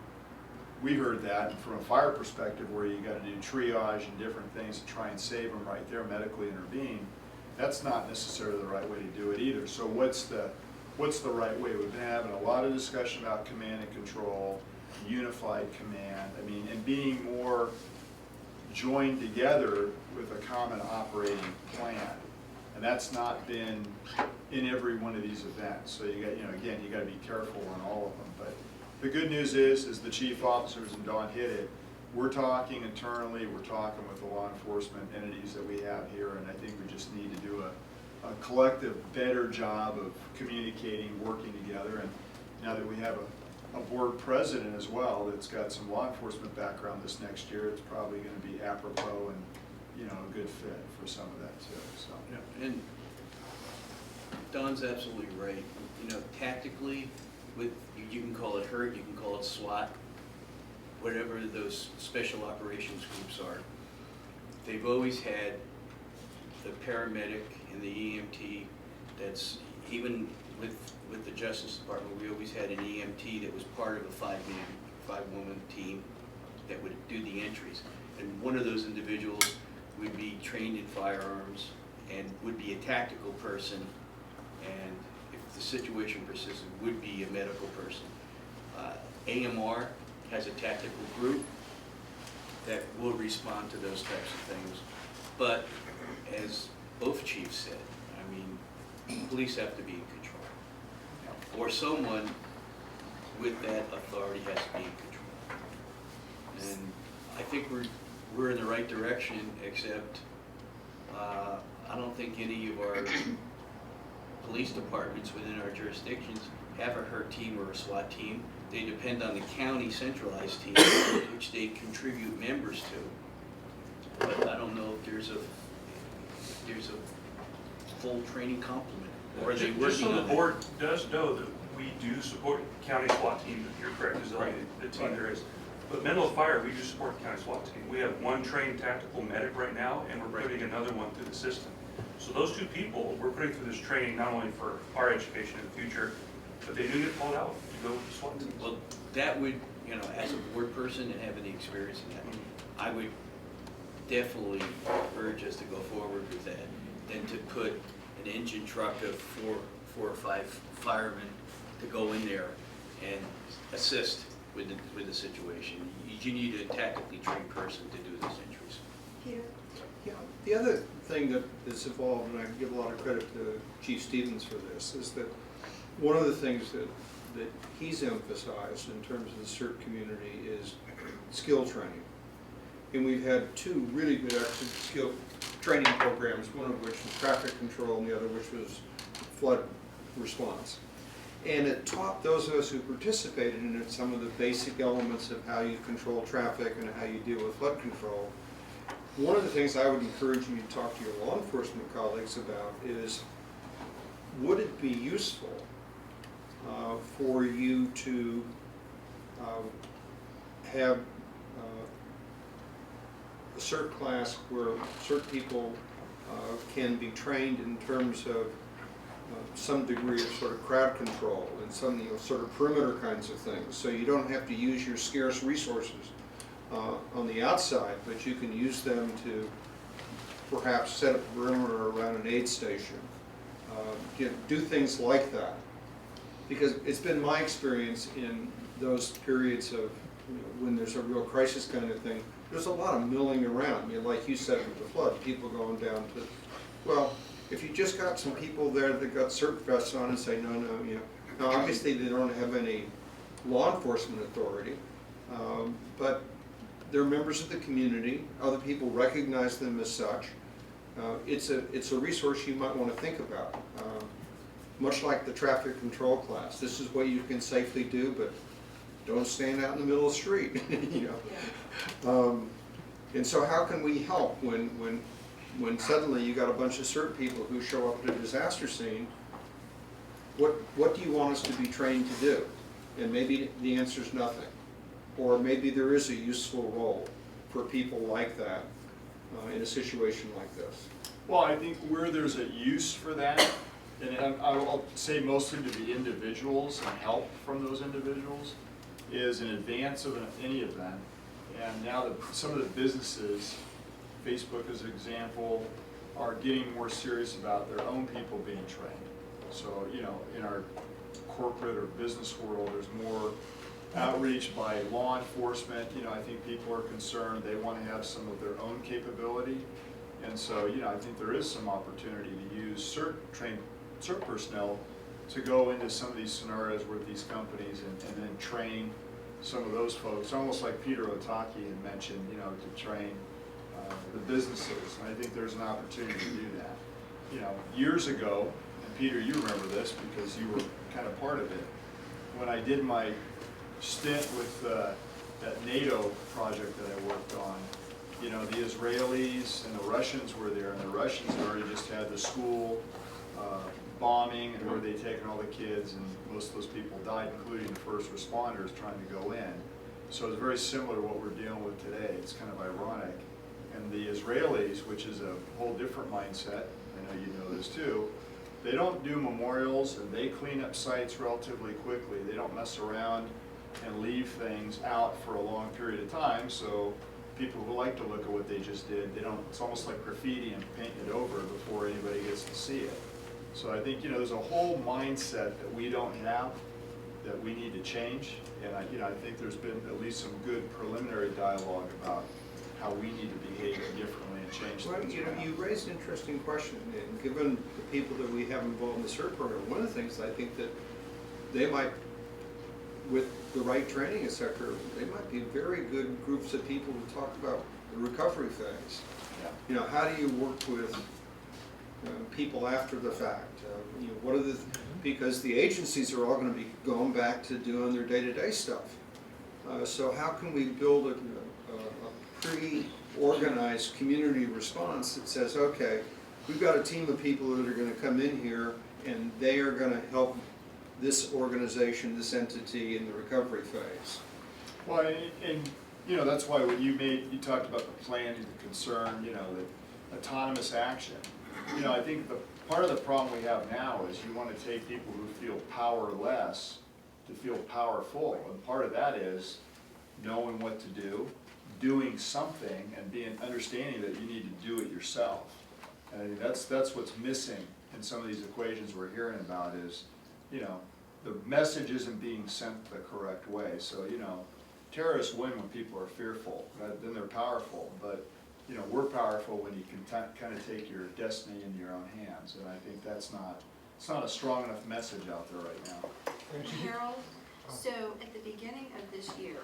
we heard that from a fire perspective, where you got to do triage and different things to try and save them right there, medically intervene. That's not necessarily the right way to do it either. So what's the right way? We've been having a lot of discussion about command and control, unified command, I mean, and being more joined together with a common operating plan. And that's not been in every one of these events. So you got, you know, again, you got to be careful on all of them. But the good news is the chief officers, and Dawn hit it, we're talking internally, we're talking with the law enforcement entities that we have here, and I think we just need to do a collective, better job of communicating, working together. And now that we have a board president as well that's got some law enforcement background this next year, it's probably going to be apropos and, you know, a good fit for some of that too. So. Yeah. And Don's absolutely right. You know, tactically, with you can call it HURT, you can call it SWAT, whatever those special operations groups are. They've always had the paramedic and the EMT. That's even with the Justice Department, we always had an EMT that was part of a five-woman team that would do the entries. And one of those individuals would be trained in firearms and would be a tactical person, and if the situation persisted, would be a medical person. AMR has a tactical group that will respond to those types of things. But as both chiefs said, I mean, police have to be in control. Or someone with that authority has to be in control. And I think we're in the right direction, except I don't think any of our police departments within our jurisdictions have a HURT team or a SWAT team. They depend on the county centralized team, which they contribute members to. But I don't know if there's a full training complement. Or are they working on Just so the that? board does know that we do support county SWAT team. You're correct, is the only the team there is. But Menlo Fire, we do support the county SWAT team. We have one trained tactical medic right now, and we're putting another one through the system. So those two people, we're putting through this training not only for our education in the future, but they do get called out to go with the SWAT team. Well, that would, you know, as a board person and having the experience in that, I would definitely urge us to go forward with that, than to put an engine truck of four or five firemen to go in there and assist with the situation. You need a tactically trained person to do those entries. Peter? Yeah, the other thing that is involved, and I give a lot of credit to Chief Stevens for this, is that one of the things that he's emphasized in terms of the CERT community is skill training. And we've had two really good skill training programs, one of which was traffic control and the other which was flood response. And it taught those of us who participated in it some of the basic elements of how you control traffic and how you deal with flood control. One of the things I would encourage you to talk to your law enforcement colleagues about is, would it be useful for you to have a CERT class where CERT people can be trained in terms of some degree of sort of crowd control and some, you know, sort of perimeter kinds of things, so you don't have to use your scarce resources on the outside, but you can use them to perhaps set up a perimeter around an aid station. Do things like that. Because it's been my experience in those periods of, when there's a real crisis kind of thing, there's a lot of milling around. I mean, like you said with the flood, people going down to, well, if you just got some people there that got CERT vests on and say, no, now obviously they don't have any law enforcement authority, but they're members of the community, other people recognize them as such. It's a resource you might want to think about. Much like the traffic control class, this is what you can safely do, but don't stand out in the middle of the street, and so how can we help when suddenly you got a bunch of CERT people who show up at a disaster scene? What do you want us to be trained to do? And maybe the answer is nothing. Or maybe there is a useful role for people like that in a situation like this. Well, I think where there's a use for that, and I'll say mostly to the individuals and help from those individuals, is in advance of any event. And now that some of the businesses, Facebook as an example, are getting more serious about their own people being trained. So, in our corporate or business world, there's more outreach by law enforcement. I think people are concerned, they want to have some of their own capability. And so, I think there is some opportunity to use trained CERT personnel to go into some of these scenarios with these companies and then train some of those folks, almost like Peter Otake had mentioned, to train the businesses. And I think there's an opportunity to do that. Years ago, and Peter, you remember this because you were kind of part of it, when I did my stint with that NATO project that I worked on, the Israelis and the Russians were there, and the Russians had already just had the school bombing, and where they'd taken all the kids, and most of those people died, including the first responders trying to go in. So it's very similar to what we're dealing with today. It's kind of ironic. And the Israelis, which is a whole different mindset, I know you know this too, they don't do memorials, and they clean up sites relatively quickly. They don't mess around and leave things out for a long period of time, so people who like to look at what they just did, they don't, it's almost like graffiti and paint it over before anybody gets to see it. So I think, there's a whole mindset that we don't have that we need to change, and I think there's been at least some good preliminary dialogue about how we need to behave differently and change things. Well, you raised an interesting question, and given the people that we have involved in the CERT program, one of the things I think that they might, with the right training, etc., they might be very good groups of people to talk about the recovery phase. Yeah. How do you work with people after the fact? What are because the agencies are all going to be going back to doing their day-to-day stuff. So how can we build a pre-organized community response that says, okay, we've got a team of people that are going to come in here and they are going to help this organization, this entity in the recovery phase. Well, and that's why when you talked about the planning, the concern, the autonomous action. I think part of the problem we have now is you want to take people who feel powerless to feel powerful, and part of that is knowing what to do, doing something, and understanding that you need to do it yourself. And I think that's what's missing in some of these equations we're hearing about is, the message isn't being sent the correct way. So, terrorists win when people are fearful, right? Then they're powerful, but we're powerful when you can kind of take your destiny into your own hands, and I think it's not a strong enough message out there right now. Harold, so at the beginning of this year,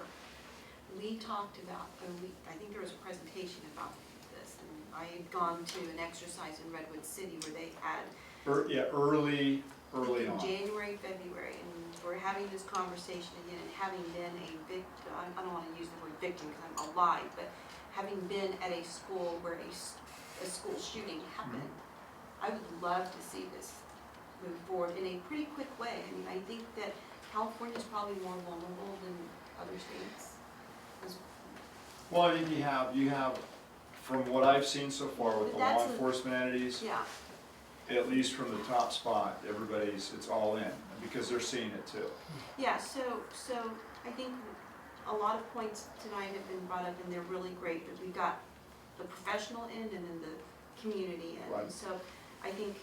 we talked about, I think there was a presentation about this, and I had gone to an exercise in Redwood City where they had early in on. January, February, and we're having this conversation again, and having been a victim, I don't want to use the word victim because I'm alive, but having been at a school where a school shooting happened, I would love to see this move forward in a pretty quick way. I mean, I think that California is probably more vulnerable than other states. Well, I think you have, from what I've seen so far with the law enforcement entities, at least from the top spot, it's all in, because they're seeing it too. Yeah, so I think a lot of points tonight have been brought up, and they're really great, but we've got the professional end and then the community. Right. And so I think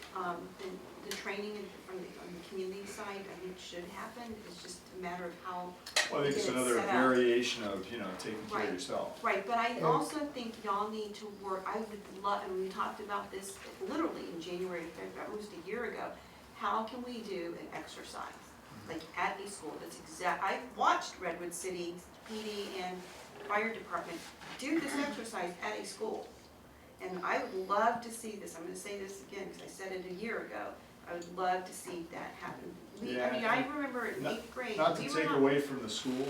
the training on the community side, I think should happen. It's just a matter of how Well, I think it's get it another set up. variation of, taking care Right. of yourself. Right, but I also think y'all need to work, I would love, and we talked about this literally in January, almost a year ago. How can we do an exercise, like at a school, that's I watched Redwood City PD and fire department do this exercise at a school. And I would love to see this, I'm gonna say this again, because I said it a year ago, I would love to see that happen. I remember in 8th grade. Not to we were take away from the school,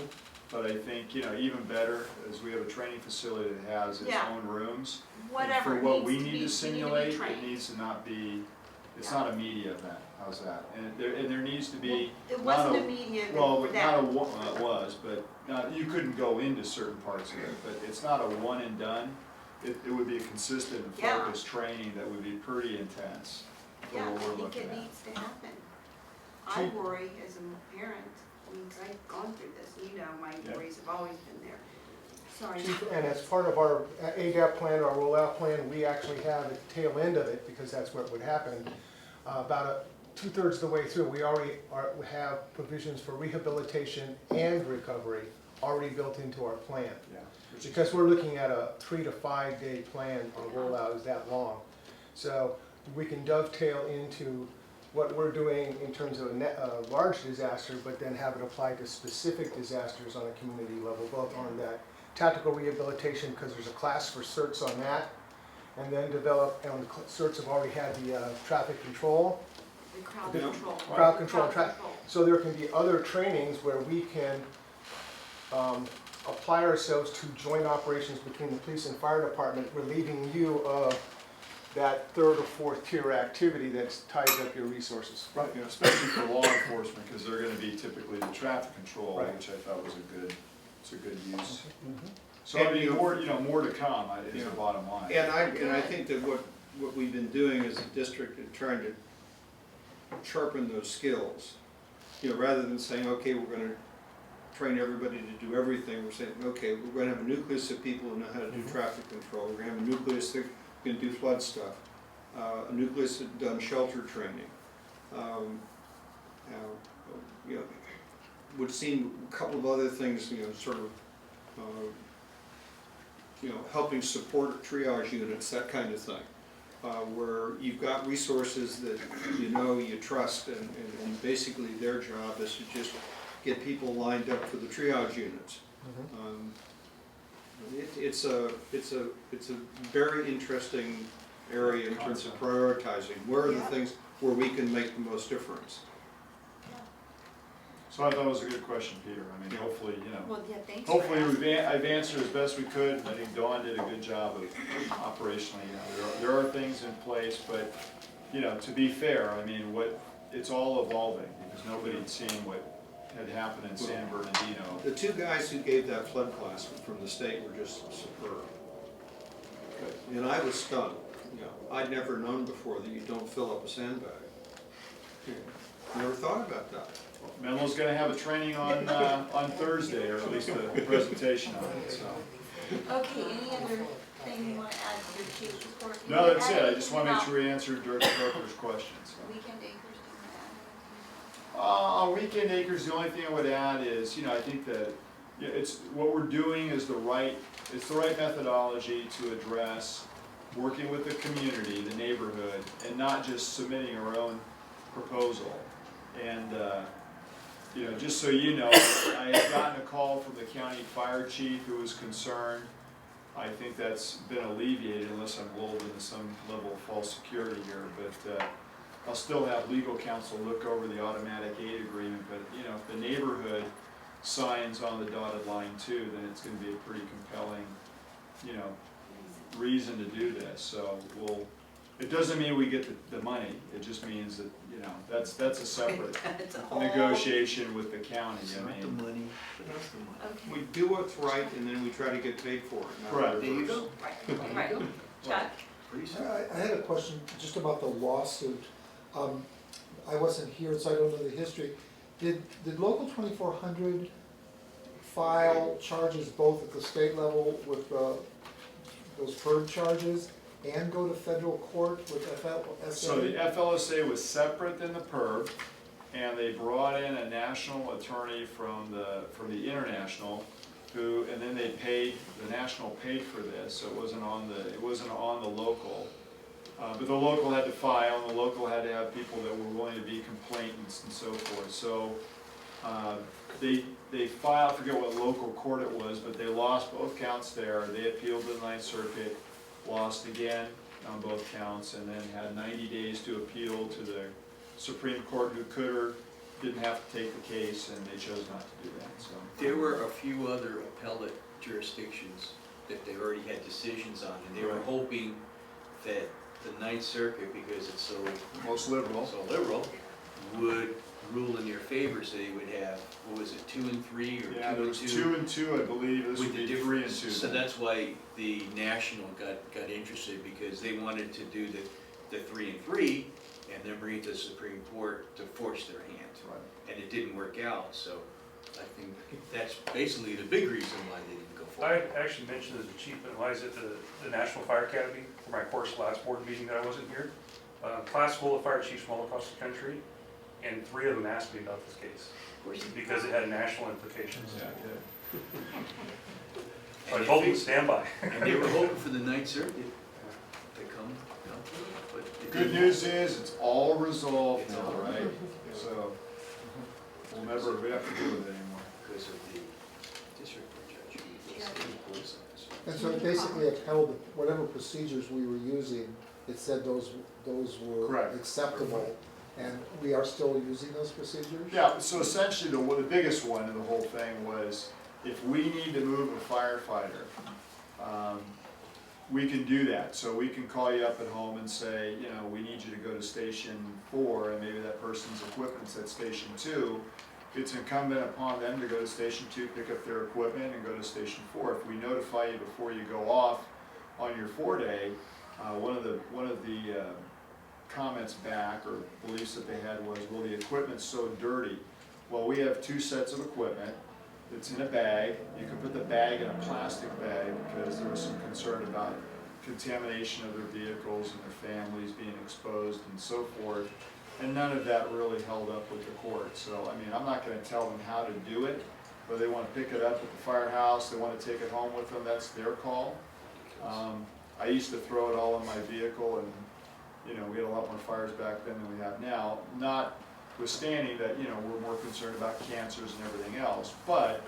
but I think, even better is we have a training facility that has its Yeah. own rooms. And Whatever for what needs we to need be- to simulate, it trained. needs to not be, it's Yeah. not a media event, how's that? And there needs to be. It not wasn't a media event Well, for not that. it was, but you couldn't go into certain parts of it, but it's not a one and done. It would be a consistent and Yeah. focused training that would be pretty intense for Yeah, what we're I think looking it at. needs to happen. I worry as a parent, because I've gone through this, my Yeah. worries have always been there. Sorry. And as part of our ADAP plan, our rollout plan, we actually have at the tail end of it, because that's what would happen. About 2/3 of the way through, we already have provisions for rehabilitation and recovery already built into our plan. Yeah. Because we're looking at a 3 to 5 day plan on rollout is that long. So we can dovetail into what we're doing in terms of a large disaster, but then have it applied to specific disasters on a community level, both on that tactical rehabilitation, because there's a class for certs on that, and then develop, and the certs have already had the traffic control. The crowd The control. crowd control, Crowd control. so there can be other trainings where we can apply ourselves to joint operations between the police and fire department, relieving you of that 3rd or 4th tier activity that ties up your resources. Right, especially for law enforcement, because they're gonna be typically the traffic control, Right. which I thought was a good use. Mhm. So I mean, more to come is the bottom line. And I think that what we've been doing as a district is trying to sharpen those skills. Rather than saying, okay, we're gonna train everybody to do everything, we're saying, okay, we're gonna have a nucleus of people who know how to do traffic control, we're gonna have a nucleus that can do flood stuff, a nucleus that done shelter training. Would seem a couple of other things, sort of, helping support triage units, that kind of thing. Where you've got resources that you trust, and basically their job is to just get people lined up for the triage units. It's a very interesting area in terms of prioritizing. Where are the things where we can make the most difference? So I thought it was a good question, Peter. I mean, hopefully, Well, yeah, thanks. hopefully I've answered as best we could. I think Dawn did a good job of operationally. There are things in place, but, to be fair, I mean, it's all evolving, because nobody had seen what had happened in San Bernardino. The two guys who gave that flood class from the state were just superb. And I was stunned. I'd never known before that you don't fill up a sandbag. Never thought about that. Menlo's gonna have a training on Thursday, or at least a presentation on it, so. Okay, any other thing you want to add to your chief's report? You No, wanna that's add it. I just wanna make anything sure we answered Director Carpenter's questions. about Weekend acres, do you want to add anything? On Weekend Acres, the only thing I would add is, I think that it's, what we're doing is the right methodology to address working with the community, the neighborhood, and not just submitting our own proposal. And, just so you know, I had gotten a call from the county fire chief who was concerned. I think that's been alleviated, unless I'm lulled into some level of false security here, but I'll still have legal counsel look over the automatic aid agreement, but if the neighborhood signs on the dotted line too, then it's gonna be a pretty compelling, reason to do this. So it doesn't mean we get the money, it just means that, that's a separate It's a whole- negotiation with the county, It's I not the mean. money, but it's the money. Okay. We do what's right, and then we try to get paid for it. not Correct. the There you reverse. go. Right. Chuck? Pretty simple. I had a question just about the lawsuit. I wasn't here, so I don't know the history. Did Local 2400 file charges both at the state level with those FERD charges? and go to federal court with FLSA? So the FLSA was separate than the PERB, and they brought in a national attorney from the international, and then they paid, the national paid for this, so it wasn't on the local. But the local had to file, and the local had to have people that were willing to be complainants and so forth. So they filed, I forget what local court it was, but they lost both counts there. They appealed to the Ninth Circuit, lost again on both counts, and then had 90 days to appeal to the Supreme Court, who could or didn't have to take the case, and they chose not to do that. So There were a few other appellate jurisdictions that they already had decisions on, and they were hoping that the Ninth Circuit, because it's so most liberal, would rule in their favor, so they would have, what was it, 2 and 3 or 2 and 2? yeah, there was 2 and 2, I believe. This would be 3 and 2. So that's why the national got interested, because they wanted to do the 3 and 3, and then bring it to the Supreme Court to force their hand. Right. And it didn't work out, so I think that's basically the big reason why they didn't go forward. I actually mentioned as a chief advisor at the National Fire Academy for my course last board meeting that I wasn't here. Class full of fire chiefs from all across the country, and 3 of them asked me about this case because it had national implications. Yeah, I was hoping to stand by. And they were hoping for the Ninth Circuit to come through, but it Good didn't. news is, it's all resolved now, right? So, we'll never have to deal with it anymore. Because of the district court judge, he was the police officer. And so it basically upheld that whatever procedures we were using, it said those were Correct. acceptable, and we are still using those procedures? Yeah, so essentially, the biggest one in the whole thing was, if we need to move a firefighter, we can do that. So we can call you up at home and say, you know, we need you to go to station 4, and maybe that person's equipment's at station 2. It's incumbent upon them to go to station 2, pick up their equipment, and go to station 4. If we notify you before you go off on your 4-day, one of the comments back, or beliefs that they had was, well, the equipment's so dirty. Well, we have 2 sets of equipment. It's in a bag. You can put the bag in a plastic bag, because there was some concern about contamination of their vehicles and their families being exposed and so forth. And none of that really held up with the court. So, I mean, I'm not going to tell them how to do it, but they want to pick it up at the firehouse, they want to take it home with them, that's their call. I used to throw it all in my vehicle, and you know, we had a lot more fires back then than we have now. Notwithstanding that, you know, we're more concerned about cancers and everything else, but,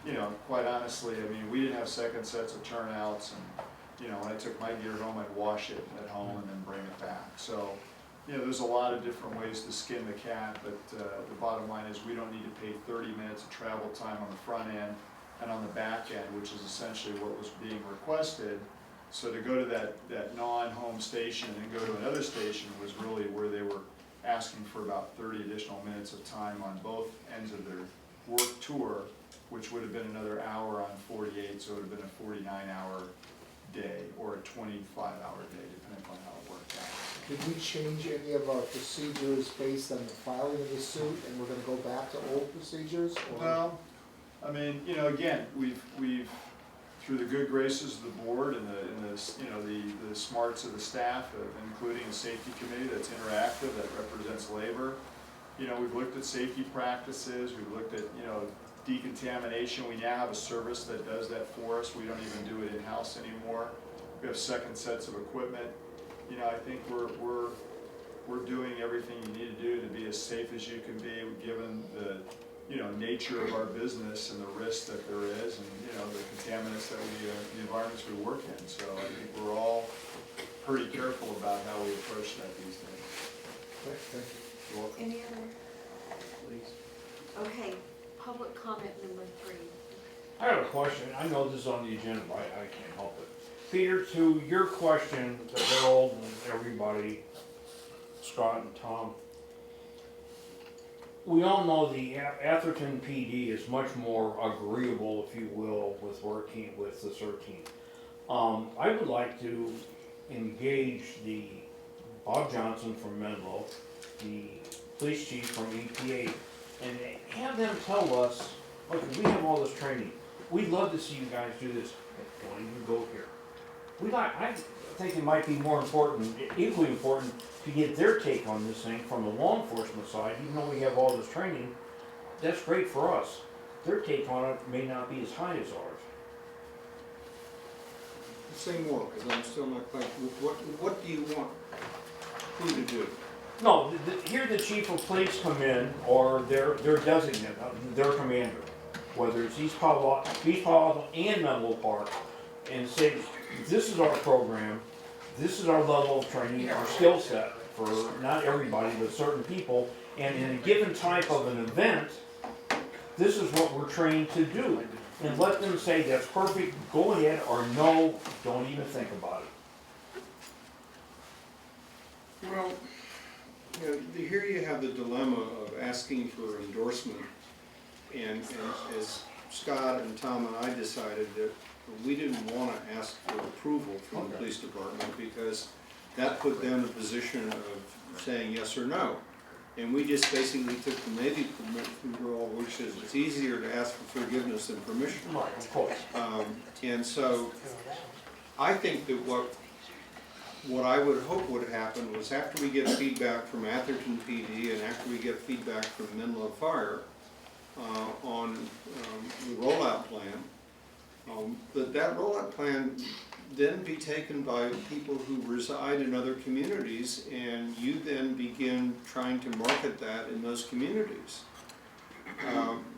you know, quite honestly, I mean, we didn't have second sets of turnouts, and, you know, when I took my gear home, I'd wash it at home and then bring it back. So, you know, there's a lot of different ways to skin the cat, but the bottom line is we don't need to pay 30 minutes of travel time on the front end and on the back end, which is essentially what was being requested. So to go to that non-home station and then go to another station was really where they were asking for about 30 additional minutes of time on both ends of their work tour, which would have been another hour on 48, so it would have been a 49-hour day or a 25-hour day, depending on how it worked out. Did we change any of our procedures based on the filing of the suit, and we're gonna go back to old procedures? Or? Well, I mean, you know, again, we've through the good graces of the board and the smarts of the staff, including a safety committee that's interactive, that represents labor. You know, we've looked at safety practices, we've looked at, you know, decontamination. We now have a service that does that for us. We don't even do it in-house anymore. We have second sets of equipment. You know, I think we're doing everything you need to do to be as safe as you can be, given the, you know, nature of our business and the risk that there is, and, you know, the contaminants that the environments we work in. So I think we're all pretty careful about how we approach that these days. Thank you. You're welcome. Any other? Please. Okay, public comment number 3. I have a question. I know this is on the agenda, but I can't help it. Peter, to your question to Harold and everybody, Scott and Tom, we all know the Atherton PD is much more agreeable, if you will, with working with the 13. I would like to engage the Bob Johnson from Menlo, the police chief from EPA, and have them tell us, okay, we have all this training. We'd love to see you guys do this. Don't even go here. I think it might be more important, equally important, to get their take on this thing from the law enforcement side, even though we have all this training. That's great for us. Their take on it may not be as high as ours. Say more, because I'm still not quite, what do you want who to do? No, here the chief of police come in, or their designate, their commander, whether it's East Palo Alto and Menlo Park, and say, this is our program, this is our level of training, our skill set for not everybody, but certain people, and in a given type of an event, this is what we're trained to do. And let them say, that's perfect, go ahead, or no, don't even think about it. Well, you know, here you have the dilemma of asking for endorsement, and as Scott and Tom and I decided that we didn't want to ask for approval from the police department because that put them in a position of saying yes or no. And we just basically took the Navy rule, which is it's easier to ask for forgiveness than permission. Right, of course. And so I think that what I would hope would happen was after we get feedback from Atherton PD and after we get feedback from Menlo Fire on the rollout plan, that rollout plan then be taken by people who reside in other communities, and you then begin trying to market that in those communities.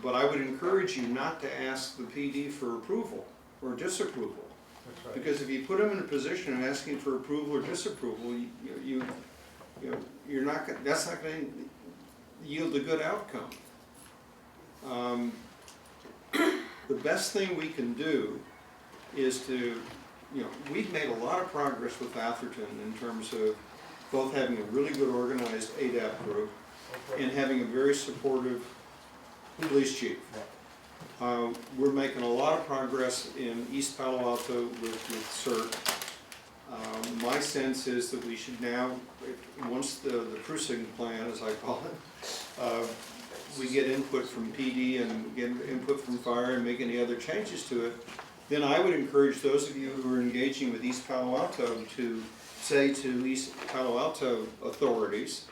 But I would encourage you not to ask the PD for approval or disapproval. That's right. Because if you put them in a position of asking for approval or disapproval, you're not. That's not going to yield a good outcome. The best thing we can do is to, we've made a lot of progress with Atherton in terms of both having a really good organized ADAP group and having a very supportive police chief. We're making a lot of progress in East Palo Alto with CERT. My sense is that we should now, once the precinct plan, as I call it, we get input from PD and get input from fire and make any other changes to it, then I would encourage those of you who are engaging with East Palo Alto to say to East Palo Alto authorities,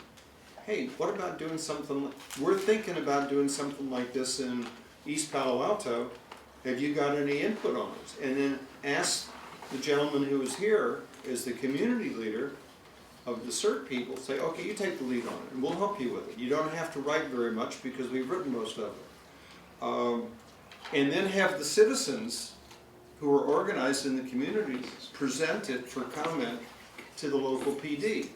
hey, what about doing something, we're thinking about doing something like this in East Palo Alto, have you got any input on it? And then ask the gentleman who is here as the community leader of the CERT people, say, okay, you take the lead on it and we'll help you with it. You don't have to write very much because we've written most of it. And then have the citizens who are organized in the community present it for comment to the local PD.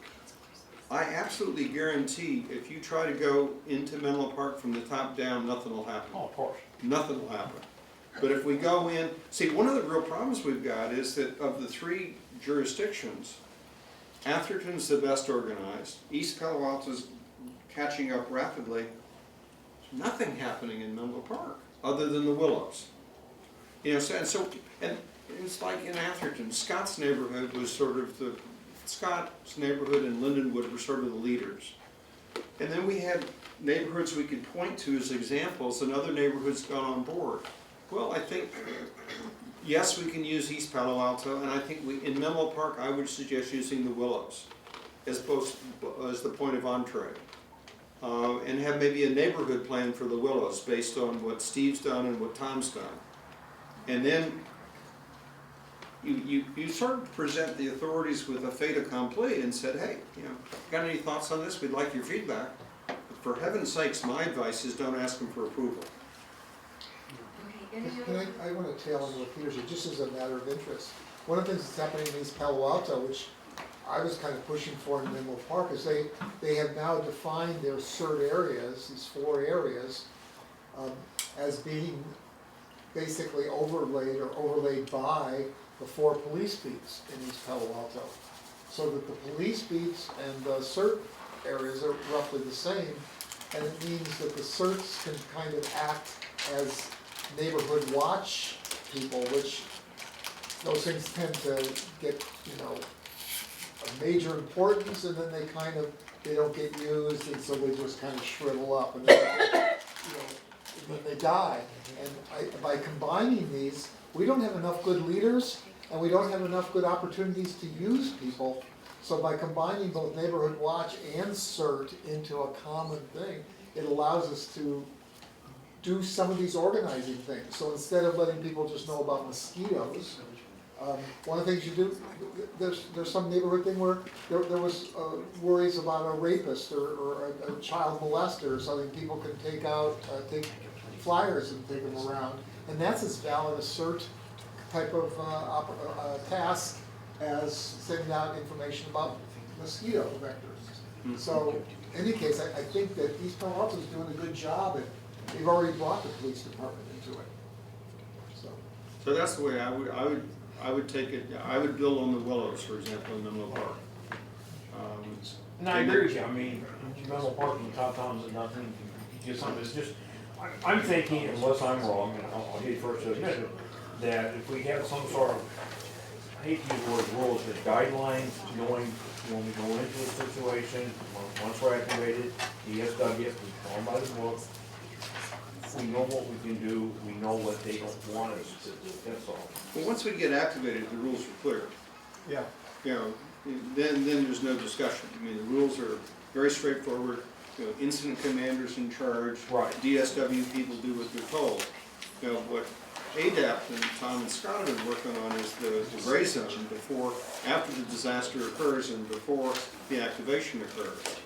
I absolutely guarantee if you try to go into Menlo Park from the top down, nothing will happen. Oh, of course. Nothing will happen. But if we go in, see, one of the real problems we've got is that of the three jurisdictions, Atherton's the best organized, East Palo Alto's catching up rapidly. There's nothing happening in Menlo Park other than the Willows. And it's like in Atherton, Scott's neighborhood was sort of Scott's neighborhood and Lindenwood were sort of the leaders. And then we had neighborhoods we could point to as examples and other neighborhoods got on board. Well, I think, yes, we can use East Palo Alto, and I think in Menlo Park, I would suggest using the Willows as the point of entree. And have maybe a neighborhood plan for the Willows based on what Steve's done and what Tom's done. And then you sort of present the authorities with a fait accompli and said, hey, got any thoughts on this? We'd like your feedback. But for heaven's sakes, my advice is don't ask them for approval. I want to tail on what Peter said, just as a matter of interest. One of the things that's happening in East Palo Alto, which I was kind of pushing for in Menlo Park, is they have now defined their CERT areas, these 4 areas, as being basically overlaid by the 4 police beats in East Palo Alto. So that the police beats and the CERT areas are roughly the same, and it means that the CERTs can kind of act as neighborhood watch people, which those things tend to get, a major importance, and then they don't get used, and so they just kind of shrivel up, and then, then they die. And by combining these, we don't have enough good leaders, and we don't have enough good opportunities to use people. So by combining both Neighborhood Watch and CERT into a common thing, it allows us to do some of these organizing things. So instead of letting people just know about mosquitoes, one of the things you do, there's some neighborhood thing where there was worries about a rapist or a child molester or something. People can take flyers and take them around. And that's as valid a CERT type of task as sending out information about mosquito vectors. So in any case, I think that East Palo Alto is doing a good job, and they've already brought the police department into it. So that's the way I would take it. I would build on the Willows, for example, in Menlo Park. And I agree with you, I mean, Menlo Park and Top Tom's and nothing, just something, it's just, I'm thinking, unless I'm wrong, and I'll be first to admit it, that if we have some sort of, I hate to use the word rules, but guidelines, knowing when we go into a situation, once we're activated, DSW, we go on by the book, we know what we can do, we know what they don't want us to do, that's all. Well, once we get activated, the rules are clear. Yeah. You know, then there's no discussion. I mean, the rules are very straightforward. You know, incident commanders in charge. Right. DSW people do what they're told. You know, what ADAP and Tom and Scott have been working on is the gray zone before, after the disaster occurs and before the activation occurs.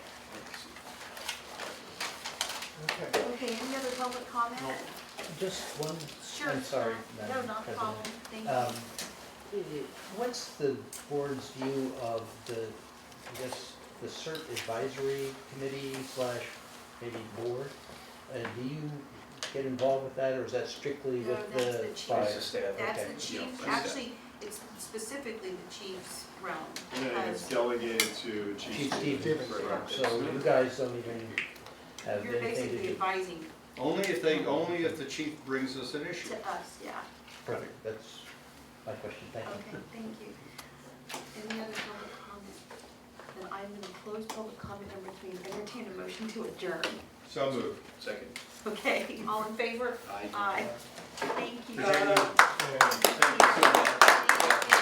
Okay, any other public comment? Just one, Sure. I'm sorry, No, Madam not a President. problem, thank you. What's the board's view of I guess, the CERT advisory committee / maybe board? Do you get involved with that, or is that strictly No, with that's the the chief. fire? That's Okay. the chief, actually, it's specifically the chief's realm. And it's delegated to Chief Chief Stevens. Stevens, Right. so you guys don't even have You're anything to basically do? advising Only if the chief brings us an issue. to us, yeah. Perfect, that's my question, thank you. Okay, thank you. Any other public comment? Then I'm gonna close public comment number 3 and entertain a motion to adjourn. So moved. Second. Okay, all in favor? Aye. Aye. Thank you. Thank you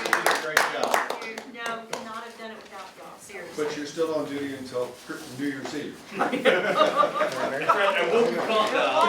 did a great job. No, could not have done it without y'all, seriously. But you're still on duty until New Year's Eve. I won't be called out.